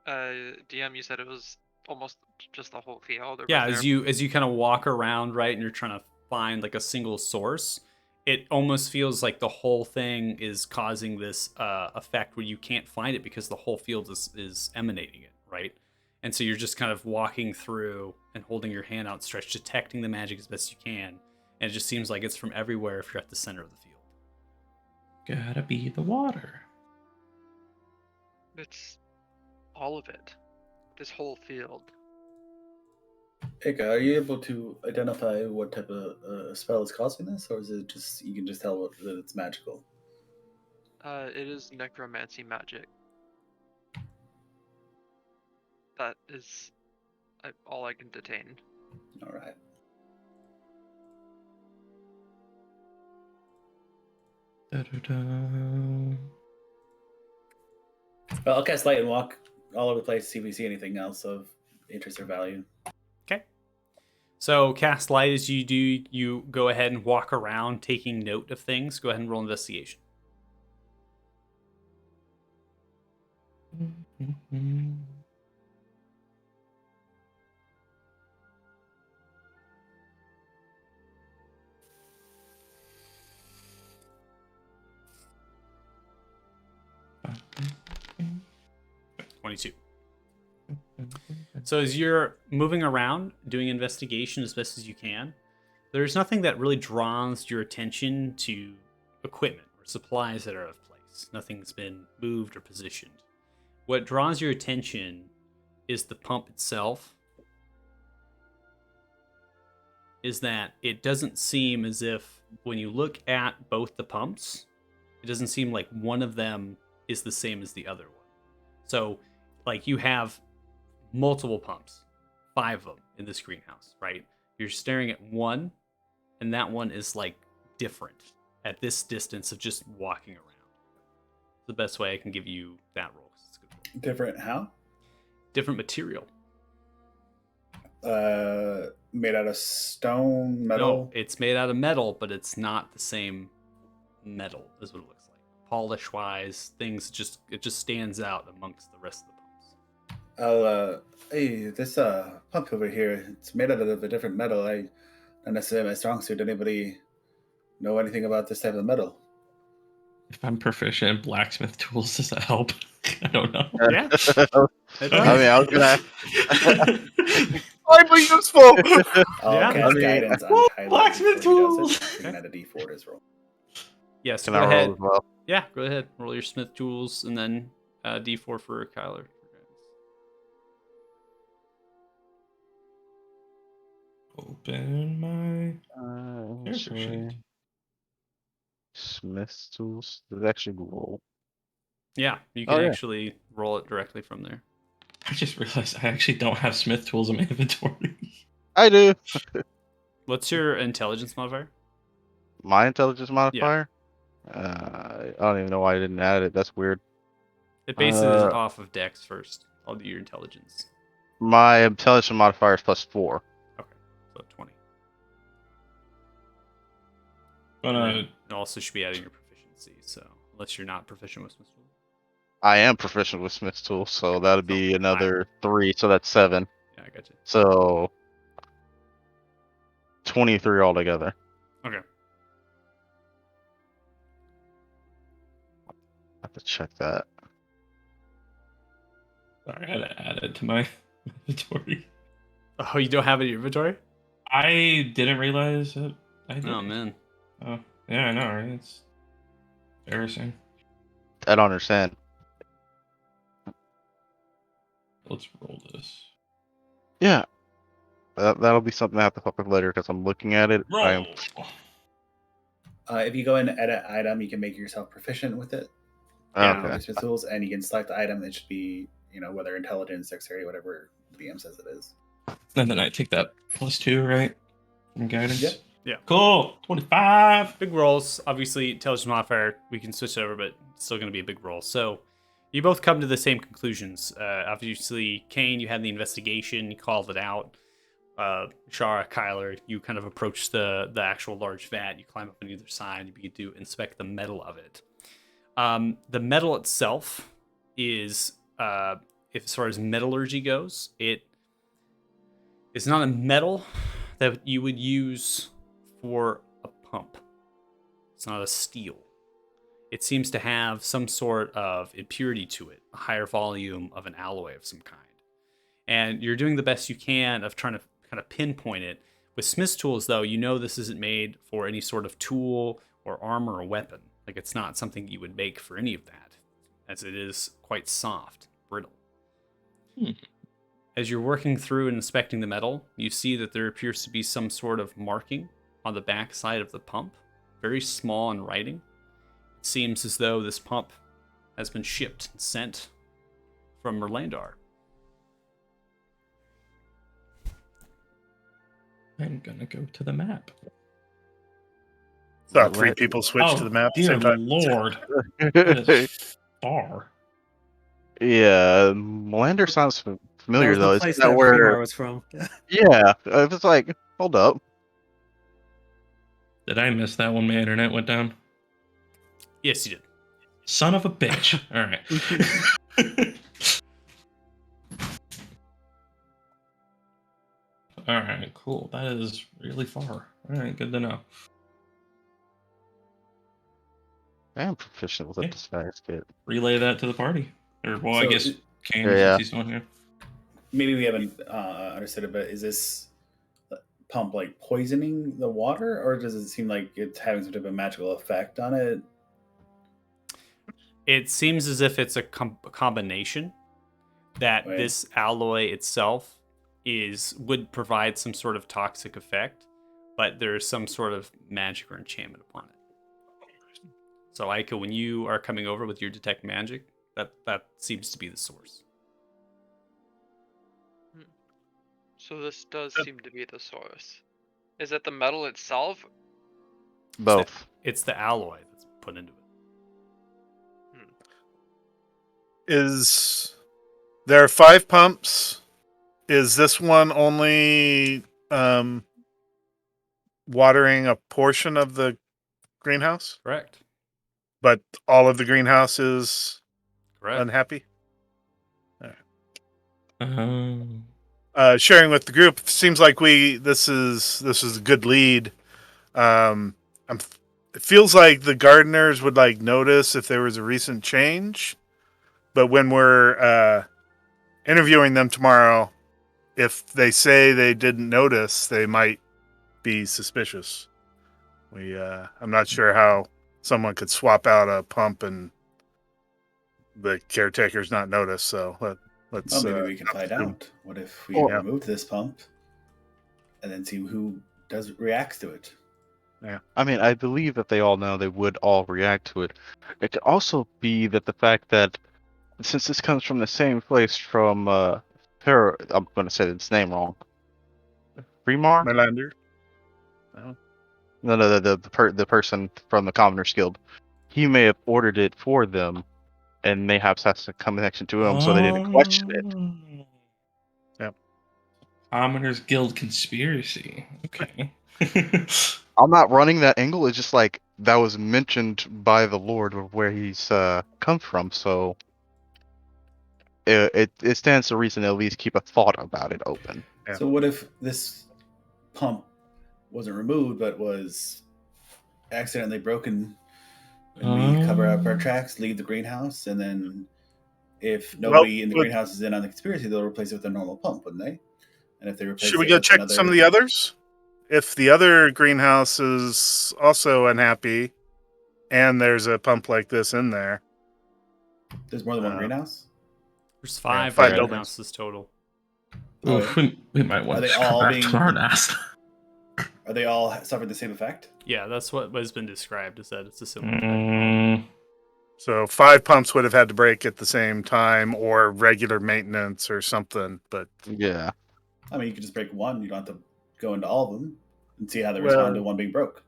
DM, you said it was almost just the whole field. Or Yeah, was as there- you kind of walk around, right, and you're trying to find like a single source, it almost feels like the whole thing is causing this effect where you can't find it because the whole field is emanating it, right? And so you're just kind of walking through and holding your hand outstretched, detecting the magic as best you can, and it just seems like it's from everywhere if you're at the center of the field. Gotta be the water. It's all of it. This whole field. Ika, are you able to identify what type of spell is causing this, or is it just you can just tell that it's magical? It is necromancy magic. That is all I can detain. All right. Da-da-da. Well, I'll cast light and walk all over the place, see if we see anything else of interest or value. Okay. So cast light as you do, you go ahead and walk around taking note of things. Go ahead and roll investigation. Mm-hmm. 22. So as you're moving around, doing investigation as best as you can, there's nothing that really draws your attention to equipment or supplies that are out of place. Nothing's been moved or positioned. What draws your attention is the pump itself. Is that it doesn't seem as if when you look at both the pumps, it doesn't seem like one of them is the same as the other one. So, like, you have multiple pumps, 5 of them in this greenhouse, right? You're staring at one, and that one is like different at this distance of just walking around. It's the best way I can give you that roll. 'Cause it's a good roll. Different how? Different material. Made out of stone, metal. No, it's made out of metal, but it's not the same metal as what it looks like. Polish wise, it just stands out amongst the rest of the pumps. Hey, this pump over here, it's made out of a different metal. Not necessarily my strong suit. Anybody know anything about this type of metal? If I'm proficient in blacksmith tools, does that help? I don't know. Yeah. I mean, I was gonna. Finally useful. Oh, Yeah. okay, I it's mean- guidance Whoa, untitled blacksmith before he does tools! it. So you can add a D4 to his roll. Yes, Can go I ahead. roll as well? Yeah, go ahead. Roll your smith tools and then D4 for Kyler. Open my character Actually, sheet. Smith's tools. Does it actually roll? Yeah, you Oh, can yeah. actually roll it directly from there. I just realized I actually don't have smith tools in my inventory. I do. What's your intelligence modifier? My intelligence modifier. I don't even know why I didn't add it. That's weird. It bases it Uh, off of Dex first. I'll do your intelligence. My intelligence modifier is +4. Okay, so 20. But And then it also should be adding your proficiency. So unless you're not proficient with smith tools. I am proficient with Smith's tools, so Okay, that'd so be another 3, so that's 7. Yeah, I got you. So 23 altogether. Okay. I have to check that. sorry, I had to add it to my inventory. Oh, you don't have it in your inventory? I didn't realize that I did. Oh man. Oh, yeah, I know, right? It's embarrassing. I don't understand. Let's roll this. Yeah, that'll be something I have to fuck with later because I'm looking at it. I am. Roll. If you go in and edit item, you can make yourself proficient with it. Yeah. With your tools, and you can select the item. It should be, whether intelligence, dexterity, whatever the DM says it is. And then I take that +2, right? From guidance? Yep. Yeah. Cool. 25. Big rolls. Obviously, intelligence modifier, we can switch it over, but it's still going to be a big roll. So you both come to the same conclusions. Obviously, Kane, you had the investigation, you called it out. Shara, Kyler, you kind of approach the actual large vat. You climb up on either side. You begin to inspect the metal of it. The metal itself is, if as far as metallurgy goes, it is not a metal that you would use for a pump. It's not a steel. It seems to have some sort of impurity to it, a higher volume of an alloy of some kind. And you're doing the best you can of trying to kind of pinpoint it. With Smith's tools, though, you know this isn't made for any sort of tool or armor or weapon. Like, it's not something you would make for any of that, as it is quite soft, brittle. As you're working through and inspecting the metal, you see that there appears to be some sort of marking on the back side of the pump, very small in writing. It seems as though this pump has been shipped and sent from Merlandar. I'm gonna go to the map. So 3 people switch to the map at the dear same time. Lord. That is far. Yeah, Melander sounds familiar That was though. the Is place that that where? Primar was from. Yeah, it's like, hold up. Did I miss that when my internet went down? Yes, you did. Son of a bitch. All right. All right, cool. That is really far. All right, good to know. I am proficient with a Yeah. disguise kit. Relay that to the party. Or, well, I So guess Kane, Yeah. since he's not here. Maybe we haven't understood it, but is this pump like poisoning the water, or does it seem like it's having some type of magical effect on it? It seems as if it's a combination that Right. this alloy itself would provide some sort of toxic effect, but there's some sort of magic or enchantment upon it. So, Aika, when you are coming over with your detect magic, that seems to be the source. So this does seem to be the source. Is it the metal itself? Both. It's the alloy that's put into it. There are 5 pumps. Is this one only watering a portion of the greenhouse? Correct. But all of the greenhouse is Correct. unhappy? Um, Sharing with the group, seems like this is a good lead. It feels like the gardeners would like notice if there was a recent change, but when we're interviewing them tomorrow, if they say they didn't notice, they might be suspicious. I'm not sure how someone could swap out a pump and the caretaker's not notice. So let's. Well, maybe we can find assume. out. What if we Oh, yeah. remove this pump and then see who reacts to it? I mean, I believe that they all know they would all react to it. It could also be that the fact that since this comes from the same place from I'm going to say its name wrong. Fremar? Melander? No, the person from the Commoners Guild. He may have ordered it for them, and may have has a connection to him, so they didn't question it. Yep. Commoners Guild conspiracy. Okay. I'm not running that angle. It's just like that was mentioned by the Lord of where he's come from, so it stands to reason to at least keep a thought about it open. Yeah. So what if this pump wasn't removed but was accidentally broken and we cover up our tracks, leave the greenhouse, and then if nobody in the greenhouse is in on the conspiracy, they'll replace it with a normal pump, wouldn't they? And if they replace Should we it go with check another... some of the others? If the other greenhouse is also unhappy and there's a pump like this in there. There's more than one greenhouse? There's five five greenhouses total. Oh, Oof, yeah. we might want Are to they come all back being- to our nest. Are they all suffering the same effect? Yeah, that's what has been described, is that it's a similar effect. Mm, So 5 pumps would have had to break at the same time or regular maintenance or something. But Yeah. I mean, you could just break one. You don't have to go into all of them and see how they Well- respond to one being broke.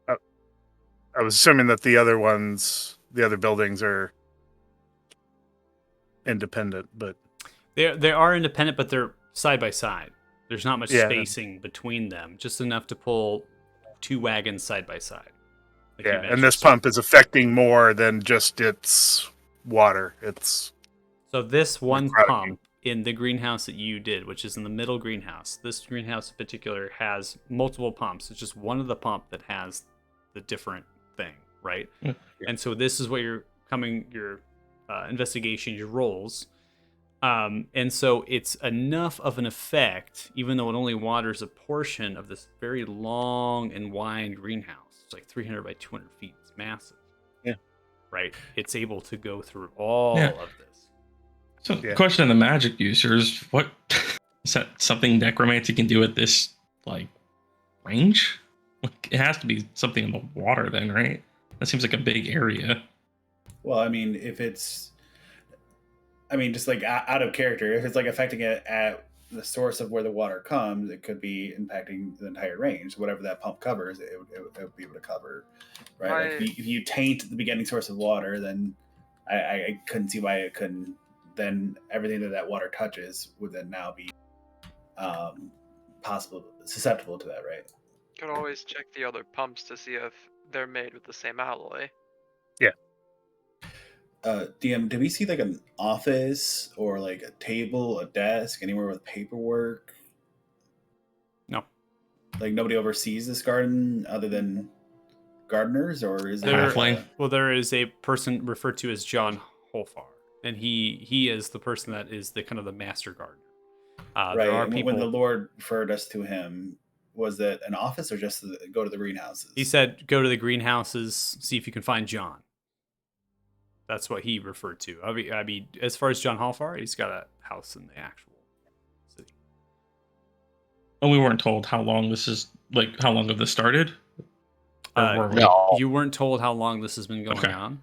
I was assuming that the other buildings are independent, but They are independent, but they're side by side. There's not much Yeah. spacing between them, just enough to pull 2 wagons side by side. Like you yeah. mentioned. And this pump is affecting more than just its water. It's So this one crowding. pump in the greenhouse that you did, which is in the middle greenhouse, this greenhouse in particular has multiple pumps. It's just one of the pump that has the different thing, right? Yeah. And so this is what your investigation, your rolls. And so it's enough of an effect, even though it only waters a portion of this very long and wide greenhouse. It's like 300 by 200 feet. It's massive. Yeah. Right? It's able to go through all Yeah. of this. So, Yeah. question on the magic users: what is that? Something necromancy can do at this like range? Like, it has to be something in the water, then, right? That seems like a big area. Well, I mean, just like out of character, if it's like affecting it at the source of where the water comes, it could be impacting the entire range. Whatever that pump covers, it would be able to cover, right? Like if you taint the beginning source of water, then I couldn't see why it couldn't. Then everything that water touches would then now be susceptible to that, right? You can always check the other pumps to see if they're made with the same alloy. DM, did we see like an office or like a table, a desk, anywhere with paperwork? No. Like nobody oversees this garden other than gardeners, or is There- it? Halfling. Well, there is a person referred to as John Holfar, and he is the person that is the kind of the master gardener. Right. There are and people. when the Lord referred us to him, was it an office or just go to the greenhouses? He said, "Go to the greenhouses, see if you can find John." That's what he referred to. I mean, as far as John Holfar, he's got a house in the actual city. And we weren't told how long this is, like, how long have this started? Or were we? No. You weren't told how long this has been going Okay. on.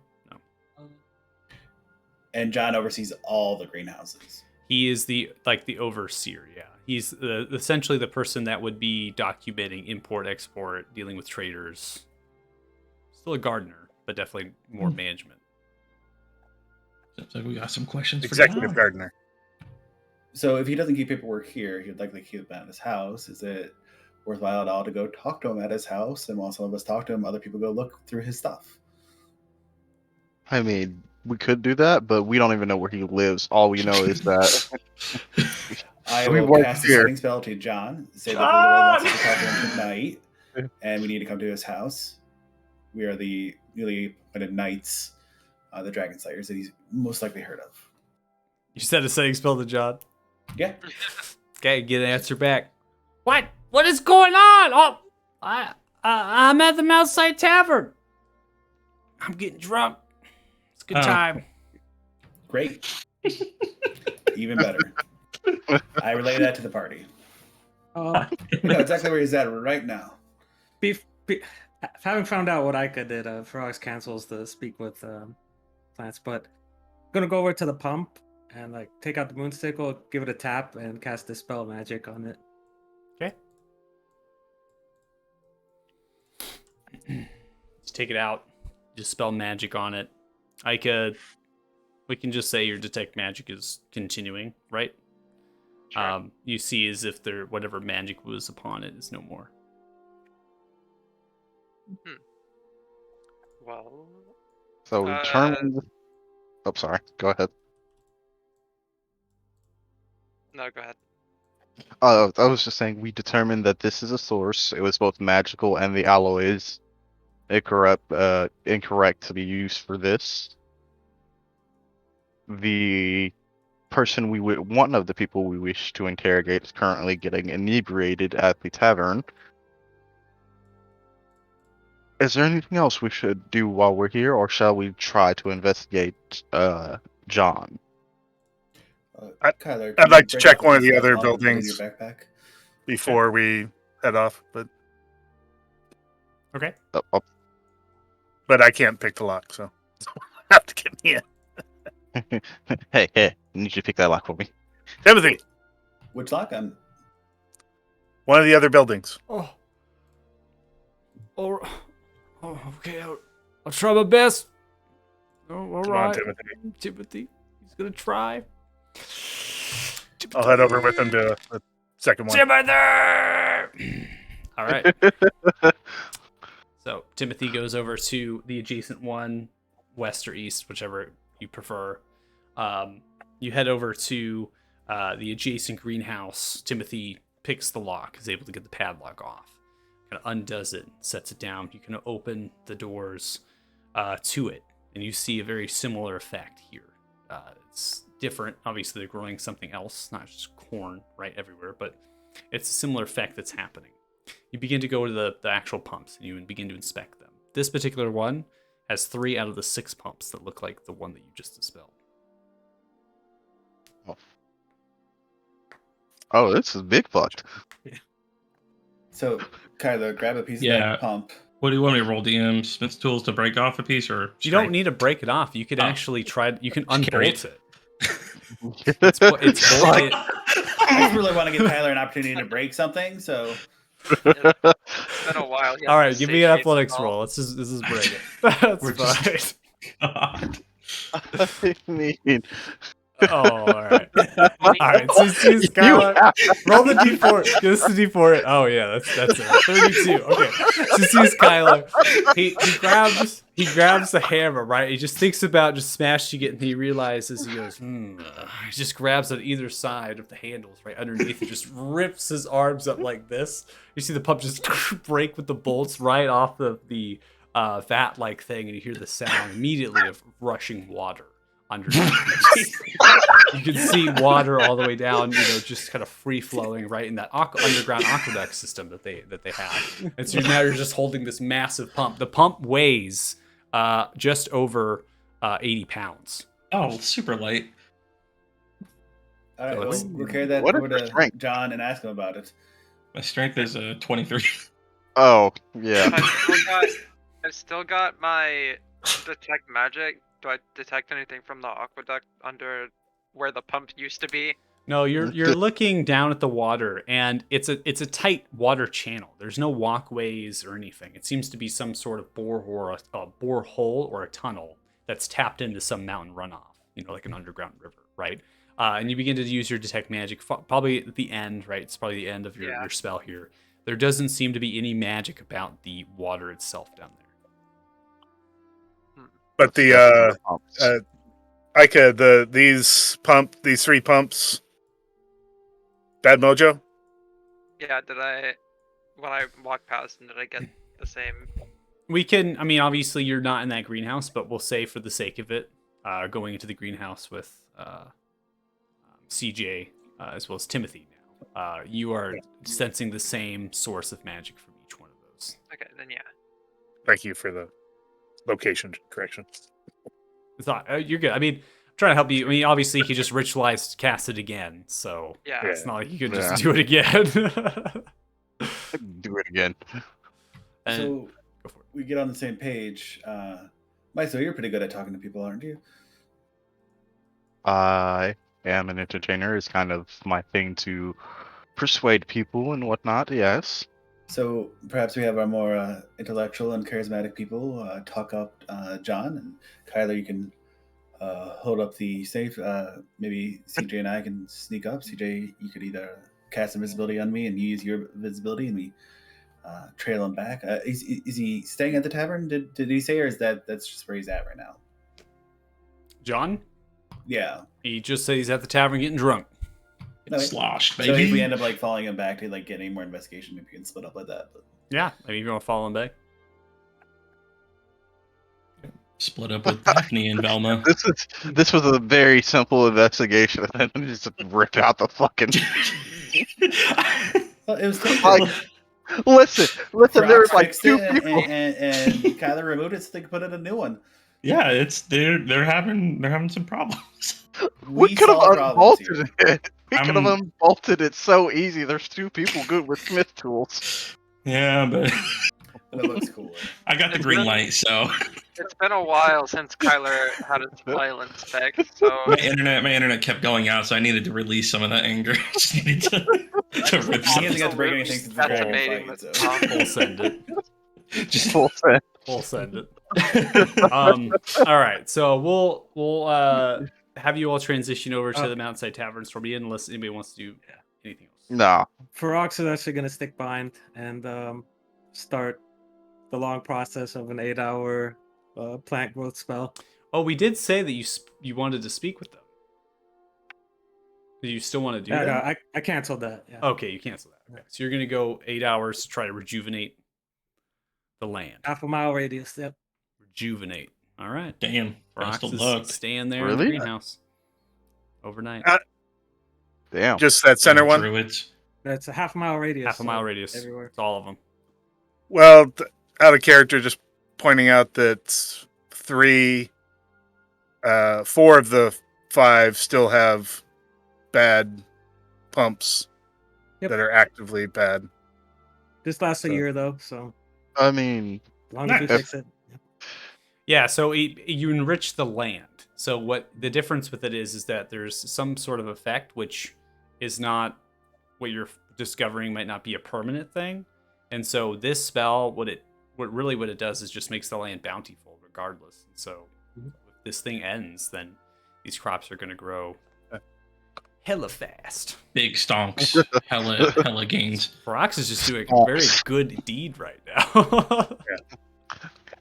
And John oversees all the greenhouses. He is the overseer. Yeah, he's essentially the person that would be documenting import, export, dealing with traders. Still a gardener, but definitely more management. Seems like we got some questions executive for John. gardener. So if he doesn't keep paperwork here, he'd likely keep them at his house. Is it worthwhile at all to go talk to him at his house? And while some of us talk to him, other people go look through his stuff. I mean, we could do that, but we don't even know where he lives. All we know is that I We will work cast a here. setting spell to John. Say that the Lord wants us to talk to him tonight, and we need to come to his house. We are the newly appointed knights, the Dragon Slayers that he's most likely heard of. You said a setting spell to John. Yeah. Okay, get an answer back. What? What is going on? Oh, I'm at the Mouthside Tavern. I'm getting drunk. It's a good Oh. time. Great. Even better. I relay that to the party. We know exactly where he's at right now. Having found out what Ica did, Frogs cancels the speak with plants, but I'm gonna go over to the pump and like take out the moonstickle, give it a tap, and cast Dispel Magic on it. Okay. Just take it out. Just spell magic on it. We can just say your detect magic is continuing, right? Sure. You see as if whatever magic was upon it is no more. Well, So we determined. Oh, sorry. Go ahead. no, go ahead. I was just saying we determined that this is a source. It was both magical and the alloy is incorrect to be used for this. The person one of the people we wish to interrogate is currently getting inebriated at the tavern. Is there anything else we should do while we're here, or shall we try to investigate John? Kyler, I'd can like you to break check off a one of piece the that other lump and put it in buildings. your backpack? Before we head off, but Okay. I can't pick the lock, so have to get me in. Hey, I need you to pick that lock for me. Timothy, Which lock? one of the other buildings. Oh, okay. I'll try my best. Oh, all Come right. on, Timothy. Timothy. He's gonna try. I'll head over with him to the second one. Timothy! All right. So Timothy goes over to the adjacent one, west or east, whichever you prefer. You head over to the adjacent greenhouse. Timothy picks the lock, is able to get the padlock off, kind of undoes it, sets it down. You can open the doors to it, and you see a very similar effect here. It's different. Obviously, they're growing something else, not just corn right everywhere, but it's a similar effect that's happening. You begin to go to the actual pumps, and you begin to inspect them. This particular one has 3 out of the 6 pumps that look like the one that you just dispelled. Oh, this is big fucked. So, Kyler, grab a piece of Yeah. that pump. What do you want me to roll? DM Smith's tools to break off a piece, or You don't need to break it off. You could actually try. You can Just carry unbolt it. It's It's bolted. I just really want to give Tyler an opportunity to break something, so It's been a while. He All right, hasn't give me an satiated athletics at all. roll. Let's just break it. That's We're fine. just- God. I mean, Oh, all right. All right. So use Skylar. Roll the d4. Give us the d4. Oh yeah, that's it. 32. Okay. So use Skylar. He grabs the hammer, right? He just thinks about just smashing it, and he realizes he goes, He just grabs on either side of the handles, right underneath. He just rips his arms up like this. You see the pump just break with the bolts right off the vat-like thing, and you hear the sound immediately of rushing water underneath. You can see water all the way down, just kind of free flowing right in that underground aqueduct system that they have. And so now you're just holding this massive pump. The pump weighs just over 80 pounds. Oh, super light. all right, So well, it's- we'll carry that What is over your to strength? John and ask him about it. My strength is a 23. oh yeah. I've still got my detect magic. Do I detect anything from the aqueduct under where the pump used to be? No, you're looking down at the water, and it's a tight water channel. There's no walkways or anything. It seems to be some sort of borehole or a tunnel that's tapped into some mountain runoff, like an underground river, right? And you begin to use your detect magic, probably at the end, right? It's probably the end of your spell here. There doesn't seem to be any magic about the water itself down there. But the Ica, these 3 pumps, bad mojo. Yeah, when I walked past them, did I get the same? We can, obviously you're not in that greenhouse, but we'll say for the sake of it, going into the greenhouse with CJ, as well as Timothy now. You are sensing the same source of magic from each one of those. Okay, then yeah. Thank you for the location correction. You're good. I mean, I'm trying to help you. I mean, obviously, he just ritualized cast it again, so Yeah. Yeah. it's not like you could Yeah. just do it again. Do it again. And So go for it. we get on the same page. Maiso, you're pretty good at talking to people, aren't you? I am an entertainer. It's kind of my thing to persuade people and whatnot. Yes. So perhaps we have our more intellectual and charismatic people talk up John, and Kyler, you can hold up the safe. Maybe CJ and I can sneak up. CJ, you could either cast invisibility on me and you use your visibility, and we trail him back. Is he staying at the tavern? Did he say, or is that's just where he's at right now? John, Yeah. he just said he's at the tavern getting drunk. No, Sloshed, So if we baby. end up like following him back to like get any more investigation, maybe we can split up like that. But Yeah, maybe you want to follow him back. Split up with Daphne and Velma. This was a very simple investigation, and then just rip out the fucking. well, it was taken. Like, listen. There was Crocs like fixed two it, people. and Kyler removed it so they could put in a new one. Yeah, it's they're having some problems. We could have solve problems here. unbolted it. We could have unbolted it so easy. There's two people good with Smith tools. Yeah, but But it looks cooler. I got the green light, so It's been a while since Kyler had his violence back, so my internet kept going out, so I needed to release some of that anger. Just needed to rip He some. hasn't got to break anything since the dragon Decimating fight, the so. top. We'll send it. Just Full set. We'll send it. All right, so we'll have you all transition over to the Mountainside Tavern store unless anybody wants to do anything else. No. Ferox is actually going to stick behind and start the long process of an 8-hour plant growth spell. Oh, we did say that you wanted to speak with them. Do you still want to do Yeah, that? no, I canceled that. Yeah. Okay, you cancel that. Okay. So you're gonna go 8 hours to try to rejuvenate the land. Half a mile radius. Yep. Rejuvenate. All right. damn. Rox Best of is luck. staying there in the Really? greenhouse overnight. Damn. Just that center one. Druids. That's a half a mile radius. Half a mile so radius. everywhere. It's all of them. Well, out of character, just pointing out that 4 of the 5 still have bad pumps Yep. that are actively bad. This lasts a So- year though, so I mean, as long as we Nice. fix it. Yeah, so you enrich the land. So what the difference with it is that there's some sort of effect which is not what you're discovering, might not be a permanent thing. And so this spell, what it does is just makes the land bountiful regardless. And so if this thing ends, then these crops are going to grow hella fast. Big stonks. hella gains. Brox is just doing a very good deed right now.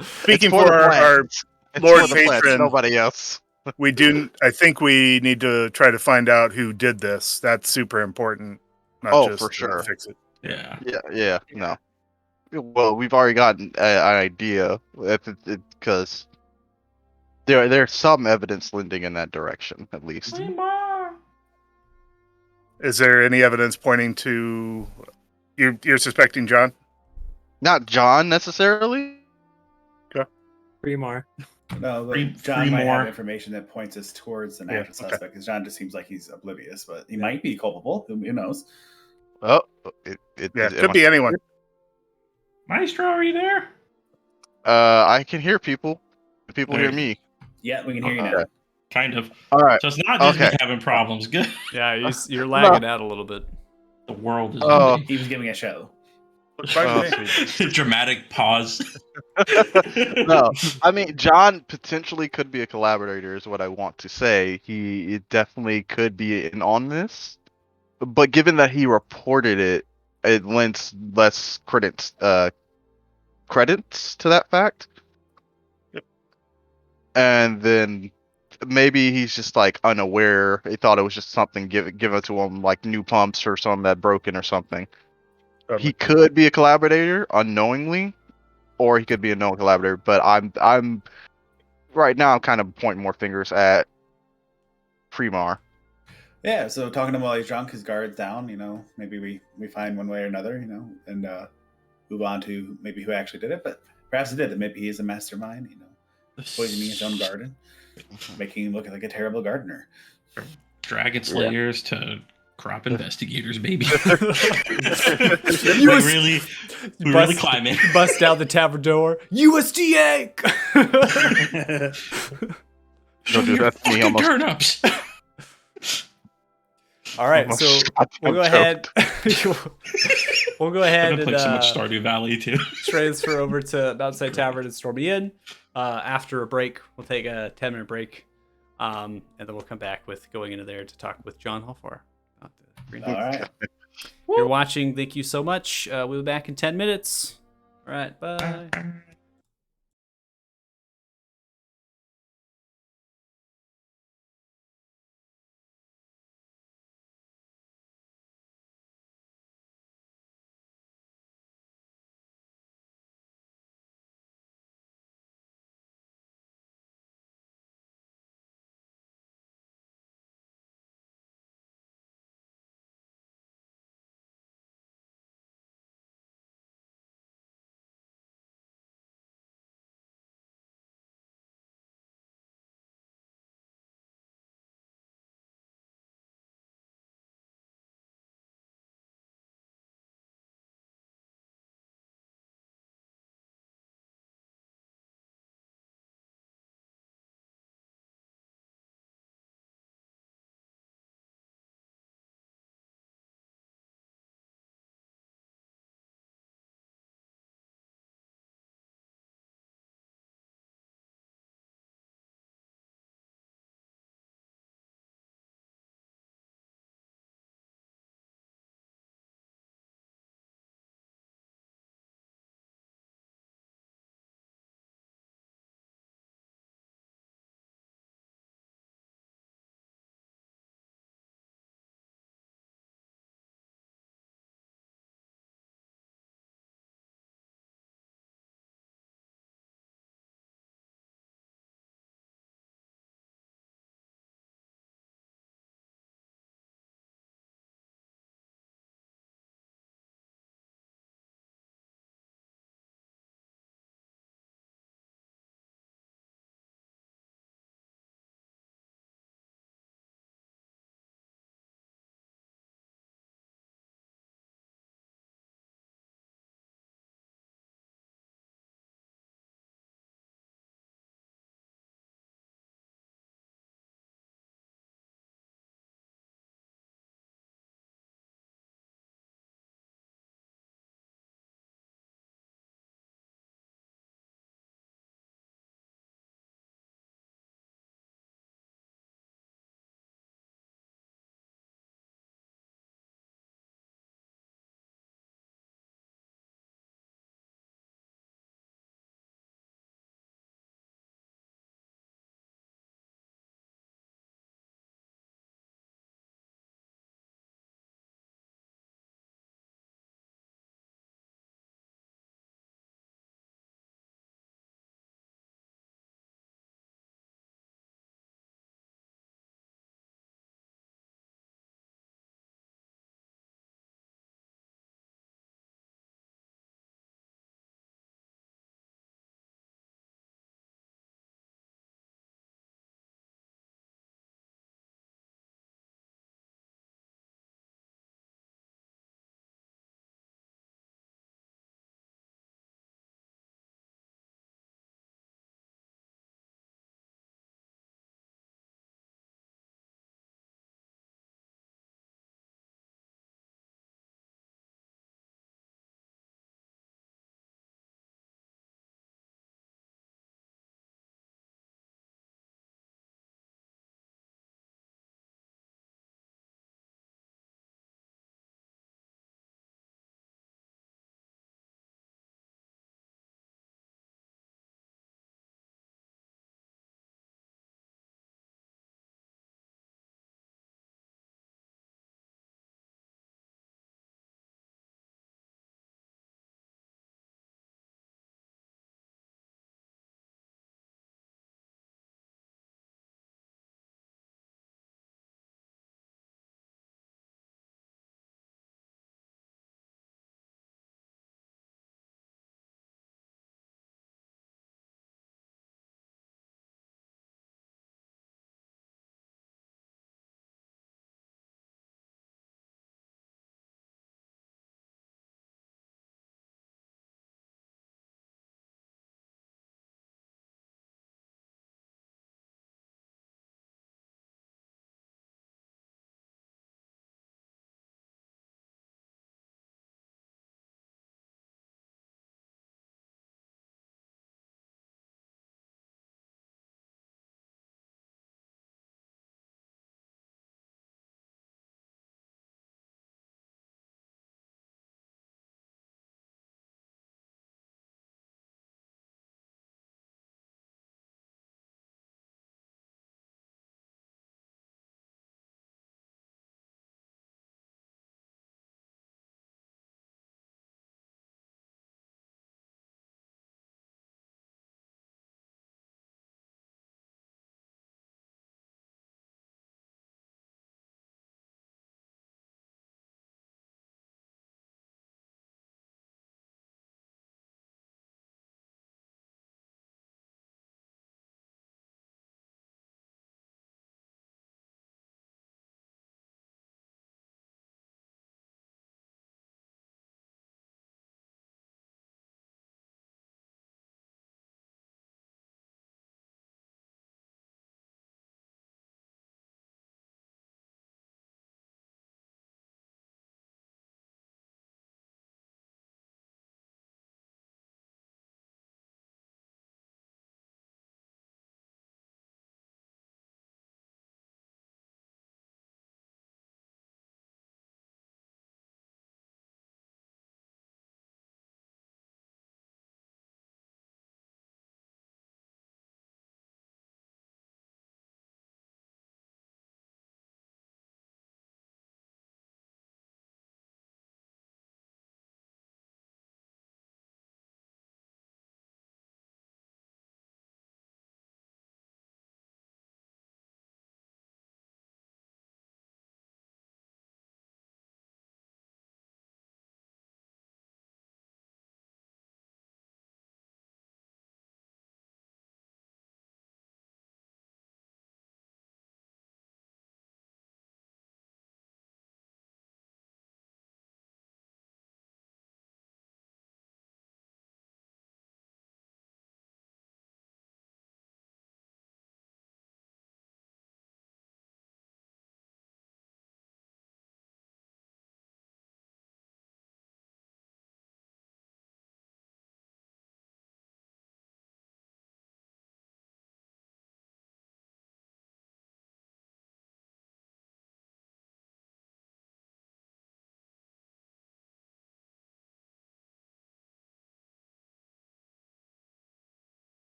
Speaking it's for the our plants. It's Lord for the plants, Patron. nobody else. I think we need to try to find out who did this. That's super important. Not Oh, just for to sure. fix it. Yeah. Yeah, no. Well, we've already gotten an idea because there's some evidence lending in that direction, at least. Is there any evidence pointing to you're suspecting John? Not John necessarily. Fremar. No, but Three John might have more. information that points us towards an Yeah, actual okay. suspect, because John just seems like he's oblivious, but he might be culpable. Who knows? Oh, Yeah, could be anyone. Maestro, are you there? I can hear people. People hear There. me. Yeah, we can hear you Okay. now. Kind of. All right. So it's not just Okay. me having problems. Good. Yeah, you're lagging out a little bit. The world is Oh. ending. He was giving a show. Looks fine Oh, to me. sweet. Dramatic pause. No, I mean John potentially could be a collaborator, is what I want to say. He definitely could be in on this, but given that he reported it, it lends less credits to that fact. Yep. And then maybe he's just like unaware. He thought it was just something given to him, like new pumps or something that broken or something. He could be a collaborator unknowingly, or he could be a known collaborator. But I'm right now. I'm kind of pointing more fingers at Fremar. Yeah, so talking to him while he's drunk, his guard's down. Maybe we find one way or another. And move on to maybe who actually did it. But perhaps he did it. Maybe he is a mastermind. Poisoning his own garden, making him look like a terrible gardener. Dragon slayers to crop investigators, baby. You we really climb in. Bust down the tavern door. USDA. Don't do that to me. Almost. Turnips. All right, Almost so got we'll go choked. ahead. We'll go ahead I've and played so much Stardew Valley too. transfer over to Outside Tavern and Stormy Inn. After a break, we'll take a 10-minute break, and then we'll come back with going into there to talk with John Holfar. All right. You're watching. Thank you so much. We'll be back in 10 minutes. All right, bye.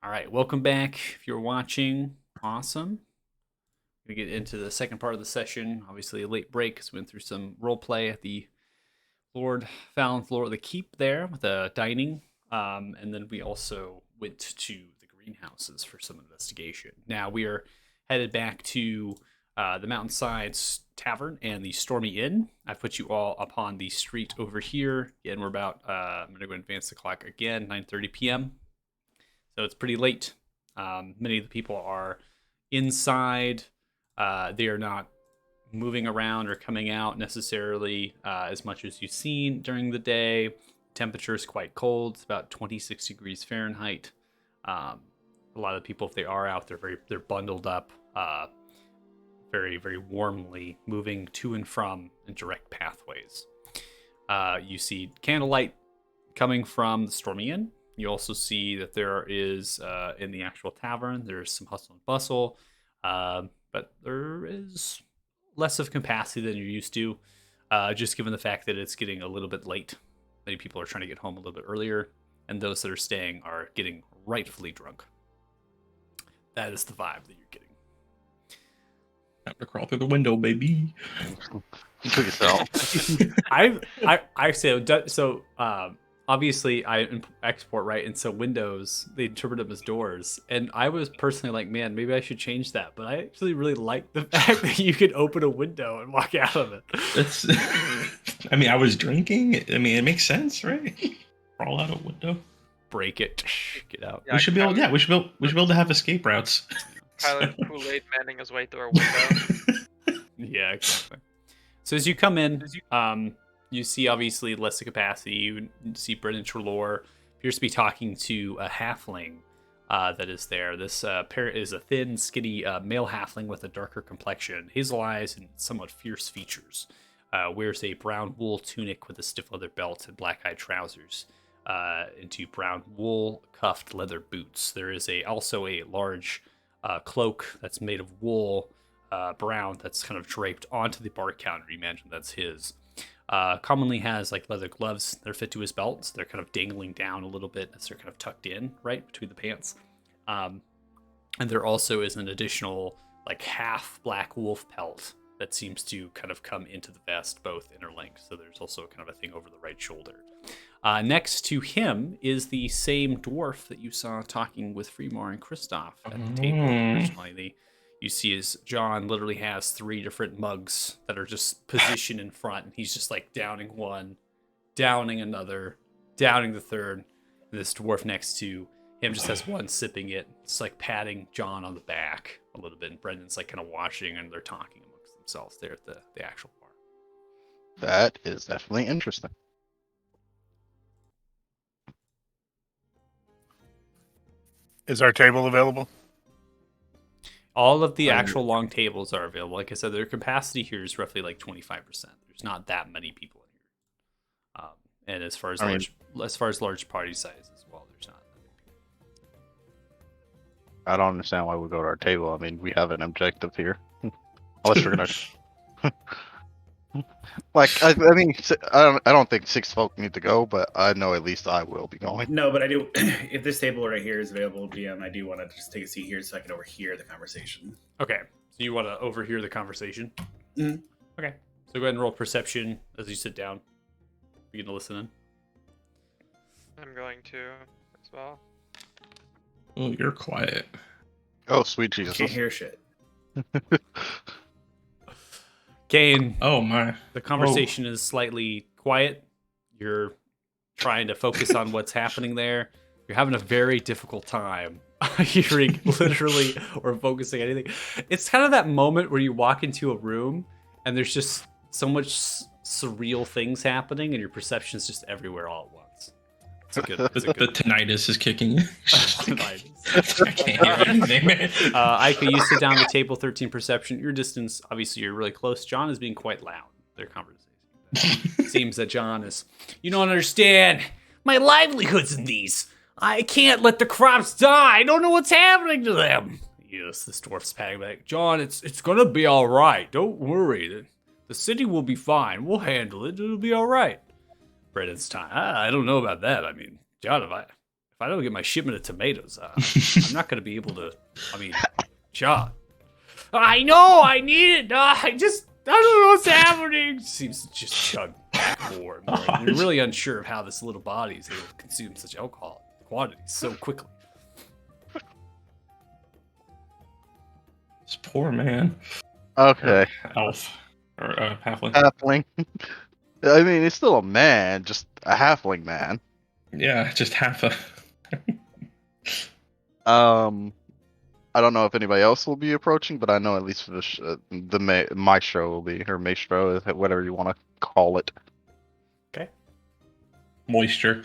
All right, welcome back. If you're watching, awesome. We get into the second part of the session. Obviously, a late break because we went through some role play at the Lord Fallon floor of the keep there with the dining, and then we also went to the greenhouses for some investigation. Now we are headed back to the Mountainsides Tavern and the Stormy Inn. I've put you all upon the street over here. Again, we're about, I'm going to go advance the clock again, 9:30 p.m. So it's pretty late. Many of the people are inside. They are not moving around or coming out necessarily as much as you've seen during the day. Temperature is quite cold. It's about 26 degrees Fahrenheit. A lot of people, if they are out, they're bundled up very, very warmly, moving to and from in direct pathways. You see candlelight coming from the Stormy Inn. You also see that there is, in the actual tavern, there's some hustle and bustle, but there is less of capacity than you're used to, just given the fact that it's getting a little bit late. Many people are trying to get home a little bit earlier, and those that are staying are getting rightfully drunk. That is the vibe that you're getting. Have to crawl through the window, baby. Took yourself. I say so. Obviously, I export, right? And so windows, they interpret them as doors. And I was personally like, man, maybe I should change that. But I actually really like the fact that you could open a window and walk out of it. That's. I mean, I was drinking. I mean, it makes sense, right? Crawl out a window. Break it. Get out. Yeah, We should be able. Yeah, we should be able to have escape routes. Kyler Kool-Aid manning his way through a window. Yeah, exactly. So as you come in, you see obviously less of capacity. You see Brendan Trelaw appears to be talking to a halfling that is there. This is a thin, skinny male halfling with a darker complexion, hazel eyes, and somewhat fierce features. Wears a brown wool tunic with a stiff leather belt and black-eyed trousers into brown wool cuffed leather boots. There is also a large cloak that's made of wool, brown, that's kind of draped onto the bar counter. You imagine that's his. Commonly has like leather gloves that are fit to his belt, so they're kind of dangling down a little bit as they're kind of tucked in right between the pants. And there also is an additional like half black wolf pelt that seems to kind of come into the vest, both interlinked. So there's also kind of a thing over the right shoulder. Next to him is the same dwarf that you saw talking with Fremar and Kristoff at the table originally. You see as John literally has 3 different mugs that are just positioned in front, and he's just like downing one, downing another, downing the third. And this dwarf next to him just has one sipping it. It's like patting John on the back a little bit, and Brendan's like kind of watching, and they're talking amongst themselves there at the actual bar. That is definitely interesting. Is our table available? All of the actual long tables are available. Like I said, their capacity here is roughly like 25%. There's not that many people in here. And as far as large party size as well, there's not that many people. I don't understand why we go to our table. I mean, we have an objective here. Unless we're gonna. Like, I mean, I don't think 6 folk need to go, but I know at least I will be going. No, but I do. If this table right here is available, GM, I do want to just take a seat here so I can overhear the conversation. Okay, so you want to overhear the conversation? Mm-hmm. Okay, so go ahead and roll perception as you sit down. Begin to listen in. I'm going to as well. Oh, you're quiet. Oh, sweet Jesus. Can't hear shit. Kane, Oh my. the conversation is slightly quiet. You're trying to focus on what's happening there. You're having a very difficult time hearing literally or focusing anything. It's kind of that moment where you walk into a room and there's just so much surreal things happening and your perception's just everywhere all at once. It's a good. The tinnitus is kicking. Tinnitus. I can't hear anything, man. Aika, you sit down at the table, 13 perception. Your distance, obviously, you're really close. John is being quite loud. Their conversation. Seems that John is. You don't understand. My livelihood's in these. I can't let the crops die. I don't know what's happening to them. Yes, this dwarf's patting back. John, it's gonna be all right. Don't worry. The city will be fine. We'll handle it. It'll be all right. Brendan's time. I don't know about that. I mean, John, if I don't get my shipment of tomatoes, I'm not going to be able to. I mean, John. I know I need it. I don't know what's happening. Seems to just chug more and more. And you're really unsure of how this little body is able to consume such alcohol quantities so quickly. This poor man. Okay. Elf. Or halfling. Halfling. I mean, he's still a man, just a halfling man. Yeah, just half a. I don't know if anybody else will be approaching, but I know at least for the maestro will be, or maestro, whatever you want to call it. Okay. Moisture.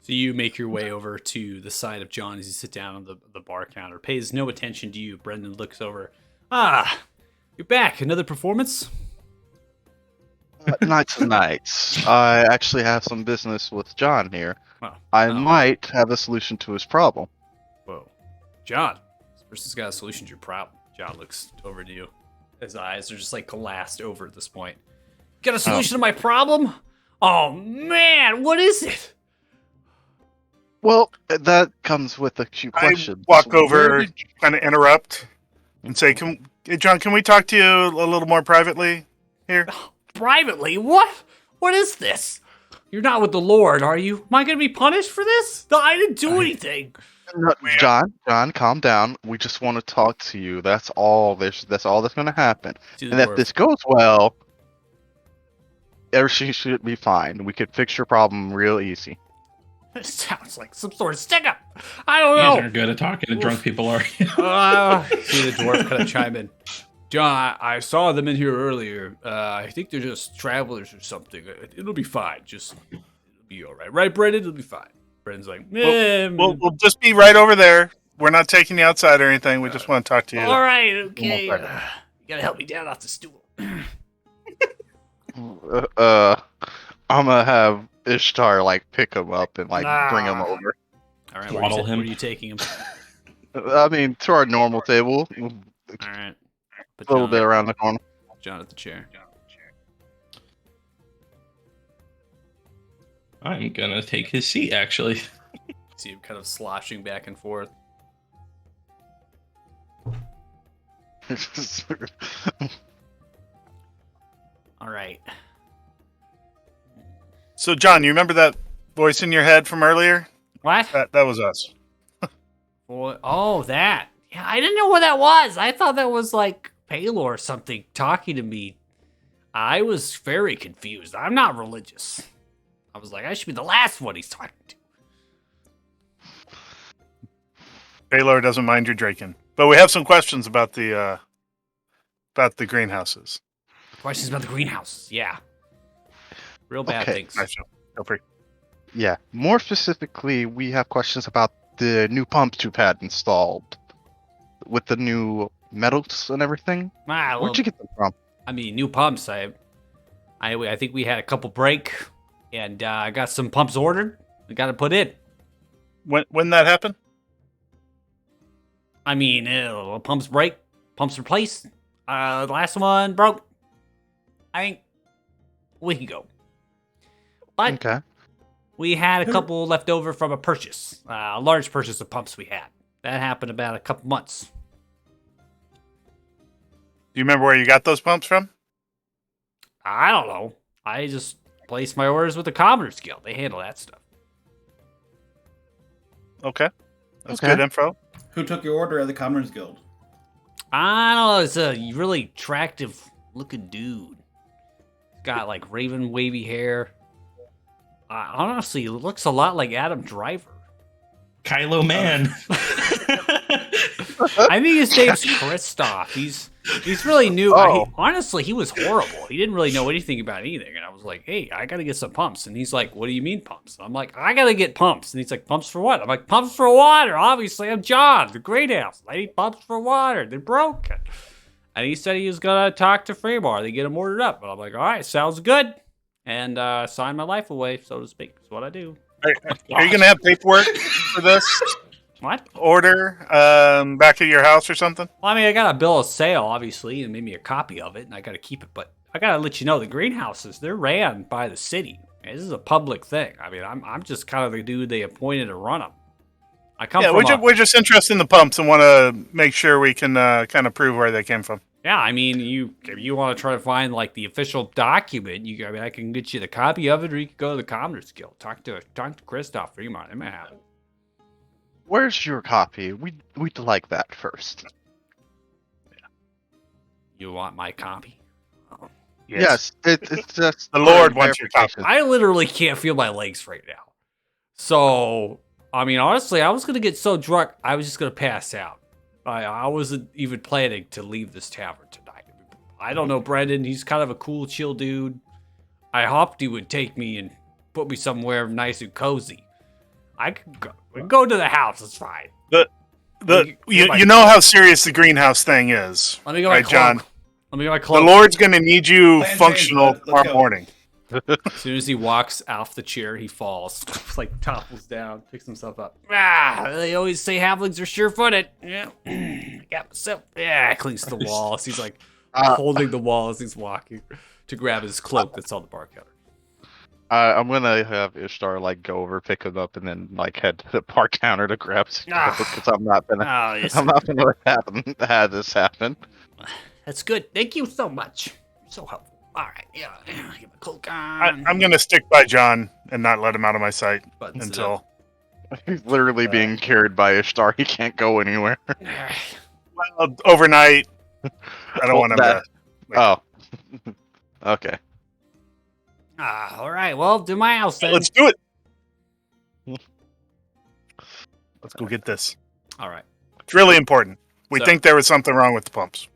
So you make your way over to the side of John as you sit down on the bar counter. Pays no attention to you. Brendan looks over. Ah, you're back. Another performance? Not tonight. I actually have some business with John here. Oh, I oh. might have a solution to his problem. Whoa. John, this person's got a solution to your problem. John looks over to you. His eyes are just like glassed over at this point. Got a solution to my problem? Oh, man, what is it? Well, that comes with a few questions. I walk over, kind of interrupt, and say, hey, John, can we talk to you a little more privately here? Privately? What? What is this? You're not with the Lord, are you? Am I going to be punished for this? No, I didn't do anything. No, John, calm down. We just want to talk to you. That's all. That's all that's going to happen. And if this goes well, everything should be fine. We could fix your problem real easy. This sounds like some sort of stick-up. I don't You know. guys aren't good at talking to drunk people, are you? See the dwarf kind of chime in. John, I saw them in here earlier. I think they're just travelers or something. It'll be fine. It'll be all right. Right, Brendan? It'll be fine. Brendan's like, We'll just be right over there. We're not taking you outside or anything. We just want to talk to you. all right, okay. You gotta help me down off the stool. I'm gonna have Ishtar pick him up and bring him over. All right, Swaddle him. where are you taking him? I mean, to our normal table. All right. Put A little John- bit around the corner. John at the chair. I'm gonna take his seat, actually. See him kind of sloshing back and forth. All right. So, John, you remember that voice in your head from earlier? What? That was us. Oh, that. Yeah, I didn't know what that was. I thought that was like Palor or something talking to me. I was very confused. I'm not religious. I was like, I should be the last one he's talking to. Baylor doesn't mind your drinking, but we have some questions about the greenhouses. Questions about the greenhouse. Yeah. Real bad Okay. things. Nice, Joe. Feel free. Yeah. More specifically, we have questions about the new pumps you've had installed with the new metals and everything. Well, Where'd you get them from? I mean, new pumps. I think we had a couple break, and I got some pumps ordered. We got to put in. When that happened? I mean, pumps break, pumps replace. The last one broke. I think a week ago. But Okay. we had a couple left over from a purchase, a large purchase of pumps we had. That happened about a couple months. Do you remember where you got those pumps from? I don't know. I just placed my orders with the Commoners Guild. They handle that stuff. Okay. That's Okay. good info. Who took your order at the Commoners Guild? I don't know. It's a really attractive looking dude. Got like raven wavy hair. Honestly, it looks a lot like Adam Driver. Kylo Man. I think his name's Kristoff. He's really new. Oh. Honestly, he was horrible. He didn't really know anything about anything. And I was like, hey, I got to get some pumps. And he's like, what do you mean pumps? And I'm like, I got to get pumps. And he's like, pumps for what? I'm like, pumps for water. Obviously, I'm John, the greenhouse. I need pumps for water. They're broken. And he said he was going to talk to Fremar. They get them ordered up. And I'm like, all right, sounds good. And sign my life away, so to speak. That's what I do. Are you going to have paperwork for this What? order back at your house or something? Well, I mean, I got a bill of sale, obviously, and made me a copy of it, and I got to keep it. But I got to let you know, the greenhouses, they're ran by the city. This is a public thing. I mean, I'm just kind of the dude they appointed to run them. I come Yeah, from we're just interested in the pumps and want to make sure we can kind of prove where they came from. Yeah, I mean, if you want to try to find like the official document, I mean, I can get you the copy of it, or you can go to the Commoners Guild. Talk to Christoph Fremont. It might happen. Where's your copy? We'd like that first. You want my copy? Oh. Yes, it's just The for Lord wants your copy. verification. I literally can't feel my legs right now. So, I mean, honestly, I was gonna get so drunk, I was just gonna pass out. I wasn't even planning to leave this tavern tonight. I don't know, Brendan. He's kind of a cool, chill dude. I hoped he would take me and put me somewhere nice and cozy. I could go. We can go to the house. It's fine. You know how serious the greenhouse thing is. Let me get my cloak. John? Let me get my The cloak. Lord's going to need you Plan change, functional bud. Let's tomorrow go. morning. As soon as he walks off the chair, he falls, like topples down, picks himself up. They always say halflings are sure-footed. Yeah, got myself. Yeah, cleans the walls. He's like holding the wall as he's walking to grab his cloak that's on the bar counter. I'm gonna have Ishtar like go over, pick him up, and then like head to the bar counter to grab some because I'm not gonna have this happen. That's good. Thank you so much. You're so helpful. All right, yeah, get my cloak on. I'm going to stick by John and not let him out of my sight Buttons it until. He's literally being carried by Ishtar. He can't go anywhere. Well, overnight. I don't want him to. Oh, okay. All right. Well, do my house then. Let's do it. Let's go get this. All right. It's really important. We So- think there was something wrong with the pumps.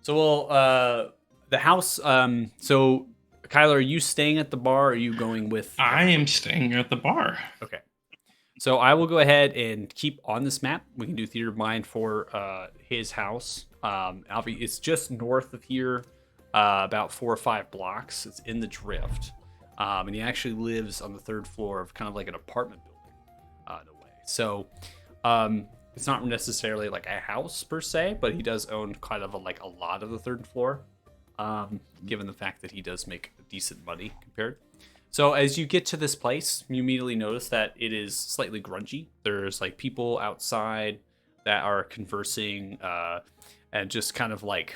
So we'll the house. So Kyler, are you staying at the bar? Or are you going with? I am staying at the bar. Okay. So I will go ahead and keep on this map. We can do theater of mind for his house. It's just north of here, about 4 or 5 blocks. It's in the Drift, and he actually lives on the 3rd floor of kind of like an apartment building, in a way. So it's not necessarily like a house per se, but he does own kind of a lot of the 3rd floor, given the fact that he does make decent money compared. So as you get to this place, you immediately notice that it is slightly grungy. There's like people outside that are conversing and just kind of like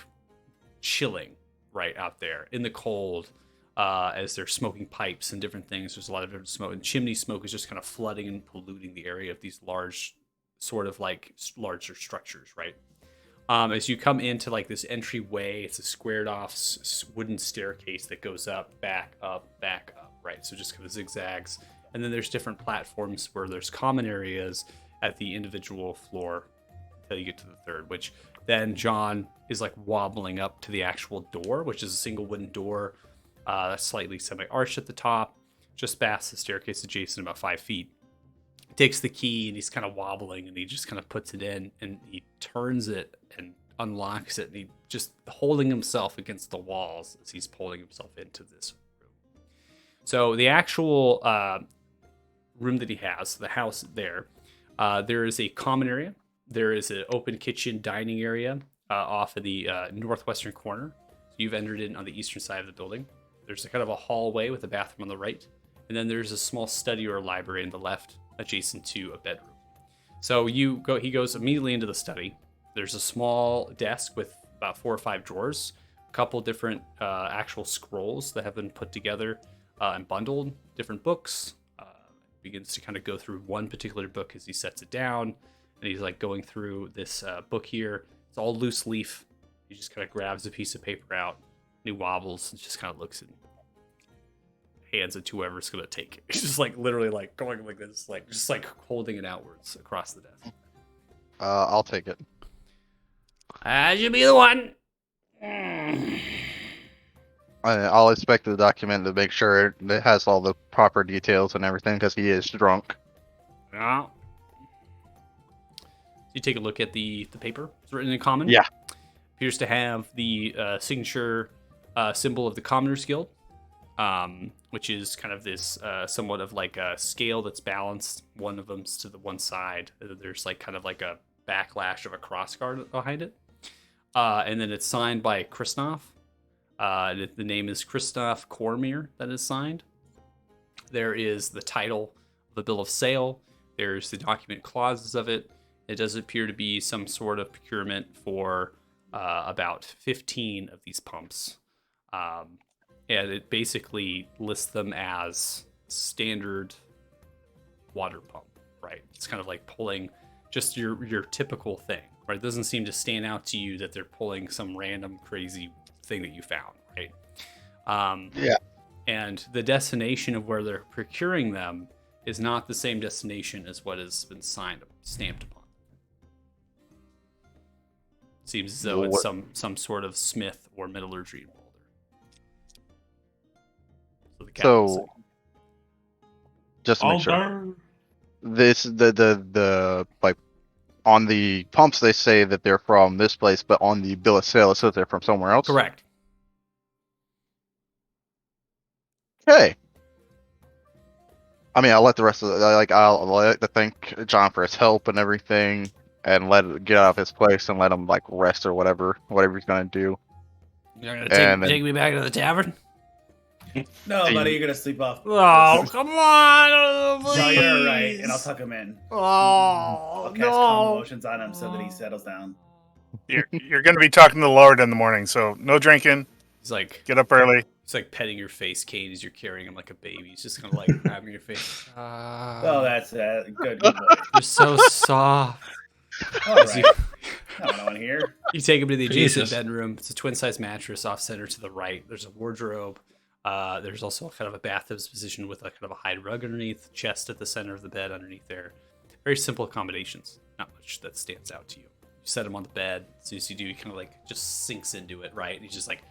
chilling right out there in the cold as they're smoking pipes and different things. There's a lot of different smoke, and chimney smoke is just kind of flooding and polluting the area of these large, sort of like larger structures, right? As you come into like this entryway, it's a squared off wooden staircase that goes up, back up, right? So just kind of zigzags. And then there's different platforms where there's common areas at the individual floor until you get to the 3rd, which then John is like wobbling up to the actual door, which is a single wooden door that's slightly semi-arched at the top, just past the staircase adjacent about 5 feet. He takes the key and he's kind of wobbling and he just kind of puts it in and he turns it and unlocks it and he just holding himself against the walls as he's pulling himself into this room. So the actual room that he has, the house there is a common area. There is an open kitchen dining area off of the northwestern corner. So you've entered in on the eastern side of the building. There's a kind of a hallway with a bathroom on the right. And then there's a small study or library on the left adjacent to a bedroom. So he goes immediately into the study. There's a small desk with about 4 or 5 drawers, a couple different actual scrolls that have been put together and bundled, different books. Begins to kind of go through one particular book as he sets it down. And he's like going through this book here. It's all loose leaf. He just kind of grabs a piece of paper out and he wobbles and just kind of looks and hands it to whoever's going to take it. He's just like literally like going like this, like just like holding it outwards across the desk. I'll take it. You be the one. I'll inspect the document to make sure it has all the proper details and everything because he is drunk. Yeah. You take a look at the paper. It's written in common. Yeah. Appears to have the signature symbol of the Commoners Guild, which is kind of this somewhat of like a scale that's balanced. One of them's to the one side. There's like kind of like a backlash of a cross guard behind it. And then it's signed by Christoph. The name is Christoph Cormier that is signed. There is the title of the bill of sale, There's the document clauses of it. It does appear to be some sort of procurement for about 15 of these pumps. And it basically lists them as standard water pump, right? It's kind of like pulling just your typical thing, right? It doesn't seem to stand out to you that they're pulling some random crazy thing that you found, right? Yeah. And the destination of where they're procuring them is not the same destination as what has been stamped upon. Seems as though it's some sort of smith or metallurgy in Boulder. So the captain said, just to make sure, this the like on the pumps they say that they're from this place, but on the bill of sale it says they're from somewhere else. correct. Okay. I mean, I'll let the rest of I'll like to thank John for his help and everything, and let it get out of his place and let him like rest or whatever he's gonna do. You're gonna And then- take me back to the tavern? No, buddy, you're gonna sleep off. Oh, come on! No, Please. you're right, and I'll tuck him in. Oh, I'll cast calm emotions on him so that he Oh. settles down. You're going to be talking to the Lord in the morning, so no drinking. He's like, Get up early. it's like petting your face, Kate, as you're carrying him like a baby. He's just kind of like grabbing your face. Well, that's good boy. You're so soft. All As right. you, No one here. you take him to the adjacent Jesus. bedroom. It's a twin-size mattress off center to the right. There's a wardrobe. There's also kind of a bathtub positioned with a kind of a hide rug underneath, chest at the center of the bed underneath there. Very simple accommodations. Not much that stands out to you. You set him on the bed. As soon as you do, he kind of like just sinks into it, right? And he's just like,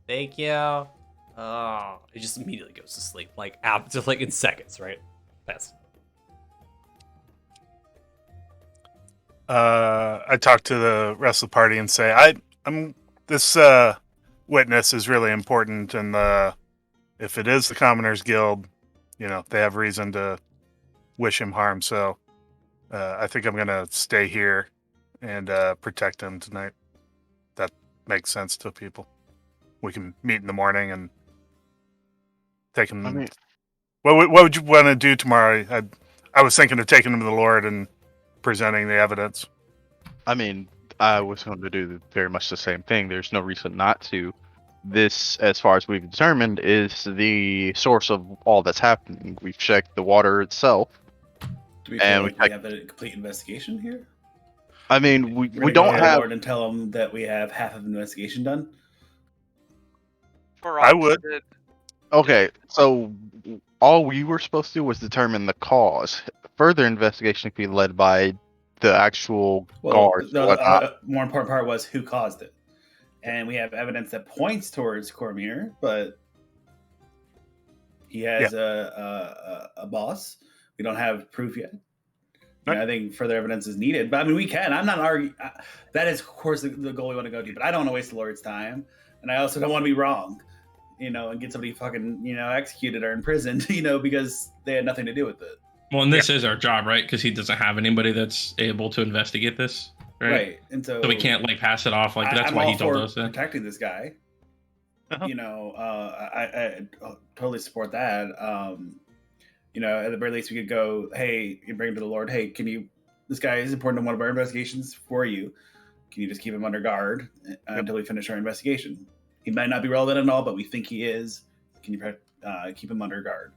thank you. Oh, he just immediately goes to sleep, like just like in seconds, right? That's I talk to the rest of the party and say, I'm this witness is really important, and if it is the Commoners Guild, they have reason to wish him harm. So I think I'm gonna stay here and protect him tonight. That makes sense to people. We can meet in the morning and take him. I mean, What would you want to do tomorrow? I was thinking of taking him to the Lord and presenting the evidence. I was going to do very much the same thing. There's no reason not to. This, as far as we've determined, is the source of all that's happening. We've checked the water itself. Do we feel And like we have a complete investigation here? I mean, we We're gonna don't go to the have. Lord and tell him that we have half of the investigation done. I would. Okay, so all we were supposed to do was determine the cause. Further investigation can be led by the actual guards. The and whatnot. more important part was who caused it. And we have evidence that points towards Cormier, but he has a boss. We don't have proof yet. Right. I think further evidence is needed. But I mean, we can. I'm not arguing. That is, of course, the goal we want to go to. But I don't want to waste the Lord's time. And I also don't want to be wrong, and get somebody fucking, executed or imprisoned, because they had nothing to do with it. Well, and this is our job, right? Because he doesn't have anybody that's able to investigate this, right? And so we can't like pass it off. Like that's I'm why all he told for us that. protecting this guy. Uh-huh. I totally support that. At the very least, we could go, hey, you bring him to the Lord. Hey, this guy is important in one of our investigations for you. Can you just keep him under guard until we finish our investigation? He might not be relevant at all, but we think he is. Can you keep him under guard?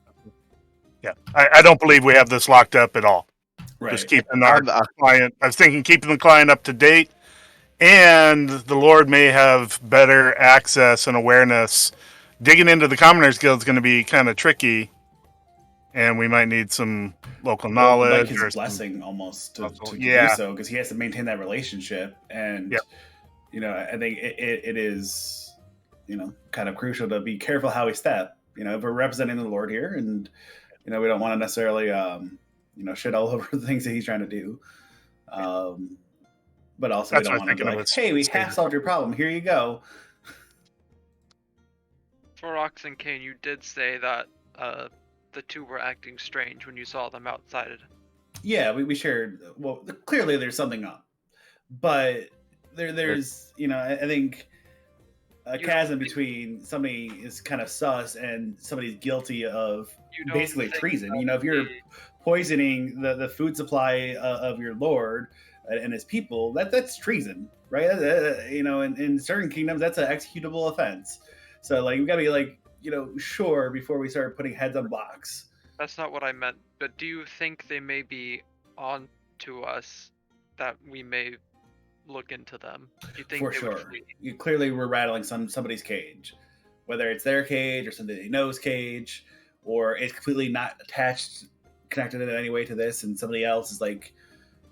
Yeah, I don't believe we have this locked up at all. Right. Just keeping our client. I was thinking keeping the client up to date, and the Lord may have better access and awareness. Digging into the Commoners Guild is going to be kind of tricky, and we might need some local knowledge like his or blessing almost to Yeah. do so, because he has to maintain that relationship, and Yep. I think it is kind of crucial to be careful how we step. If we're representing the Lord here, and we don't want to necessarily shit all over the things that he's trying to do, but also That's we what don't I'm want to be thinking of like, it. hey, we half solved your problem, here you go. For Ox and Kane, you did say that the two were acting strange when you saw them outside. Yeah, we shared. Well, clearly there's something up, but there's I think a You chasm don't- between somebody is kind of sus and somebody's guilty of You don't basically think treason. that You know, if you're the- poisoning the food supply of your lord and his people, that's treason, right? You know, in certain kingdoms, that's an executable offense. So like we gotta be like, you know, sure before we start putting heads on blocks. That's not what I meant. But do you think they may be on to us, that we may look into them? Do you think For they would sure. flee? You clearly were rattling somebody's cage, whether it's their cage or somebody they know's cage, or it's completely not connected in any way to this, and somebody else is like,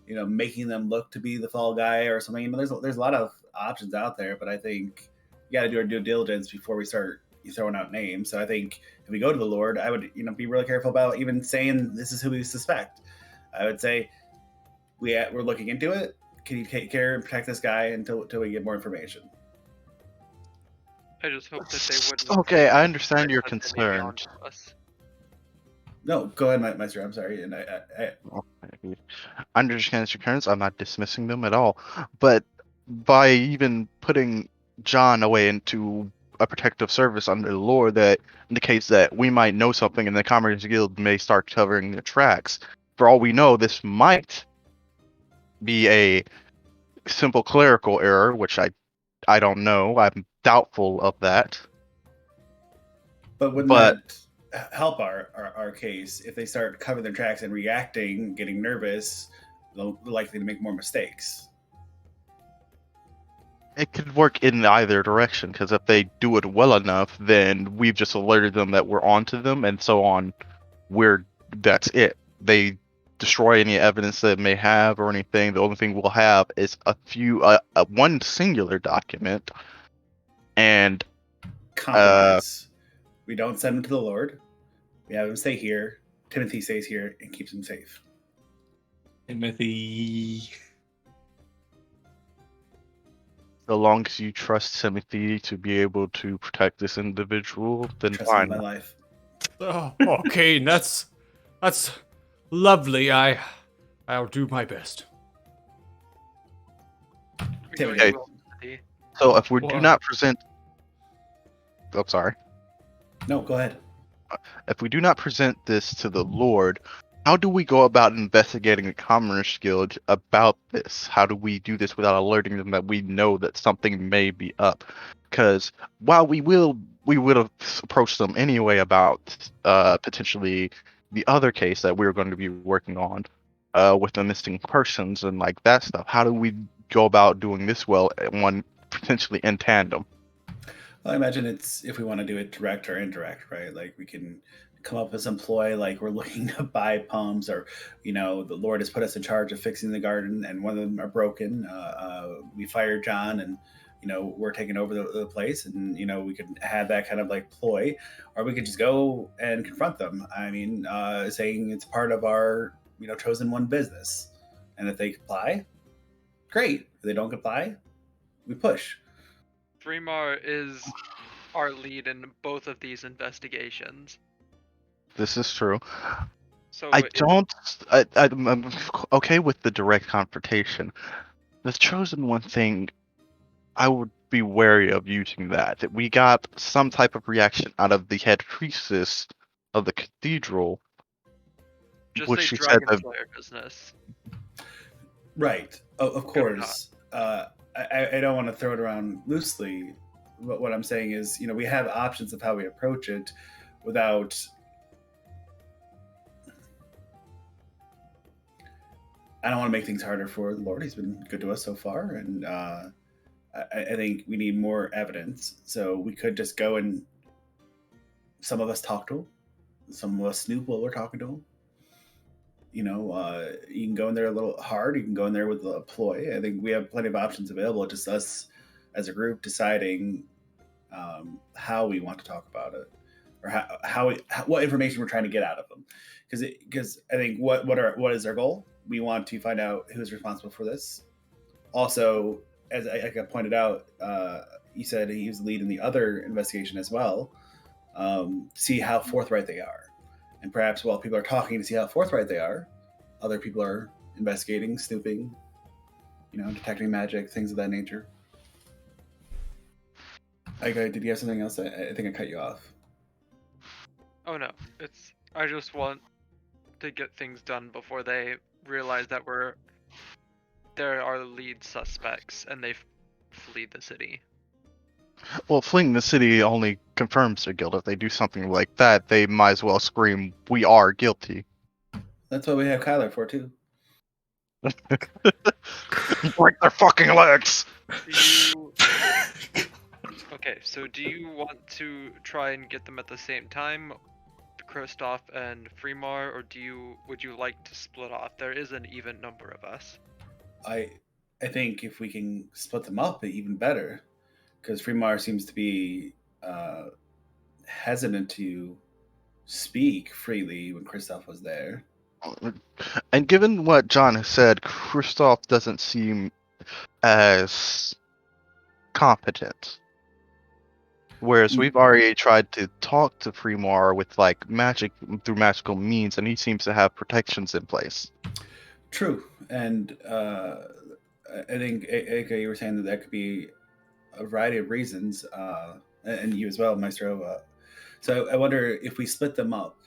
you know, making them look to be the fall guy or something. You know, there's a lot of options out there, but I think you got to do our due diligence before we start throwing out names. So I think if we go to the Lord, I would, you know, be really careful about even saying this is who we suspect. I would say we're looking into it. Can you take care and protect this guy until we get more information? I just hope that they wouldn't. Okay, I understand your that they may be concern. onto us. No, go ahead, Meister. I'm sorry, and I I understand your concerns. I'm not dismissing them at all. But by even putting John away into a protective service under the lore, that indicates that we might know something and the Commerce Guild may start covering the tracks. For all we know, this might be a simple clerical error, which I don't know. I'm doubtful of that. But wouldn't But- that help our case if they start covering their tracks and reacting, getting nervous? They're likely to make more mistakes. It could work in either direction, because if they do it well enough, then we've just alerted them that we're onto them, and so on. That's it. They destroy any evidence that it may have or anything. The only thing we'll have is one singular document, and Compromise. We don't send him to the Lord. We have him stay here. Timothy stays here and keeps him safe. Timothy. so long as you trust Timothy to be able to protect this individual, then Trust him fine. with my life. Oh, okay, that's lovely. I'll do my best. We go to Timothy. Timothy. So if we do Well- not present, oh, sorry. No, go ahead. If we do not present this to the Lord, how do we go about investigating the Commerce Guild about this? How do we do this without alerting them that we know that something may be up? Because while we would have approached them anyway about potentially the other case that we're going to be working on with the missing persons and like that stuff. How do we go about doing this well, one potentially in tandem? Well, I imagine it's if we want to do it direct or indirect, right? Like we can come up with some ploy, like we're looking to buy pumps, or you know, the Lord has put us in charge of fixing the garden, and one of them are broken. We fire John, and you know, we're taking over the place, and you know, we could have that kind of like ploy, or we could just go and confront them. I mean, saying it's part of our chosen one business, and if they comply, great. If they don't comply, we push. Fremar is our lead in both of these investigations. This is true. So I'm okay with the direct confrontation. The chosen one thing, I would be wary of using that. That we got some type of reaction out of the head priestess of the cathedral, just which say she said Dragon that Slayer business. Right. Of Good course. I don't want to throw it around loosely. But what I'm saying is, we have options of how we approach it without. I don't want to make things harder for the Lord. He's been good to us so far, and I think we need more evidence. So we could just go and some of us talk to him, some of us snoop while we're talking to him. You can go in there a little hard. You can go in there with a ploy. I think we have plenty of options available. Just us as a group deciding how we want to talk about it, or what information we're trying to get out of them. Because I think what is our goal? We want to find out who's responsible for this. Also, as I pointed out, he said he was the lead in the other investigation as well. See how forthright they are. And perhaps while people are talking to see how forthright they are, other people are investigating, snooping, detecting magic, things of that nature. Did you have something else? I think I cut you off. Oh no, I just want to get things done before they realize that there are lead suspects and they flee the city. Well, fleeing the city only confirms their guilt. If they do something like that, they might as well scream, "We are guilty." That's what we have Kyler for too. Break their fucking legs! Okay, so do you want to try and get them at the same time, Kristoff and Fremar, or would you like to split off? There is an even number of us. I think if we can split them up, even better, because Fremar seems to be hesitant to speak freely when Kristoff was there. And given what John has said, Kristoff doesn't seem as competent. Whereas we've already tried to talk to Fremar with like magic through magical means, and he seems to have protections in place. True, and I think Aka, you were saying that could be a variety of reasons, and you as well, Maestro. So I wonder if we split them up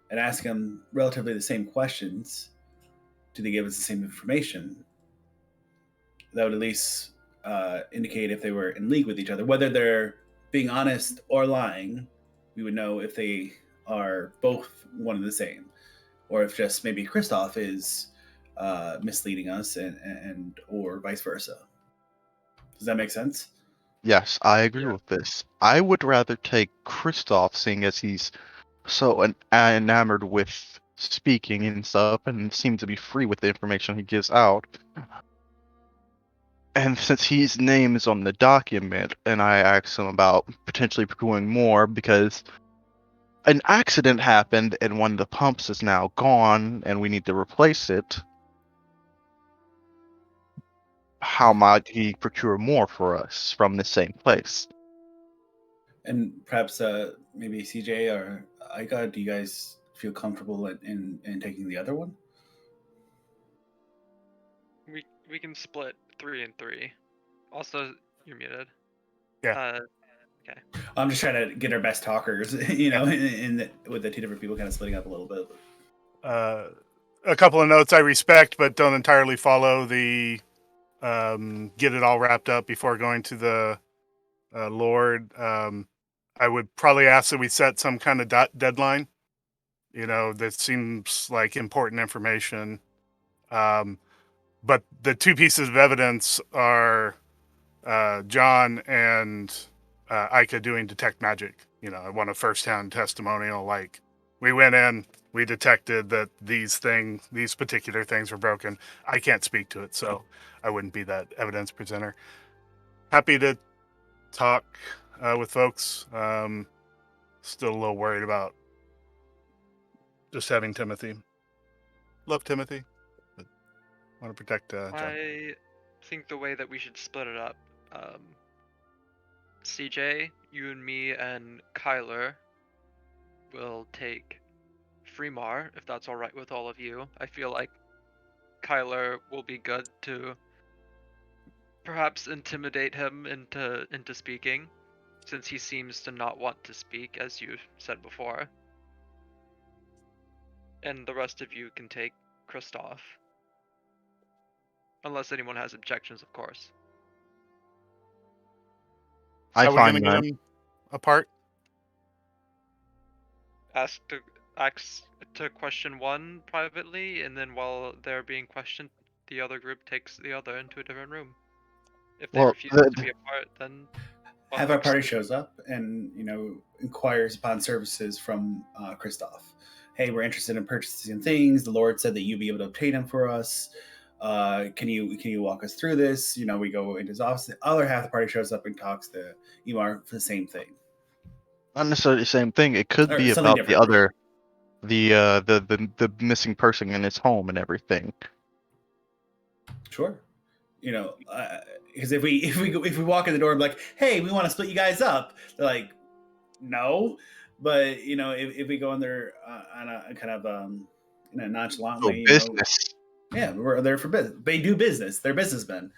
and ask them relatively the same questions, do they give us the same information? That would at least indicate if they were in league with each other. Whether they're being honest or lying, we would know if they are both one and the same, or if just maybe Kristoff is misleading us and or vice versa. Does that make sense? Yes, I agree with this. I would rather take Kristoff, seeing as he's so enamored with speaking and stuff, and seems to be free with the information he gives out. And since his name is on the document, and I asked him about potentially doing more because an accident happened and one of the pumps is now gone and we need to replace it, how might he procure more for us from the same place? And perhaps maybe CJ or Ika, do you guys feel comfortable in taking the other one? We can split 3 and 3. Also, you're muted. Yeah. Okay. I'm just trying to get our best talkers, with the two different people kind of splitting up a little bit. A couple of notes I respect, but don't entirely follow the get it all wrapped up before going to the Lord. I would probably ask that we set some kind of deadline. That seems like important information. But the two pieces of evidence are John and Ika doing detect magic. I want a first-hand testimonial. Like, we went in, we detected that these particular things were broken. I can't speak to it, so I wouldn't be that evidence presenter. Happy to talk with folks. Still a little worried about just having Timothy. Love Timothy, but want to protect John. I think the way that we should split it up, CJ, you and me and Kyler will take Fremar, if that's alright with all of you. I feel like Kyler will be good to perhaps intimidate him into speaking, since he seems to not want to speak, as you said before. And the rest of you can take Kristoff. Unless anyone has objections, of course. I How are we find going to get that them apart? Ask to question one privately, and then while they're being questioned, the other group takes the other into a different room. If they refuse to be apart, then Have our party shows up and inquires upon services from Kristoff. Hey, we're interested in purchasing things. The Lord said that you'd be able to obtain them for us. Can you walk us through this? We go into his office. The other half of the party shows up and talks to Emar for the same thing. not necessarily the same thing. It could Or be something about the different. other, the missing person in his home and everything. Sure. Because if we walk in the door and be like, hey, we want to split you guys up, they're like, no. But if we go in there on a kind of in a nonchalant way, Business. Yeah, we're there for business. They do business. They're businessmen.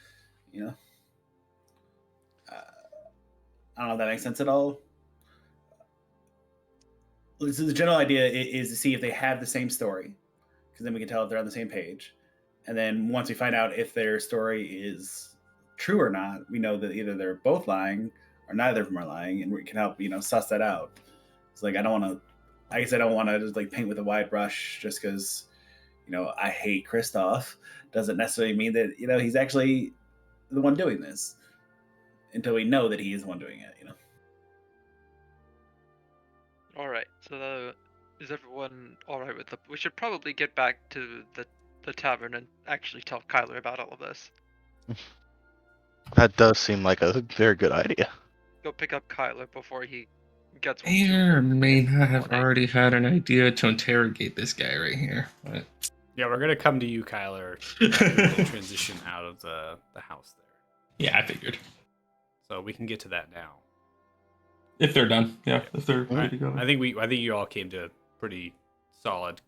I don't know if that makes sense at all. So the general idea is to see if they have the same story, because then we can tell if they're on the same page. And then once we find out if their story is true or not, we know that either they're both lying or neither of them are lying, and we can help suss that out. It's like I don't want to. I guess I don't want to just like paint with a wide brush just because I hate Kristoff. Doesn't necessarily mean that he's actually the one doing this until we know that he is the one doing it. All right. So is everyone all right with the? We should probably get back to the tavern and actually tell Kyler about all of this. That does seem like a very good idea. Go pick up Kyler before he gets. May or may not have Morning. already had an idea to interrogate this guy right here. But Yeah, we're gonna come to you, Kyler. After we transition out of the house there, yeah, I figured. so we can get to that now. If they're done, yeah. If they're All ready right. to go. I think you all came to a pretty solid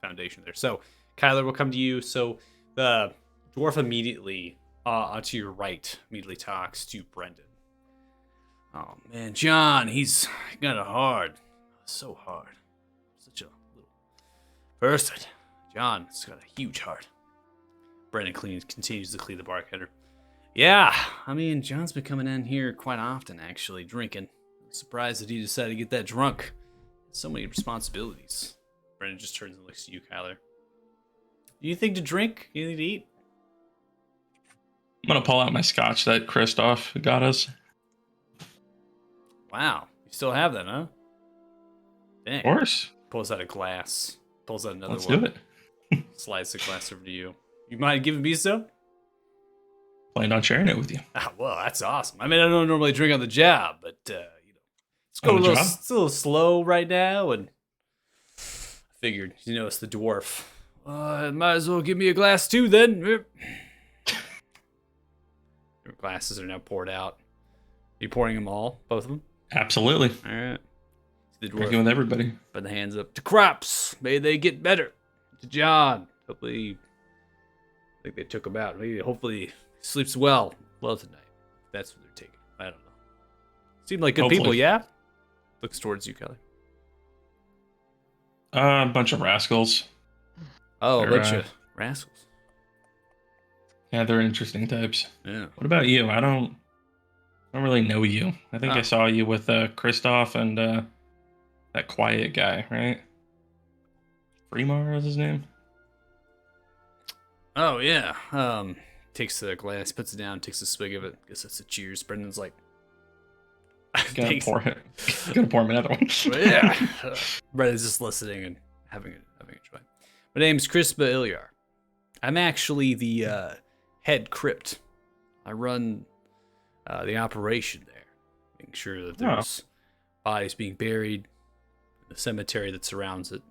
foundation there. So Kyler will come to you. So the dwarf immediately to your right immediately talks to Brendan. Oh man, John, he's got it hard. So hard. Such a little person. John's got a huge heart. Brendan continues to clean the bartender. Yeah, I mean, John's been coming in here quite often, actually, drinking. I'm surprised that he decided to get that drunk. So many responsibilities. Brendan just turns and looks at you, Kyler. Anything to drink? Anything to eat? I'm gonna pull out my scotch that Kristoff got us. Wow, you still have that, huh? Dang. Of course. Pulls out a glass. Pulls out another Let's one. do it. Slides the glass over to you. You mind giving me some? Planned on sharing it with you. Ah, well, that's awesome. I mean, I don't normally drink on the job, but it's On going the a little, job? it's a little slow right now, and I figured, it's the dwarf. Might as well give me a glass too, then. Your glasses are now poured out. Are you pouring them all, both of them? Absolutely. All right. The Drinking dwarf with everybody. put the hands up. To crops, may they get better. To John, hopefully, I think they took him out. Maybe, hopefully, he sleeps well tonight. That's what they're taking. I don't know. Seem like good people, Hopefully. yeah? Looks towards you, Kelly. A bunch of rascals. Oh, a They're, bunch of rascals. Yeah, they're interesting types. Yeah. What about you? I don't really know you. I think I Oh. saw you with Kristoff and that quiet guy, right? Fremar is his name. Oh, yeah. Takes the glass, puts it down, takes a swig of it. Guess that's a cheers. Brendan's like, Gonna thanks. pour him another one. But yeah. Brendan's just listening and having a joy. My name's Crispa Ilyar. I'm actually the head crypt. I run the operation there, making sure that there's bodies being buried in the cemetery that surrounds it.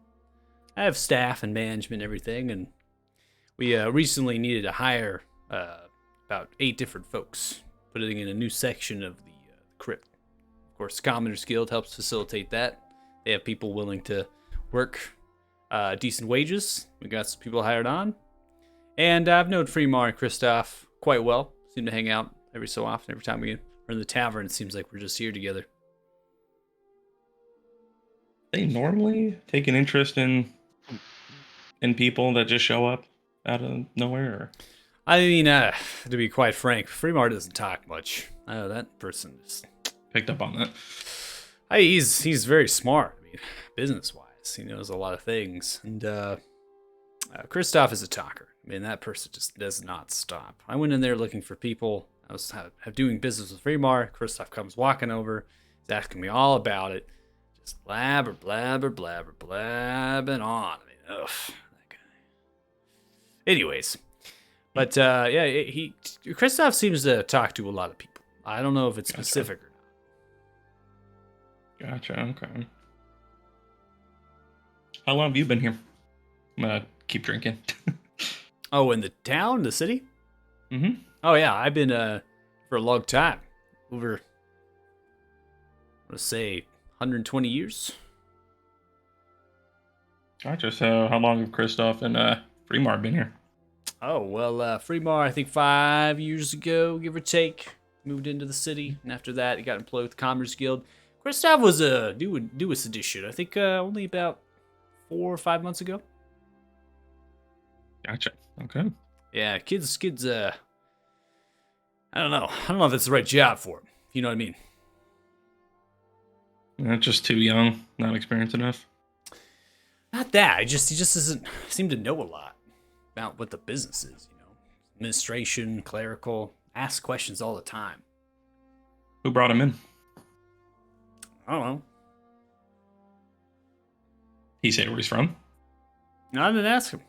I have staff and management and everything, and we recently needed to hire about 8 different folks, putting in a new section of the crypt. Of course, the Commoners Guild helps facilitate that. They have people willing to work decent wages. We got some people hired on. And I've known Fremar and Kristoff quite well. Seem to hang out every so often. Every time we're in the tavern, it seems like we're just here together. They normally take an interest in people that just show up out of nowhere. Or... I mean, to be quite frank, Fremar doesn't talk much. That person just Picked up on that. he's very smart. I mean, business-wise, he knows a lot of things. And Kristoff is a talker. I mean, that person just does not stop. I went in there looking for people. I was doing business with Fremar. Kristoff comes walking over. He's asking me all about it. Just blabber, blabbing on. I mean, ugh, that guy. Anyways, but Kristoff seems to talk to a lot of people. I don't know if it's Gotcha. specific or not. Gotcha. Okay. How long have you been here? I'm gonna keep drinking. Oh, in the town, the city? Mm-hmm. Oh yeah, I've been for a long time. Over, let's say, 120 years. Gotcha. So how long have Kristoff and Fremar been here? Oh well, Fremar, I think 5 years ago, give or take. moved into the city, and after that, he got employed with the Commerce Guild. Kristoff was a newest addition. I think only about 4 or 5 months ago. Gotcha. Okay. Yeah, kids. I don't know. I don't know if it's the right job for him. You know what I mean? Not just too young, not experienced enough. Not that. He just doesn't seem to know a lot about what the business is. You know, administration, clerical. Ask questions all the time. Who brought him in? I don't know. He say where he's from? No, I didn't ask him.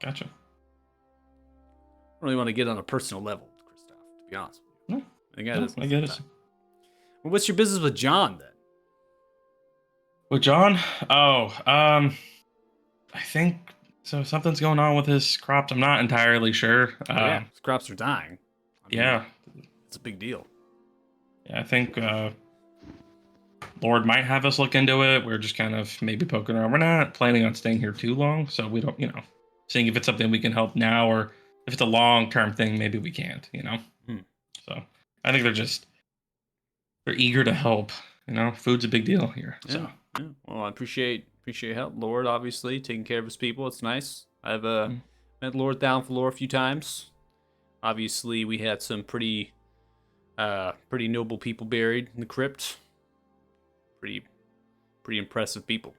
Gotcha. I don't really want to get on a personal level with Kristoff, to be honest with you. No, I think no, I get it. Well, what's your business with John then? With John? Oh, I think so. Something's going on with his crops. I'm not entirely sure. Yeah, his crops are dying. I mean, Yeah, it's a big deal. yeah. I think Lord might have us look into it. We're just kind of maybe poking around. We're not planning on staying here too long, so we don't, seeing if it's something we can help now, or if it's a long-term thing, maybe we can't. So I think they're eager to help. Food's a big deal here. So. Yeah. Well, I appreciate your help, Lord. Obviously, taking care of his people. It's nice. I've met Lord Downfloor a few times. Obviously, we had some pretty noble people buried in the crypt. Pretty impressive people.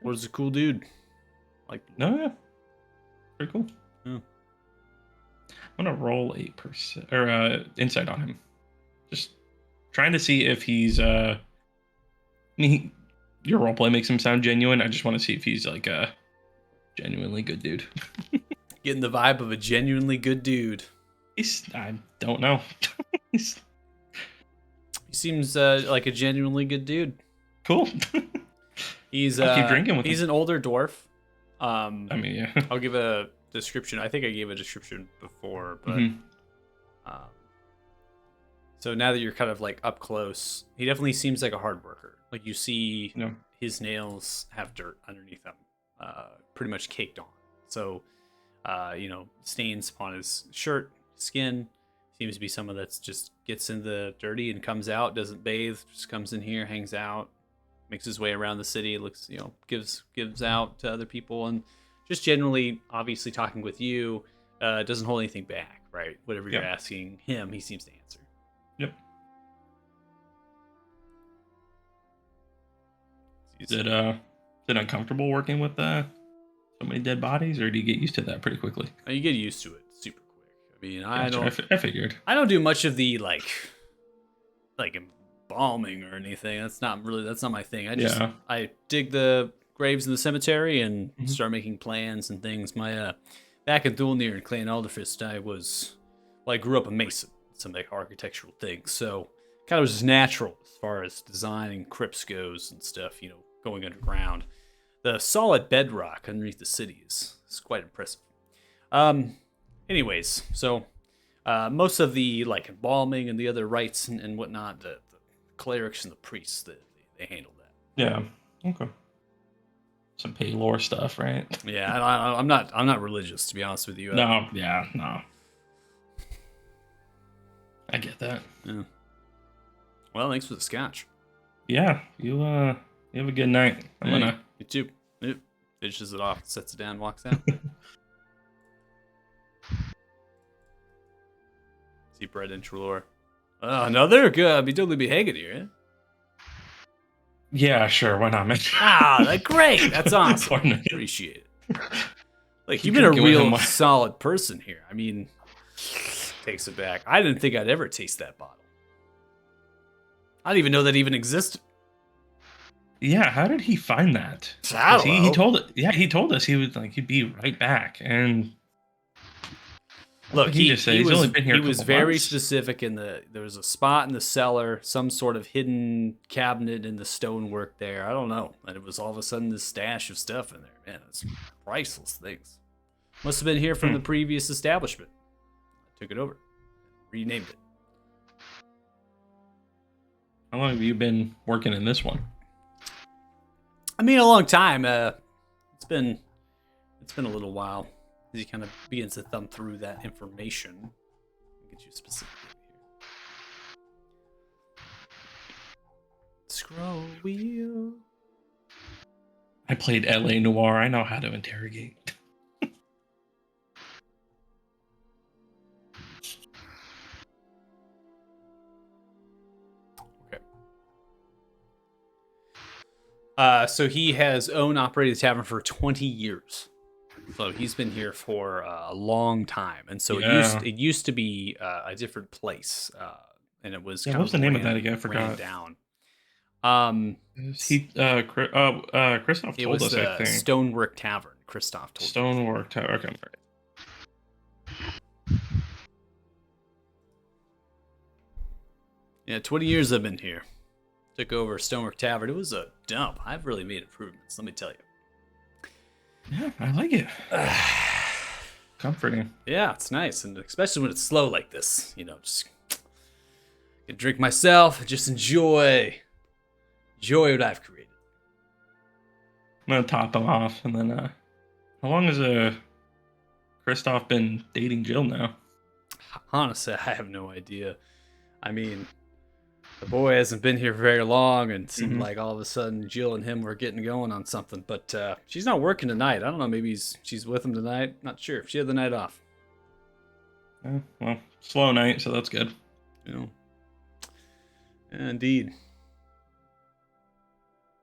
Lord's a cool dude. No, yeah, pretty cool. Yeah. I'm gonna roll a insight on him. Just trying to see if he's your roleplay makes him sound genuine. I just want to see if he's like a genuinely good dude. Getting the vibe of a genuinely good dude. I don't know. He seems like a genuinely good dude. Cool. He's I'll keep drinking with he's him. an older dwarf. Yeah. I'll give a description. I think I gave a description before, but so now that you're kind of like up close, he definitely seems like a hard worker. Like you see his nails have dirt underneath them, pretty much caked on. So, stains upon his shirt, skin. Seems to be someone that's just gets in the dirty and comes out, doesn't bathe, just comes in here, hangs out, makes his way around the city, looks, gives out to other people, and just generally, obviously talking with you, doesn't hold anything back, right? Whatever you're asking him, he seems to answer. Yep. Is it uncomfortable working with so many dead bodies, or do you get used to that pretty quickly? You get used to it super quick. I mean, Gotcha. I figured. I don't do much of the like embalming or anything. That's not my thing. I dig the graves in the cemetery and start making plans and things. My back in Thulnir and Clan Alderfist, I grew up a mason, some like architectural things. So kind of was just natural as far as designing crypts goes and stuff, going underground. The solid bedrock underneath the city is quite impressive. Anyways, so most of the like embalming and the other rites and whatnot, the clerics and the priests, they handle that. Yeah. Okay. Some Paylor stuff, right? Yeah, I'm not religious, to be honest with you. No. Yeah. No. I get that. Yeah. Well, thanks for the scotch. Yeah. You have a good night. You too. Yep. Finishes it off, sets it down, walks out. See bread and Trelaw. Another? Good. I'd totally be hanging here, eh? Yeah, sure. Why not, man? Great. That's awesome. Appreciate it. Like, you've been a real solid person here. I mean, takes it back. I didn't think I'd ever taste that bottle. I didn't even know that even existed. Yeah, how did he find that? I don't know. He told it. Yeah, he told us he'd be right back. And look, he was very months. specific there was a spot in the cellar, some sort of hidden cabinet in the stonework there. I don't know. And it was all of a sudden this stash of stuff in there. Man, it's priceless things. Must have been here from the previous establishment. I took it over, renamed it. How long have you been working in this one? I mean, a long time. It's been a little while. as he kind of begins to thumb through that information. I'll get you specifically here. Scroll wheel. I played LA Noire. I know how to interrogate. So he has owned operated the tavern for 20 years. So he's been here for a long time, and so it used to be a different place, and it was. Yeah, kind what was of the name of ran- that again? I ran forgot. down. Christoph It told was us, I the think. Stonework Tavern. Christoph told us. Stonework Tower. Okay. Yeah, 20 years I've been here. Took over Stonework Tavern. It was a dump. I've really made improvements, let me tell you. Yeah, I like it. Comforting. Yeah, it's nice, and especially when it's slow like this. You know, just can drink myself, and just enjoy what I've created. I'm gonna top them off, and then how long has Christoph been dating Jill now? Honestly, I have no idea. I mean, the boy hasn't been here very long, and it seemed like all of a sudden Jill and him were getting going on something. But she's not working tonight. I don't know. Maybe she's with him tonight. Not sure. She had the night off. Well, slow night, so that's good. You know. Yeah, indeed.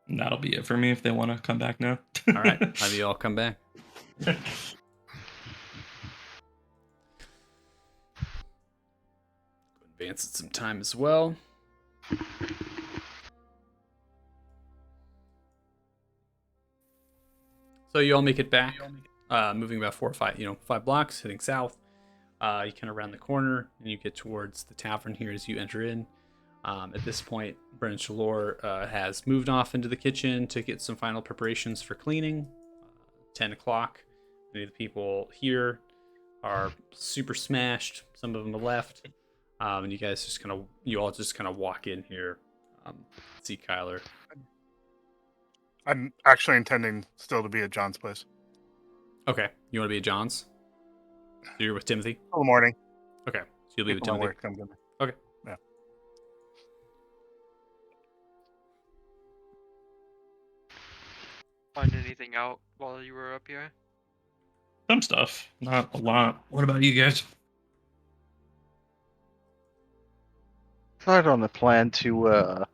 And that'll be it for me if they want to come back now. All right. Have you all come back? Advance it some time as well. So you all make it back, moving about 4 or 5 blocks, heading south. You kind of round the corner, and you get towards the tavern here as you enter in. At this point, Brennan Shalor has moved off into the kitchen to get some final preparations for cleaning. 10 o'clock. Many of the people here are super smashed. Some of them have left. And you all just kind of walk in here. See Kyler. I'm actually intending still to be at John's place. Okay. You want to be at John's? So you're with Timothy? All morning. Okay. So you'll be with People Timothy? work, come get me. Okay. Yeah. Find anything out while you were up here? Some stuff, not a lot. What about you guys? Started on the plan to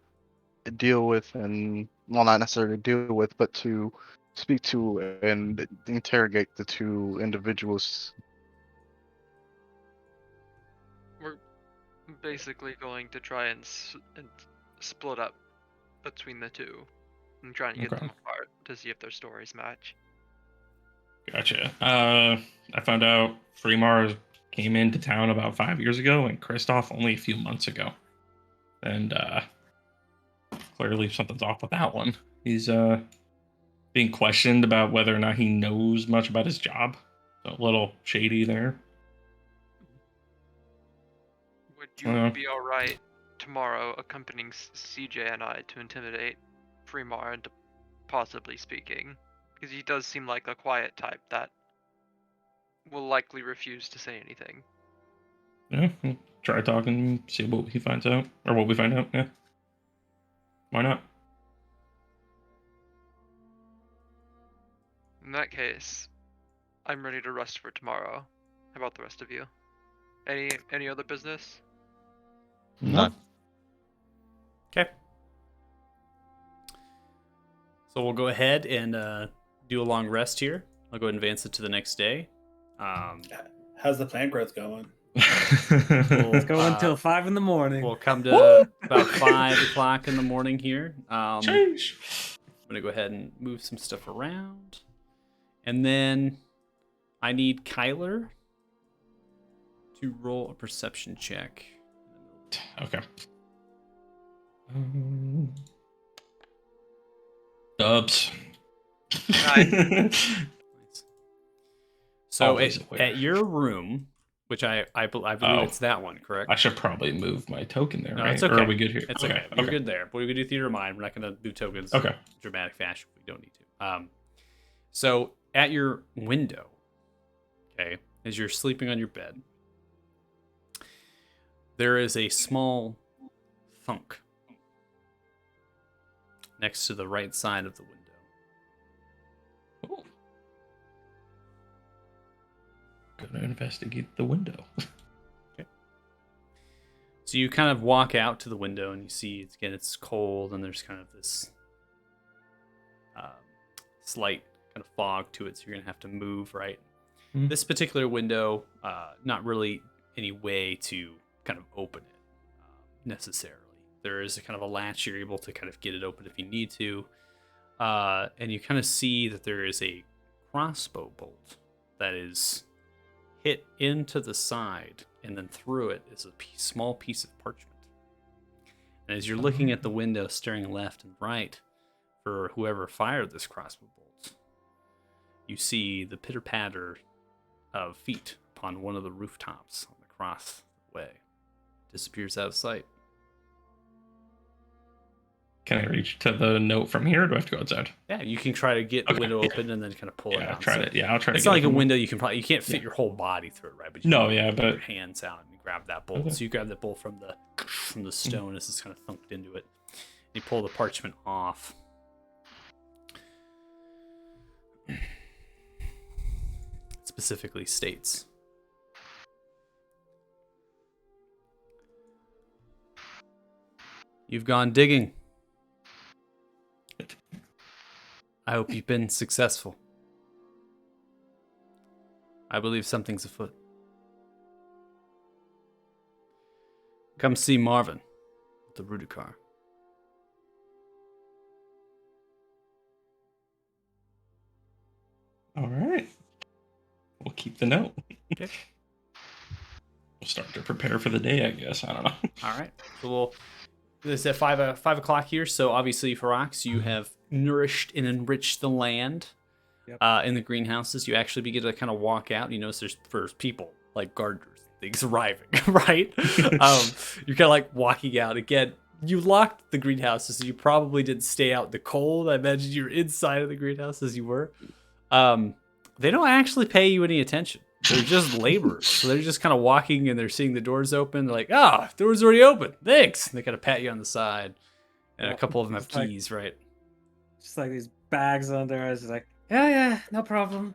deal with, and well, not necessarily deal with, but to speak to and interrogate the two individuals. We're basically going to try and split up between the two and trying to get them apart to see if their stories match. Gotcha. I found out Fremar came into town about 5 years ago, and Christoph only a few months ago. And clearly something's off with that one. He's being questioned about whether or not he knows much about his job. So a little shady there. Would you be alright tomorrow accompanying CJ and I to intimidate Fremar into possibly speaking? Because he does seem like a quiet type that will likely refuse to say anything. Yeah, we'll try talking, see what he finds out, or what we find out. Yeah, why not? In that case, I'm ready to rest for tomorrow. How about the rest of you? Any other business? None. Okay. So we'll go ahead and do a long rest here. I'll go ahead and advance it to the next day. How's the plant growth going? Let's go until 5 in the morning. We'll come to about 5 o'clock in the morning here. Change. I'm going to go ahead and move some stuff around. And then I need Kyler to roll a perception check. Okay. Dubs. Nice. So Always aware. at your room, which I believe it's that one, correct? I should probably move my token there, No, right? it's okay. Or are we good here? It's okay. You're good there. But we can do theater of mind. We're not going to do tokens in dramatic fashion. We don't need to. So at your window, Okay, as you're sleeping on your bed, there is a small thunk next to the right side of the window. Ooh. Gonna investigate the window. So you kind of walk out to the window and you see it's cold and there's kind of this slight kind of fog to it, so you're gonna have to move, right? Mhm. This particular window, not really any way to kind of open it necessarily. There is a kind of a latch you're able to kind of get it open if you need to, and you kind of see that there is a crossbow bolt that is hit into the side, and then through it is a small piece of parchment. And as you're looking at the window, staring left and right for whoever fired this crossbow bolt, you see the pitter-patter of feet upon one of the rooftops across the way. Disappears out of sight. Can I reach to the note from here, or do I have to go outside? Yeah, you can try to get the Okay, window yeah. open and then kind of pull it Yeah, out. try to. Yeah, I'll try to. It's get not it like a from- window you can't fit Yeah. your whole body through it, right? But you No, can yeah, put but your hands out and grab that bolt. Okay. So you grab that bolt from the stone as it's kind of thunked into it. You pull the parchment off. It specifically states, "You've gone digging. I hope you've been successful. I believe something's afoot. Come see Marvin at the Rudikar." all right. We'll keep the note. Okay. We'll start to prepare for the day, I guess. I don't know. All right. So this is at 5 o'clock here. So obviously, for Ox, you have nourished and enriched the land. Yep. In the greenhouses. You actually begin to kind of walk out. You notice there's people like gardeners, things arriving, right? You're kind of like walking out again. You locked the greenhouses, so you probably didn't stay out in the cold. I imagine you're inside of the greenhouse as you were. They don't actually pay you any attention. They're just laborers. So they're just kind of walking and they're seeing the doors open. They're like, door's already open. Thanks. And they kind of pat you on the side. And a couple of them have Just like- keys, right? Just like these bags on there. I was just like, yeah, no problem.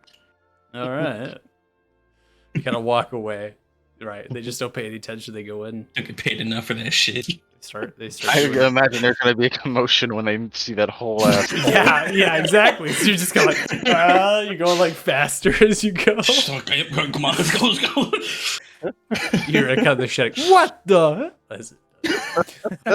All right. You kind of walk away. Right. They just don't pay any attention. They go in. Don't get paid enough for that shit. They start I doing- imagine there's going to be a commotion when they see that whole ass. yeah, exactly. So you're just kind of like, you're going like faster as you go. Just like, yep, come on, let's go. You're kind of the shit. What the?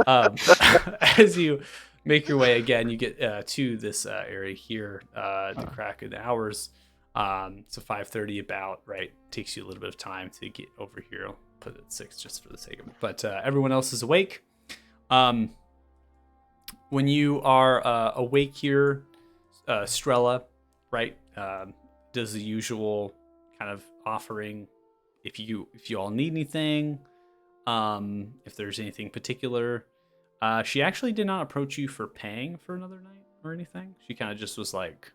As you make your way again, you get to this area here. The crack in the hours. So 5:30 about, right? Takes you a little bit of time to get over here. I'll put it at 6 just for the sake of it. But everyone else is awake. When you are awake here, Strella, right, does the usual kind of offering. If you all need anything, if there's anything particular, she actually did not approach you for paying for another night or anything. She kind of just was like,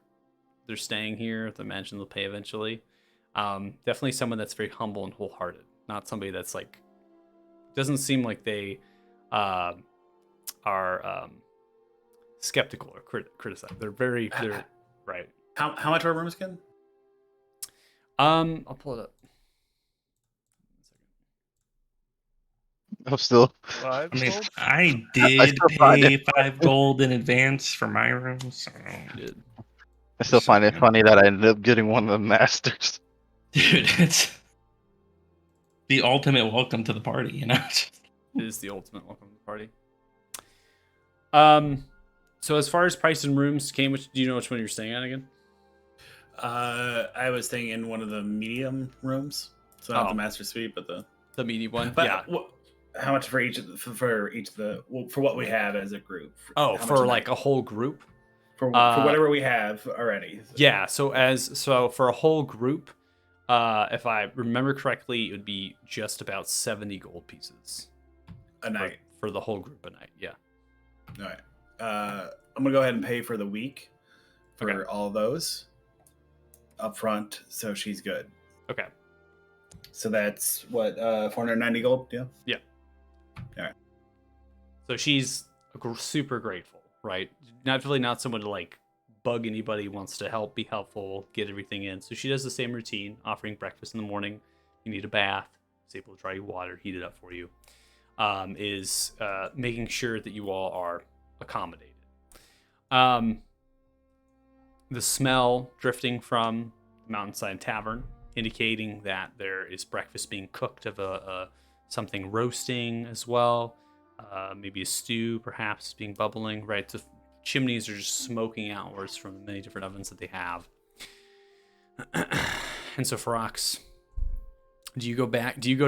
they're staying here. I imagine they'll pay eventually. Definitely someone that's very humble and wholehearted. Not somebody that's like, doesn't seem like they are skeptical or criticize. They're right. How much are our rooms again? I'll pull it up. I'm still. 5 I mean, gold? I I did still find pay 5 gold in advance for my room. So. Dude. I still find it funny that I ended up getting one of the masters. Dude, it's the ultimate welcome to the party, you know? It is the ultimate welcome to the party. So as far as price and rooms came, do you know which one you're staying at again? I was staying in one of the medium rooms, so not Oh. the master suite, but the. The meaty one? But Yeah. how much for each of the, for what we have as a group? Oh, How for much like a whole group? for whatever we have already. Yeah, so for a whole group, if I remember correctly, it would be just about 70 gold pieces A night. for the whole group a night. Yeah. All right. I'm gonna go ahead and pay for the week for Okay. all those up front, so she's good. Okay. So that's what 490 gold. Yeah. So she's super grateful, right? Not someone to like bug anybody, wants to help, be helpful, get everything in. So she does the same routine, offering breakfast in the morning. You need a bath, is able to draw you water, heat it up for you. Is making sure that you all are accommodated. The smell drifting from the Mountainside Tavern, indicating that there is breakfast being cooked of something roasting as well. Maybe a stew, perhaps, being bubbling, right? The chimneys are just smoking outwards from the many different ovens that they have. And so, Ferox, do you go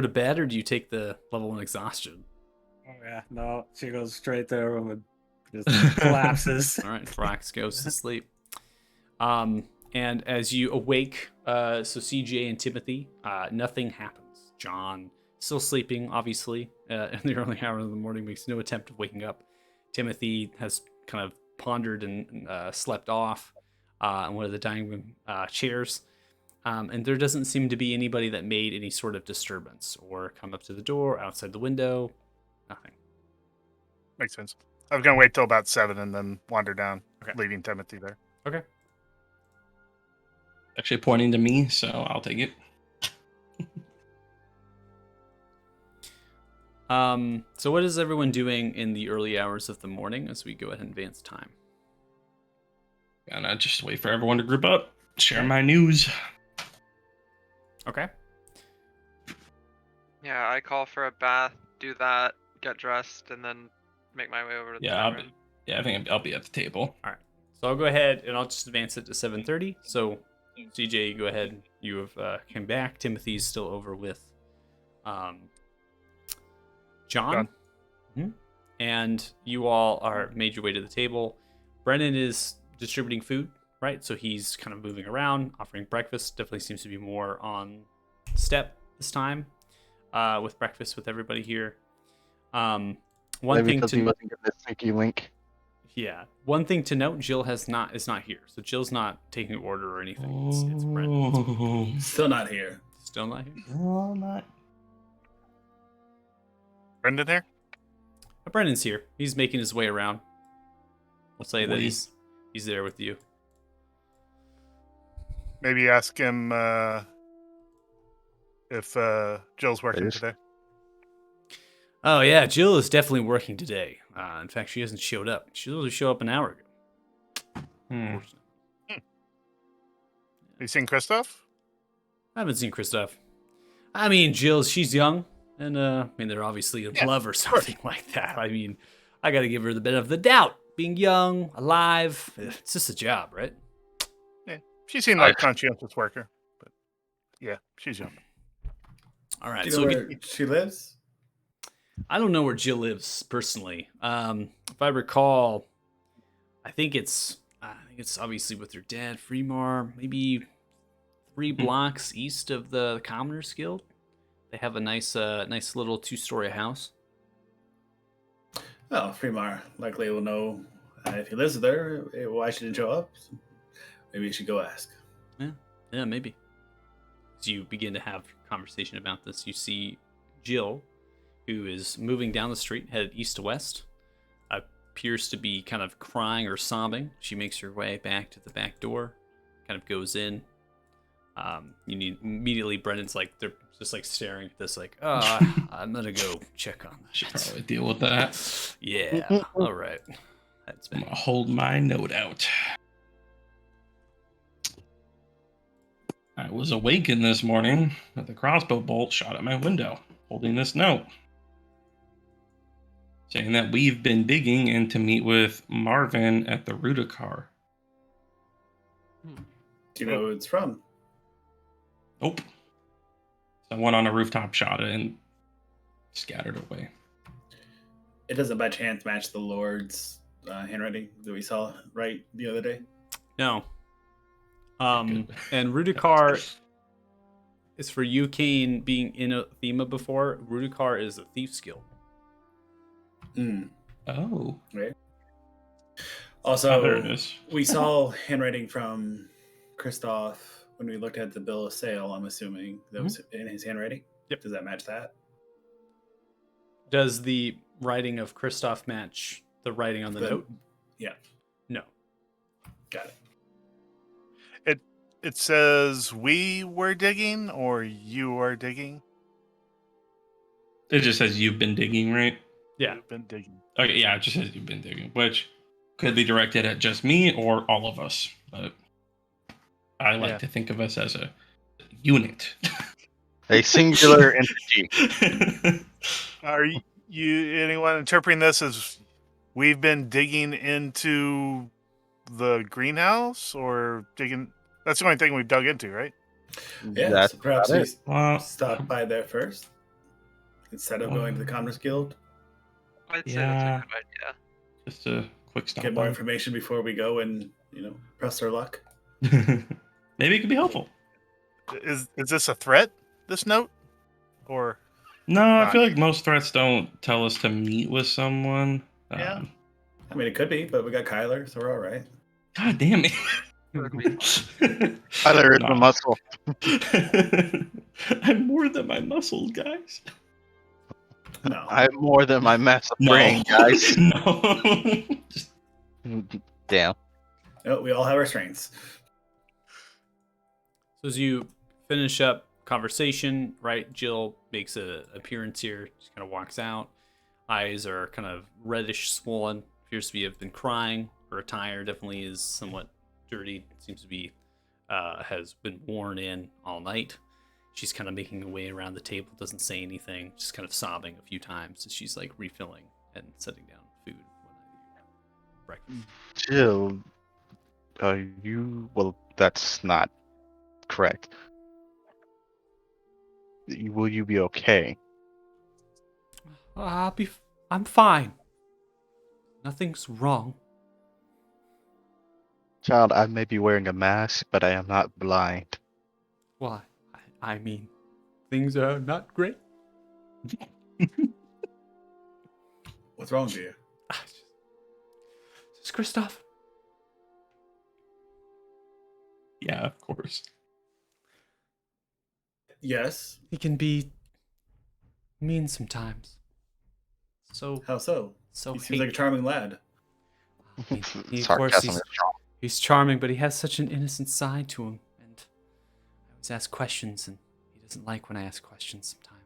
to bed, or do you take the level 1 exhaustion? Oh yeah, no, she goes straight to her room and just collapses. All right, Ferox goes to sleep. And as you awake, so CJ and Timothy, nothing happens. John still sleeping, obviously, in the early hours of the morning, makes no attempt of waking up. Timothy has kind of pondered and slept off on one of the dining room chairs. And there doesn't seem to be anybody that made any sort of disturbance or come up to the door, outside the window. Nothing. Makes sense. I was gonna wait till about 7 and then wander down, Okay. leaving Timothy there. Okay. Actually pointing to me, so I'll take it. So what is everyone doing in the early hours of the morning as we go ahead and advance time? Gonna just wait for everyone to group up, share my news. Okay. Yeah, I call for a bath, do that, get dressed, and then make my way over to the Yeah, tavern. I think I'll be at the table. All right. So I'll go ahead and I'll just advance it to 7:30. So CJ, go ahead. You have came back. Timothy's still over with John. And you all are made your way to the table. Brennan is distributing food, right? So he's kind of moving around, offering breakfast. Definitely seems to be more on step this time with breakfast with everybody here. One Maybe thing because to he wasn't getting the sneaky link. Yeah. One thing to note, Jill is not here. So Jill's not taking order or anything. It's Brendan. Still not here. Still not here. Oh, not. Brendan here? But Brendan's here. He's making his way around. We'll say that Boy. he's there with you. Maybe ask him if Jill's working Yes. today. Oh yeah, Jill is definitely working today. In fact, she hasn't showed up. She was supposed to show up an hour ago. Unfortunately. You seen Christoph? I haven't seen Christoph. I mean, she's young, and they're obviously in love or something like that. I mean, I got to give her the benefit of the doubt. Being young, alive, it's just a job, right? Yeah. She seemed like a conscientious worker. But yeah, she's young. All right. Do you So know if where she lives? I don't know where Jill lives personally. If I recall, I think it's obviously with her dad, Fremar, maybe 3 blocks east of the Commoners Guild. They have a nice little 2-story house. Oh, Fremar likely will know if he lives there. Why she didn't show up? Maybe you should go ask. Yeah, maybe. As you begin to have conversation about this, you see Jill, who is moving down the street, headed east to west, appears to be kind of crying or sobbing. She makes her way back to the back door, kind of goes in. Immediately, Brendan's like, they're just like staring at this, like, I'm gonna go check on Should that. probably deal with that. Yeah, all right. That's I'm bad. gonna hold my note out. I was awakened this morning with a crossbow bolt shot at my window, holding this note, saying that we've been digging and to meet with Marvin at the Rudikar. Do you know who it's from? Nope. Someone on a rooftop shot it and scattered away. It doesn't by chance match the Lord's handwriting that we saw right the other day. No. Good. And Rudikar is for you, Kane, being in a Thema before. Rudikar is a thief's guild. Oh. Right. Oh, Also, there it is. we saw handwriting from Christoph when we looked at the bill of sale, I'm assuming that was in his handwriting. Yep. Does that match that? Does the writing of Christoph match the writing on the note? Yeah. No. Got it. It says we were digging or you are digging. It just says you've been digging, right? Yeah. You've been digging. Okay, yeah, it just says you've been digging, which could be directed at just me or all of us. But I like Yeah. to think of us as a unit. A singular entity. Are you anyone interpreting this as we've been digging into the greenhouse or digging? That's the only thing we've dug into, right? Yeah, That's so perhaps about we it. Well, stop by there first instead of going to the Commerce Guild. I'd say Yeah. that's a good idea. just a quick stop. Get more by. information before we go and press our luck. Maybe it could be helpful. Is this a threat? This note, or No, I Not. feel like most threats don't tell us to meet with someone. Yeah. I mean, it could be, but we got Kyler, so we're all right. God damn it. Could be. Tyler is the Nah. muscle. I'm more than my muscles, guys. No. I'm more than my massive No. brain, guys. No. Just- Damn. No, we all have our strengths. So as you finish up conversation, right, Jill makes an appearance here. She kind of walks out. Eyes are kind of reddish swollen. Appears to be have been crying. Her attire definitely is somewhat dirty. Seems to be has been worn in all night. She's kind of making her way around the table. Doesn't say anything. Just kind of sobbing a few times as she's like refilling and setting down food. Breakfast. Jill, well, that's not correct. Will you be okay? I'm fine. Nothing's wrong. Child, I may be wearing a mask, but I am not blind. Why? I mean, things are not great. What's wrong with you? It's Christoph. yeah, of course. Yes. He can be mean sometimes. So How so? so He seems like a charming lad. he, of course Sarcasm is strong. he's charming, but he has such an innocent side to him, and I always ask questions, and he doesn't like when I ask questions sometimes.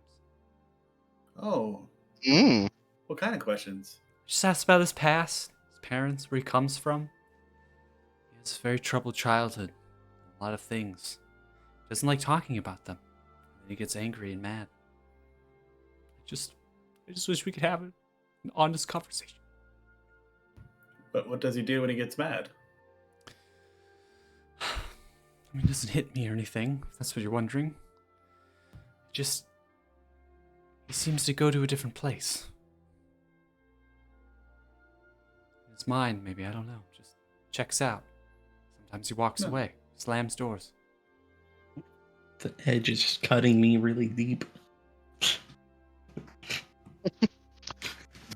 Oh, Mm. what kind of questions? Just ask about his past, his parents, where he comes from. He has a very troubled childhood, a lot of things. He doesn't like talking about them. And then he gets angry and mad. I just wish we could have an honest conversation. But what does he do when he gets mad? I mean, it doesn't hit me or anything, if that's what you're wondering. Just, he seems to go to a different place. In his mind, maybe, I don't know. Just checks out. Sometimes he walks No. away, slams doors. The edge is just cutting me really deep.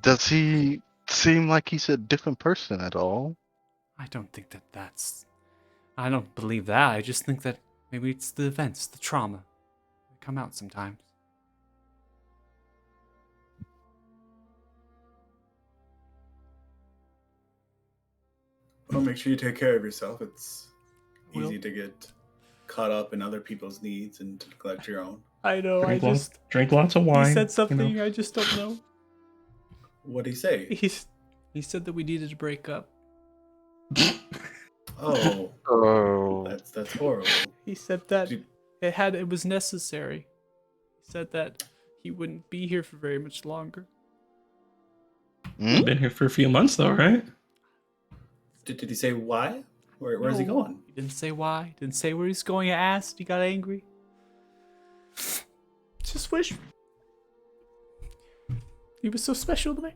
Does he seem like he's a different person at all? I don't think that's... I don't believe that. I just think that maybe it's the events, the trauma. They come out sometimes. Well, make sure you take care of yourself. It's Will. easy to get caught up in other people's needs and to neglect your own. I know, Drink lots of wine. He said you know. something, I just don't know. What'd he say? He said that we needed to break up. Oh, Oh. that's horrible. He said that Did- it was necessary. He said that he wouldn't be here for very much longer. You've been here for a few months, though, right? Did he say why? Where's he No, going? He didn't say why. Didn't say where he's going. I asked. He got angry. Just wish he was so special to me.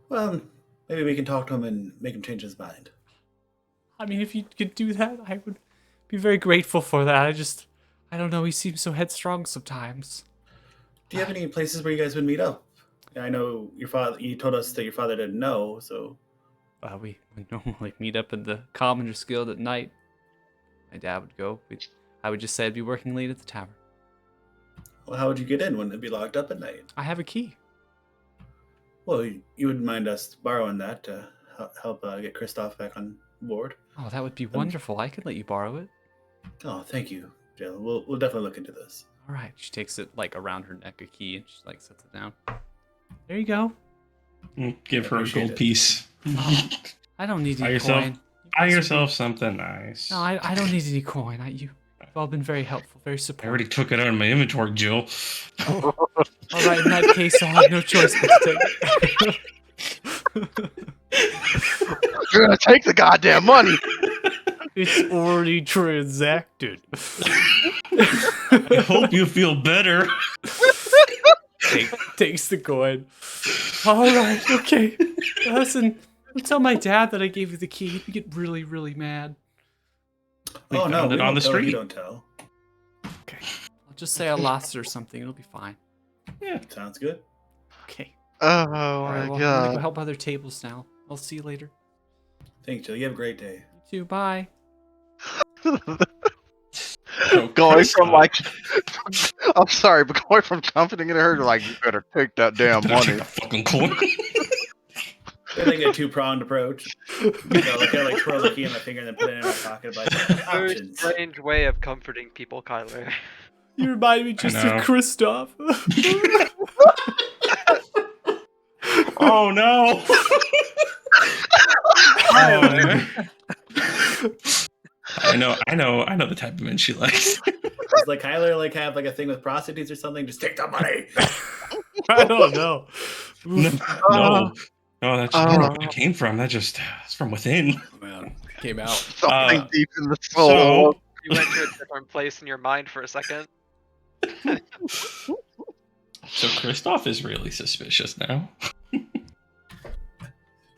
Well, maybe we can talk to him and make him change his mind. I mean, if you could do that, I would be very grateful for that. I don't know. He seems so headstrong sometimes. Do you have any places where you guys would meet up? I know your father. You told us that your father didn't know, so We would normally meet up in the Commoners Guild at night. my dad would go. I would just say I'd be working late at the tavern. Well, how would you get in? Wouldn't it be locked up at night? I have a key. Well, you wouldn't mind us borrowing that to help get Kristoff back on board? Oh, that would be wonderful. I could let you borrow it. Oh, thank you, Jill. We'll definitely look into this. All right. She takes it like around her neck, a key, and she like sets it down. There you go. Give her a Appreciate gold it. piece. I don't need Buy any yourself, coin. buy yourself something nice. No, I don't need any coin. You've all been very helpful, very I supportive. already took it out of my inventory, Jill. All right, in that case, I'll have no choice but to take it. You're gonna take the goddamn money. It's already transacted. I hope you feel better. Takes the coin. All right, okay. Listen, don't tell my dad that I gave you the key. He'd get really, really mad. We Oh no, found we it on don't the tell, you street. don't tell. Okay. I'll just say I lost it or something. It'll be fine. Yeah. Sounds good. Okay. Oh All right, my well, I'm gonna go god. help other tables now. I'll see you later. Thanks, Jill. You have a great day. You too. Bye. Going from Kristoff. like, I'm sorry, but going from confident in her to like, you better take that damn Better money. take the fucking coin. I think a two-pronged approach. Like I like twirl the key in my finger and then put it in my pocket. Like Very options. strange way of comforting people, Kyler. You remind me just know. of Kristoff. Oh no! Oh, man. I know the type of men she likes. Does like Kyler like have like a thing with prostitutes or something? Just take the money. I don't know. No, that's I don't know where it came from. It's from within. Man, came out. Something deep in the So, soul. You went to a different place in your mind for a second. so Kristoff is really suspicious now.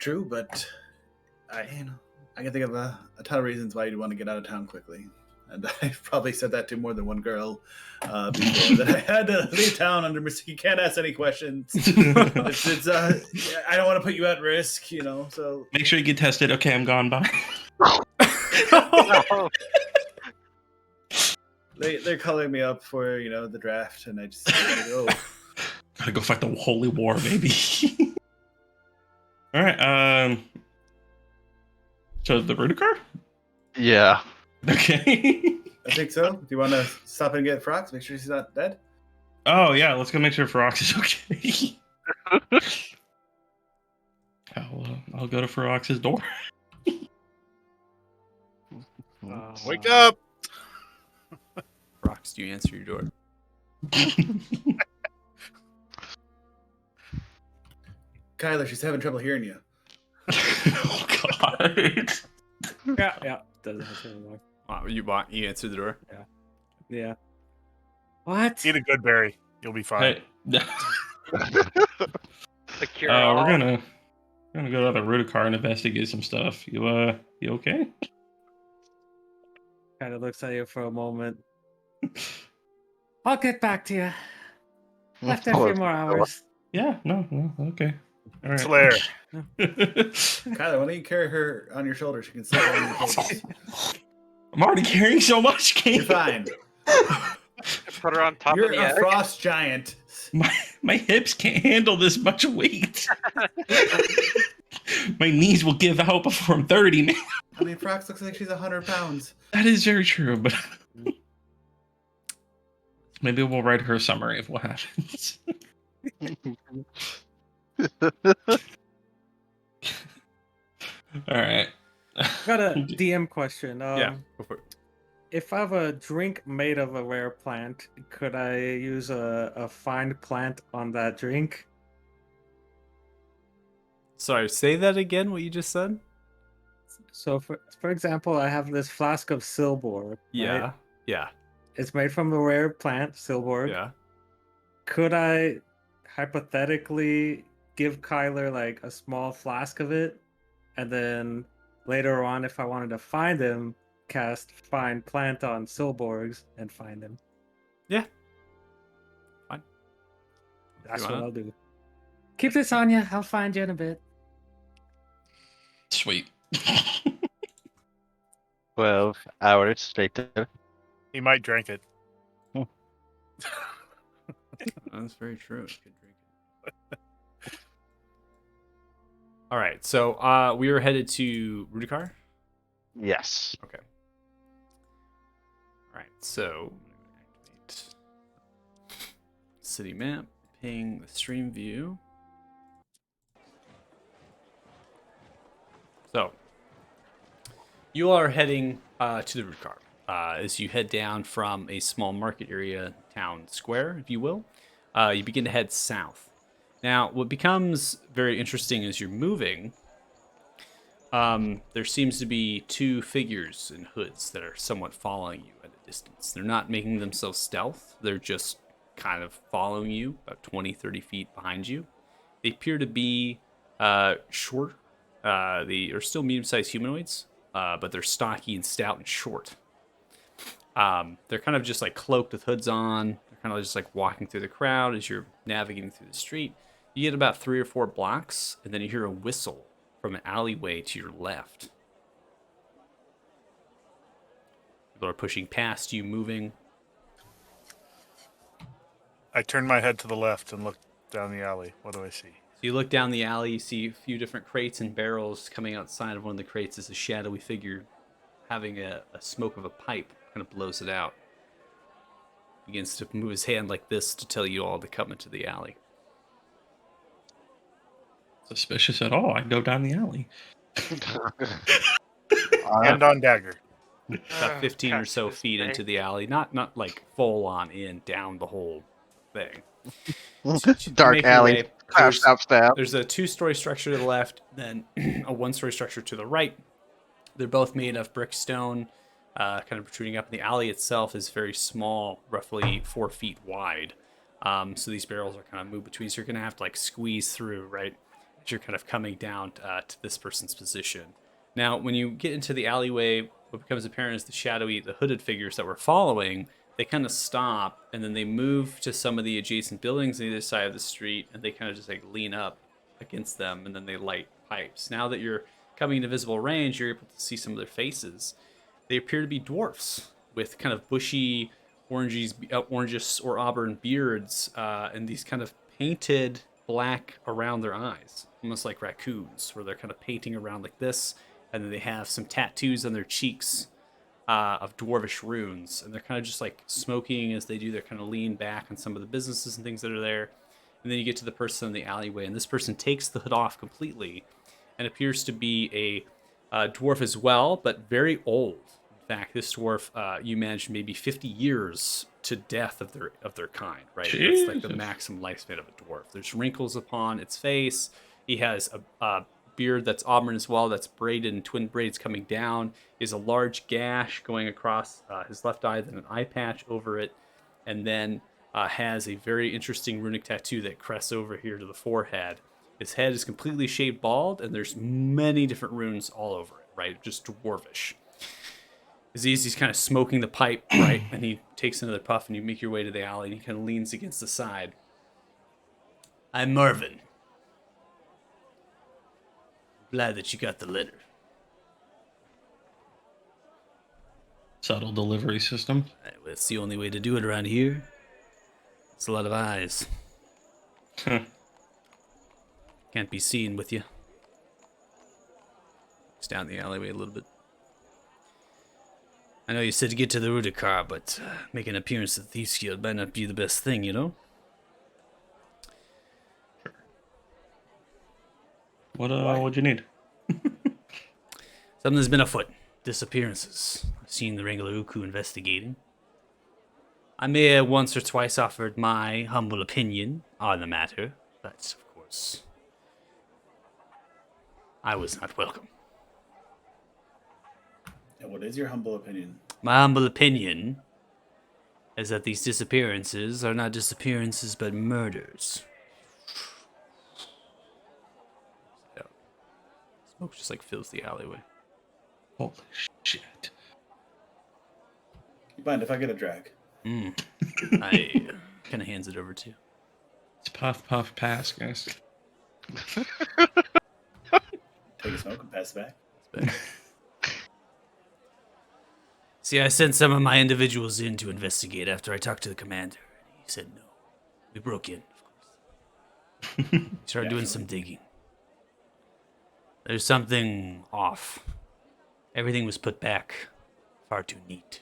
True, but I can think of a ton of reasons why you'd want to get out of town quickly. And I've probably said that to more than one girl before, that I had to leave town under Mr. You can't ask any questions. It's I don't want to put you at risk, so. Make sure you get tested. Okay, I'm gone. Bye. They're calling me up for, the draft, and I just go. Gotta go fight the holy war, baby. All right. So the Rudicar? Yeah. Okay. I think so. Do you want to stop and get Frox? Make sure she's not dead? Oh yeah, let's go make sure Ferox is okay. I'll go to Ferox's door. Wake up! Rox, do you answer your door? Kyler, she's having trouble hearing you. Oh god. Yeah. Doesn't have to anymore. You answer the door? Yeah. What? Eat a good berry. You'll be fine. Hey. The cure We're all. gonna go to the Rudicar and investigate some stuff. You okay? Kind of looks at you for a moment. I'll get back to you. After a few more hours. Yeah, no, okay. All right. Slayer. Kyler, why don't you carry her on your shoulder? She can sit on your shoulders. I'm already carrying so much. You're fine. Put her on top You're of the a egg. frost giant. My hips can't handle this much weight. My knees will give out before I'm 30, man. I mean, Frox looks like she's 100 pounds. That is very true, but maybe we'll write her a summary of what happens. All right. Got a DM question. Yeah, go for it. If I have a drink made of a rare plant, could I use a find plant on that drink? Sorry, say that again, what you just said? So, for example, I have this flask of Silborg. Yeah. Right? Yeah. It's made from a rare plant, Silborg. Yeah. Could I hypothetically give Kyler like a small flask of it, and then later on, if I wanted to find him, cast find plant on Silborgs and find him? Yeah. Fine. That's You what wanna- I'll do. Keep this on you. I'll find you in a bit. Sweet. 12 hours later. He might drink it. That's very true. You could drink it. All right, so we are headed to Rudikar. Yes. Okay. All right, so activate city map, ping the stream view. So you are heading to the Rudikar as you head down from a small market area, town square, if you will. You begin to head south. Now, what becomes very interesting as you're moving, there seems to be two figures in hoods that are somewhat following you at a distance. They're not making themselves stealth. They're just kind of following you about 20, 30 feet behind you. They appear to be short. They are still medium-sized humanoids, but they're stocky and stout and short. They're kind of just like cloaked with hoods on. They're kind of just like walking through the crowd as you're navigating through the street. You get about 3 or 4 blocks, and then you hear a whistle from an alleyway to your left. People are pushing past you, moving. I turn my head to the left and look down the alley. What do I see? So you look down the alley, you see a few different crates and barrels. Coming outside of one of the crates is a shadowy figure having a smoke of a pipe, kind of blows it out. Begins to move his hand like this to tell you all to come into the alley. Suspicious at all. I'd go down the alley. Hand on dagger. About 15 or so Catches feet me. into the alley. Not like full on in, down the whole thing. Dark Make your alley. way. Stab, stab, stab. There's a 2-story structure to the left, then a 1-story structure to the right. They're both made of brick stone, kind of protruding up. The alley itself is very small, roughly 4 feet wide. So these barrels are kind of moved between. So you're going to have to like squeeze through, right? As you're kind of coming down to this person's position. Now, when you get into the alleyway, what becomes apparent is the hooded figures that we're following, they kind of stop, and then they move to some of the adjacent buildings on either side of the street, and they kind of just like lean up against them, and then they light pipes. Now that you're coming into visible range, you're able to see some of their faces. They appear to be dwarfs with kind of bushy oranges or auburn beards, and these kind of painted black around their eyes, almost like raccoons, where they're kind of painting around like this, and then they have some tattoos on their cheeks of dwarvish runes, and they're kind of just like smoking as they do. They're kind of lean back on some of the businesses and things that are there, and then you get to the person in the alleyway, and this person takes the hood off completely, and appears to be a dwarf as well, but very old. In fact, this dwarf, you imagine maybe 50 years to death of their kind, right? That's like the maximum lifespan of a dwarf. There's wrinkles upon its face. He has a beard that's auburn as well, that's braided in twin braids coming down. He has a large gash going across his left eye, then an eye patch over it, and then has a very interesting runic tattoo that crests over here to the forehead. His head is completely shaved bald, and there's many different runes all over it, right? Just dwarvish. He's kind of smoking the pipe, right? And he takes another puff, and you make your way to the alley, and he kind of leans against the side. I'm Marvin. Glad that you got the letter. Subtle delivery system. Well, it's the only way to do it around here. It's a lot of eyes. Can't be seen with you. It's down the alleyway a little bit. I know you said to get to the Rudikar, but make an appearance at the Thieves Guild might not be the best thing, you know? What'd you need? Something's been afoot. Disappearances. I've seen the Wrangler Uku investigating. I may have once or twice offered my humble opinion on the matter, but of course, I was not welcome. And what is your humble opinion? My humble opinion is that these disappearances are not disappearances but murders. Yeah. Smoke just like fills the alleyway. Holy shit. You mind if I get a drag? I kind of hands it over to you. It's puff, puff, pass, guys. Take a smoke and pass it back. See, I sent some of my individuals in to investigate after I talked to the commander. He said no. We broke in, of course. We started doing some digging. There's something off. Everything was put back far too neat.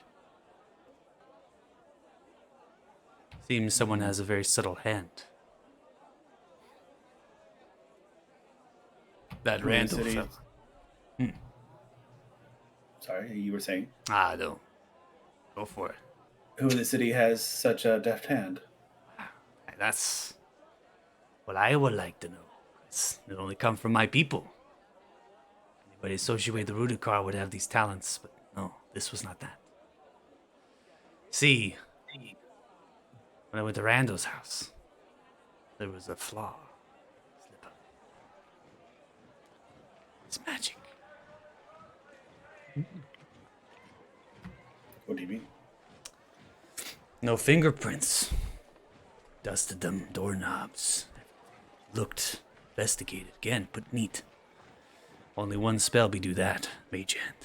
Seems someone has a very subtle hand. That Who in the Randall city- fella. Sorry, you were saying Ah, no. Go for it. who in the city has such a deft hand? That's what I would like to know. It only come from my people. Anybody associated with the Rudikar would have these talents, but no, this was not that. See, when I went to Randall's house, there was a flaw. Slip up. It's magic. What do you mean? No fingerprints. Dusted them, doorknobs. Looked, investigated again, but neat. Only one spell be do that, Mage Hand.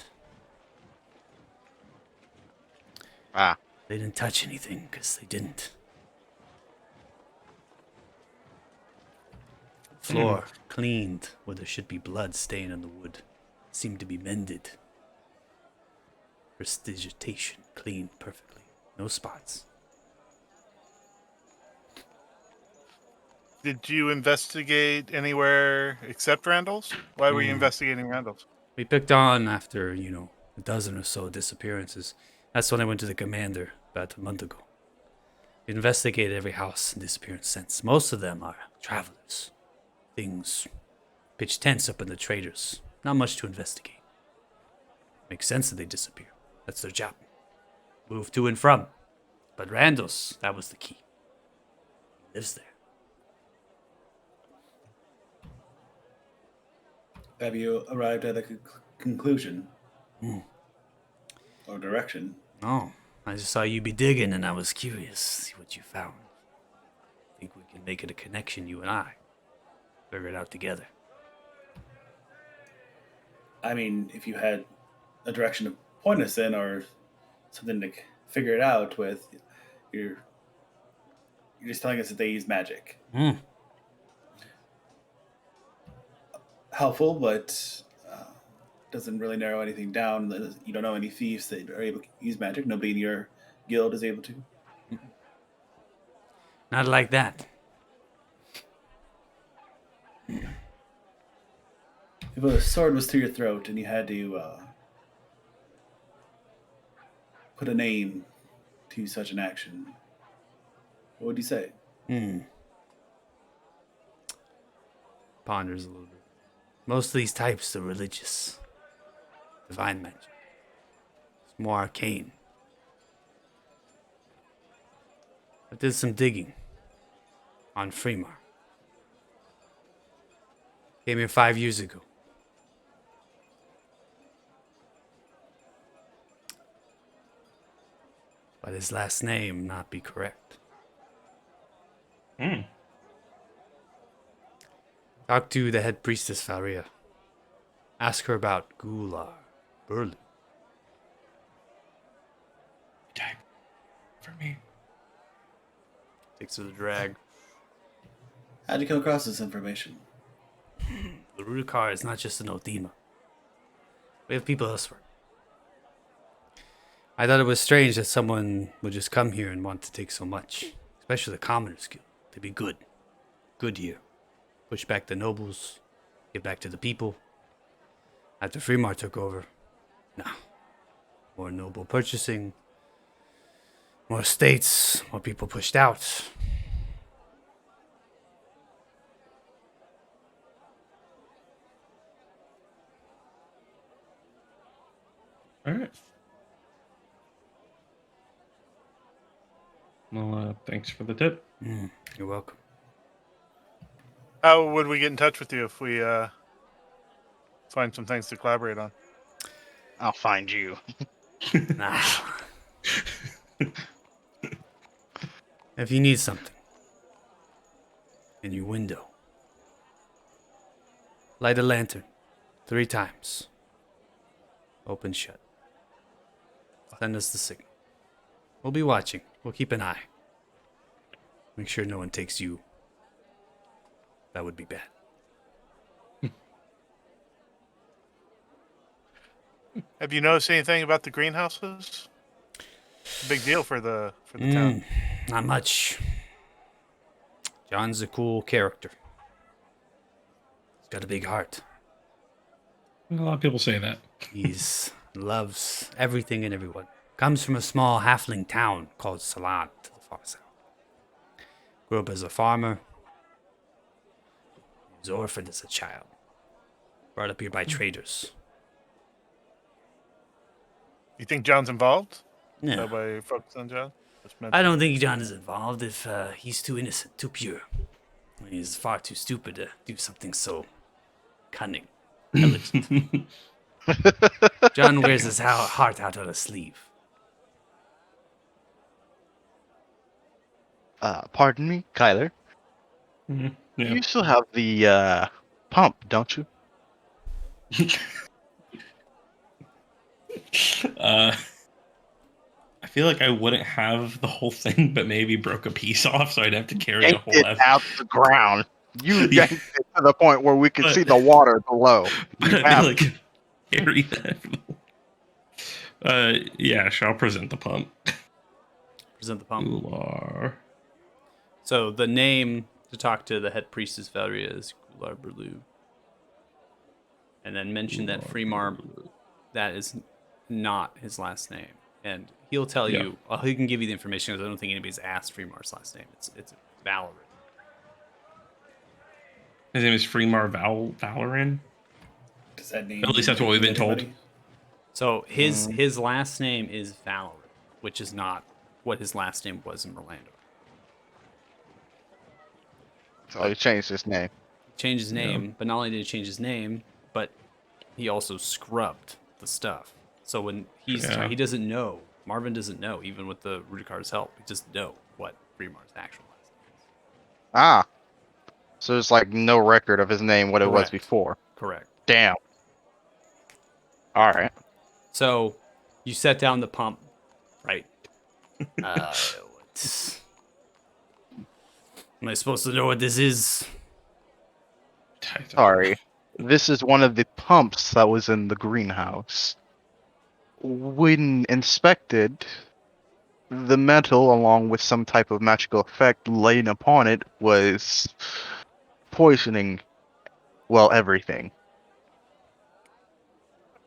Ah, They didn't touch anything, because they didn't. Floor cleaned where there should be blood stain on the wood. Seemed to be mended. Prestidigitation cleaned perfectly. No spots. Did you investigate anywhere except Randall's? Why were you investigating Randall's? We picked on after, a dozen or so disappearances. That's when I went to the commander about a month ago. We investigated every house and disappearance since. Most of them are travelers. Things pitch tents up in the traders. Not much to investigate. Makes sense that they disappear. That's their job. Move to and from. But Randall's, that was the key. He lives there. Have you arrived at a conclusion or direction? Oh, I just saw you be digging and I was curious to see what you found. Think we can make it a connection, you and I. Figure it out together. I mean, if you had a direction to point us in or something to figure it out with, you're just telling us that they use magic. Helpful, but doesn't really narrow anything down. You don't know any thieves that are able to use magic. Nobody in your guild is able to. Not like that. If a sword was through your throat and you had to put a name to such an action, what would you say? Ponders a little bit. Most of these types are religious. Divine magic. It's more arcane. I did some digging on Fremar. Came here 5 years ago. But his last name not be correct. Talk to the head priestess Faria. Ask her about Gular Burlu. Type for me. Takes her to the drag. How'd you come across this information? The Rudikar is not just an Othema. We have people elsewhere. I thought it was strange that someone would just come here and want to take so much. Especially the Commoners Guild. To be good. Good here. Push back the nobles. Get back to the people. After Fremar took over. No. More noble purchasing. More estates. More people pushed out. All right. Well, thanks for the tip. You're welcome. How would we get in touch with you if we find some things to collaborate on? I'll find you. Nah. If you need something in your window, light a lantern 3 times. Open shut. Send us the signal. We'll be watching. We'll keep an eye. Make sure no one takes you. That would be bad. Have you noticed anything about the greenhouses? Big deal for the town. Not much. John's a cool character. He's got a big heart. A lot of people say that. He's loves everything and everyone. Comes from a small halfling town called Salon to the far south. Grew up as a farmer. He was orphaned as a child. Brought up here by traders. You think John's involved? No. Nobody focused on John? I don't think John is involved if he's too innocent, too pure. He's far too stupid to do something so cunning. John wears his heart out on his sleeve. Pardon me, Kyler. Mm-hmm. Yeah. You still have the pump, don't you? I feel like I wouldn't have the whole thing, but maybe broke a piece off, so I'd have to carry the Yanked whole it F. out the ground. You Yeah. yanked it to the point where we could But- see the water below. But You I have- feel like carry that. Yeah, sure, I'll present the pump. Present the pump. Gular. So the name to talk to the head priestess Valeria is Gular Berlu. And then mention that Fremar, that is not his last name. And he'll tell you, he can give you the information because I don't think anybody's asked Fremar's last name. It's Valerie. His name is Fremar Valoran. Does that name? At least that's what we've been told. anybody? So his last name is Valerie, which is not what his last name was in Orlando. So he changed his name. Changed his name, but not only did he change his name, but he also scrubbed the stuff. So when he doesn't know, Marvin doesn't know, even with the Rudikar's help, he doesn't know what Fremar's actual last name is. Ah. So there's like no record of his name, what it was Correct. before. Correct. Damn. Alright. So you set down the pump, right? Am I supposed to know what this is? Sorry. This is one of the pumps that was in the greenhouse. When inspected, the metal, along with some type of magical effect laying upon it, was poisoning, well, everything.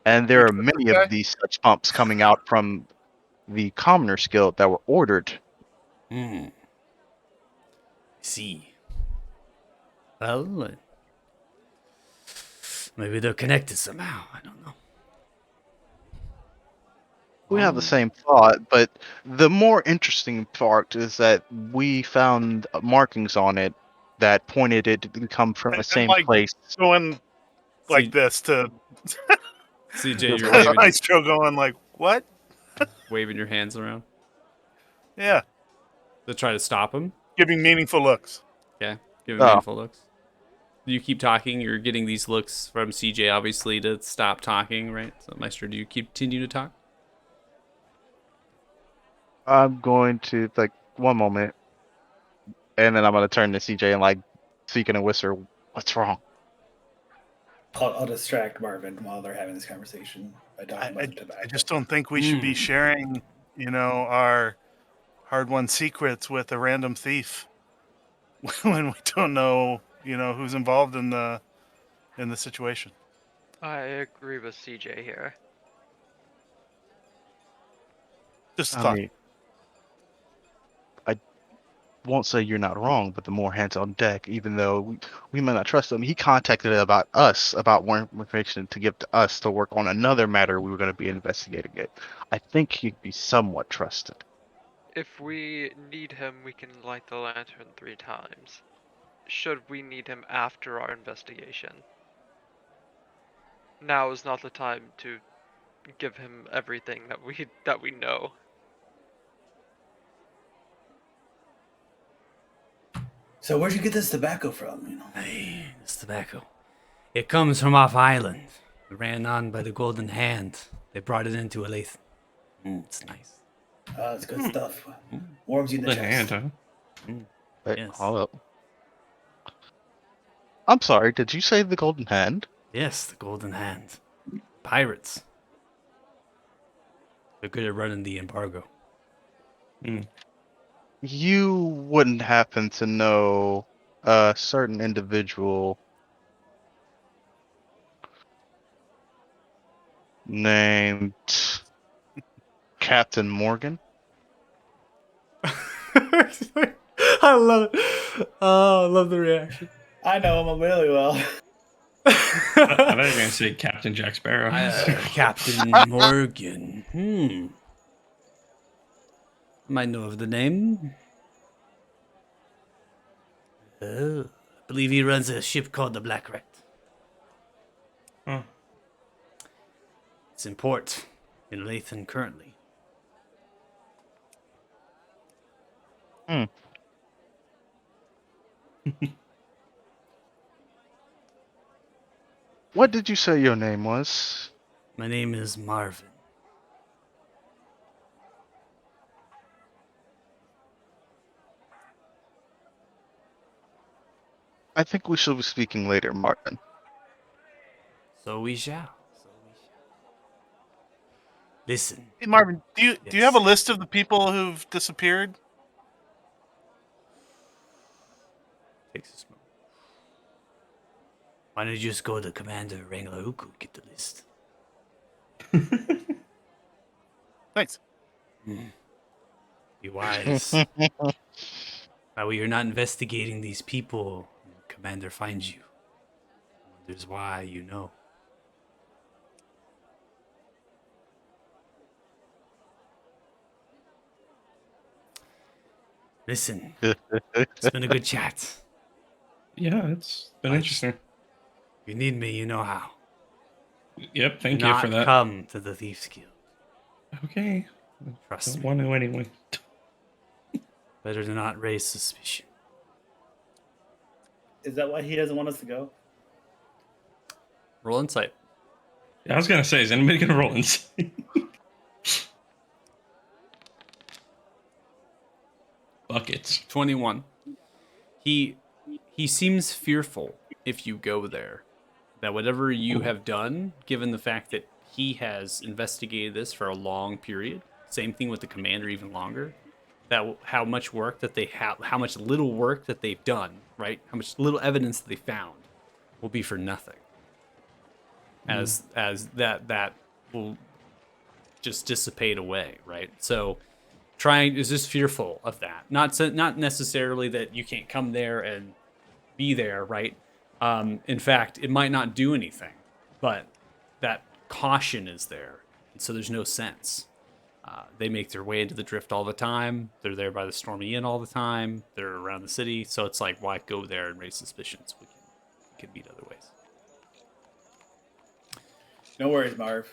And there are many of these such pumps coming out from the Commoner's Guild that were ordered. See. Well, maybe they're connected somehow. I don't know. We have the same thought, but the more interesting part is that we found markings on it that pointed it to come from the And, same like, place. Going like See- this to CJ, you're waving, Maestro going like, what? waving your hands around Yeah. to try to stop him. Giving meaningful looks. Okay, give him meaningful looks. You keep talking. You're getting these looks from CJ, obviously, to stop talking, right? So, Maestro, do you continue to talk? I'm going to, like, one moment, and then I'm going to turn to CJ and, like, seeking a whisper, what's wrong? I'll distract Marvin while they're having this conversation by talking about the tobacco. I just don't think we should be sharing, our hard-won secrets with a random thief when we don't know, who's involved in the situation. I agree with CJ here. Just a I thought. mean, I won't say you're not wrong, but the more hands on deck, even though we might not trust him, he contacted us about more information to give to us to work on another matter we were going to be investigating it. I think he'd be somewhat trusted. If we need him, we can light the lantern 3 times. Should we need him after our investigation? Now is not the time to give him everything that we know. So where'd you get this tobacco from? Hey, this tobacco. It comes from off island. It ran on by the Golden Hand. They brought it into Olathe. It's nice. It's good stuff. Warms you in the The chest. hand, huh? Wait, Yes. hold up. I'm sorry, did you say the golden hand? Yes, the Golden Hand. Pirates. They're good at running the embargo. You wouldn't happen to know a certain individual named Captain Morgan? I love it. Oh, I love the reaction. I know him really well. I thought you were going to say Captain Jack Sparrow. Captain Morgan. Might know of the name. Oh, I believe he runs a ship called the Black Rat. Huh. It's in port in Lathan currently. What did you say your name was? My name is Marvin. I think we shall be speaking later, Martin. So we shall. Listen. Hey, Marvin, do you have a Yes. list of the people who've disappeared? Takes a smoke. Why don't you just go to Commander Wrangler Uku, get the list? Thanks. Be wise. That way you're not investigating these people. Commander finds you. Wonders why, you know. Listen, it's been a good chat. Yeah, it's been interesting. If you need me, you know how. Yep, thank Do you not for that. come to the Thieves Guild. Okay. Trust Don't me. want to anyway. Better to not raise suspicion. Is that why he doesn't want us to go? Roll insight. Yeah, I was gonna say, is anybody gonna roll insight? Buckets. 21. He seems fearful if you go there. That whatever you have done, given the fact that he has investigated this for a long period, same thing with the commander, even longer, that how much work that they have, how much little work that they've done, right? How much little evidence that they found will be for nothing. As that will just dissipate away, right? So trying is just fearful of that. Not necessarily that you can't come there and be there, right? In fact, it might not do anything, but that caution is there, and so there's no sense. They make their way into the drift all the time. They're there by the Stormy Inn all the time. They're around the city, so it's like, why go there and raise suspicions? We can meet other ways. No worries, Marv.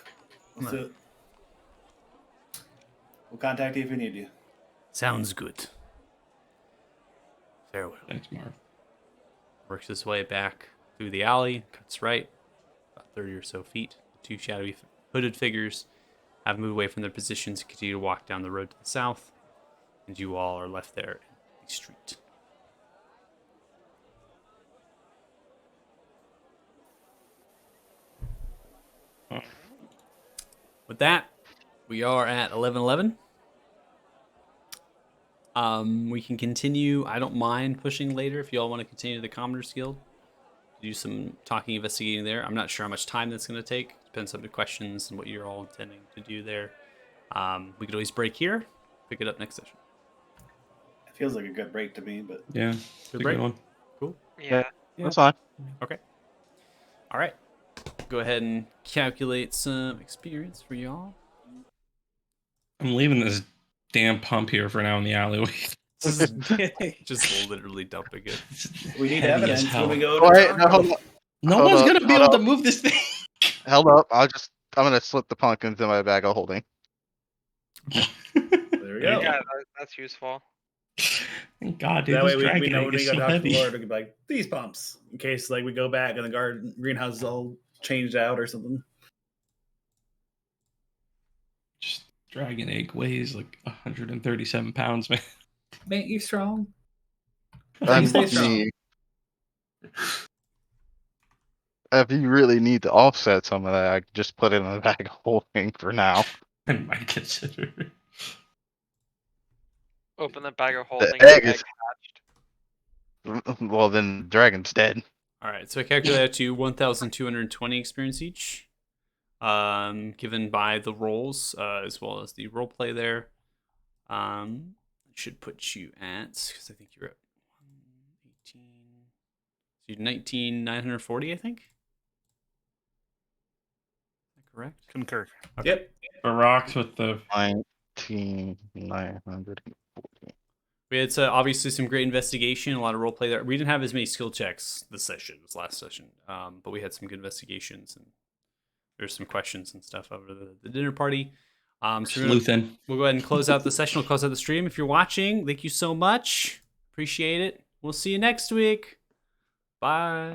Come on. We'll contact you if we need you. Sounds good. Farewell. Thanks, Marv. Works his way back through the alley, cuts right, about 30 or so feet. Two shadowy hooded figures have moved away from their positions and continue to walk down the road to the south, and you all are left there in the street. With that, we are at 11:11. We can continue. I don't mind pushing later if you all want to continue the Commoners Guild. Do some talking, investigating there. I'm not sure how much time that's going to take. Depends on the questions and what you're all intending to do there. We could always break here, pick it up next session. It feels like a good break to me, but Yeah. Good Good break. one. Cool. Yeah. That's fine. Okay. All right. Go ahead and calculate some experience for y'all. I'm leaving this damn pump here for now in the alleyway. Just literally dumping it. we need Heavy as evidence hell. when we go to Wait, no, Taco. hold up. No Hold one's up, gonna be hold able to up. move this thing. Hold up. I'm gonna slip the punk into my bag of holding. There we There you go. Yeah, that's useful. Thank God, dude. That This way we dragon know egg when we is go so talk to heavy. the Lord, we can be like, these pumps. In case like we go back and the greenhouse is all changed out or something. Just Dragon egg weighs like 137 pounds, man. Ain't you strong? I Stay strong. mean, if you really need to offset some of that, I could just put it in a bag of holding for now. I might consider. Open the bag of The holding. egg Egg is hatched. well, then the dragon's dead. All right, so I calculated to 1,220 experience each, given by the rolls as well as the role play there. Should put you at, because I think you're at 118. So you're 19,940, I think. Is that correct? Concur. Yep. For rocks with the 19,940. We had obviously some great investigation, a lot of role play there. We didn't have as many skill checks this session, this last session, but we had some good investigations and there's some questions and stuff over the dinner party. So sleuthing. we'll go ahead and close out the session. We'll close out the stream. If you're watching, thank you so much. Appreciate it. We'll see you next week. Bye.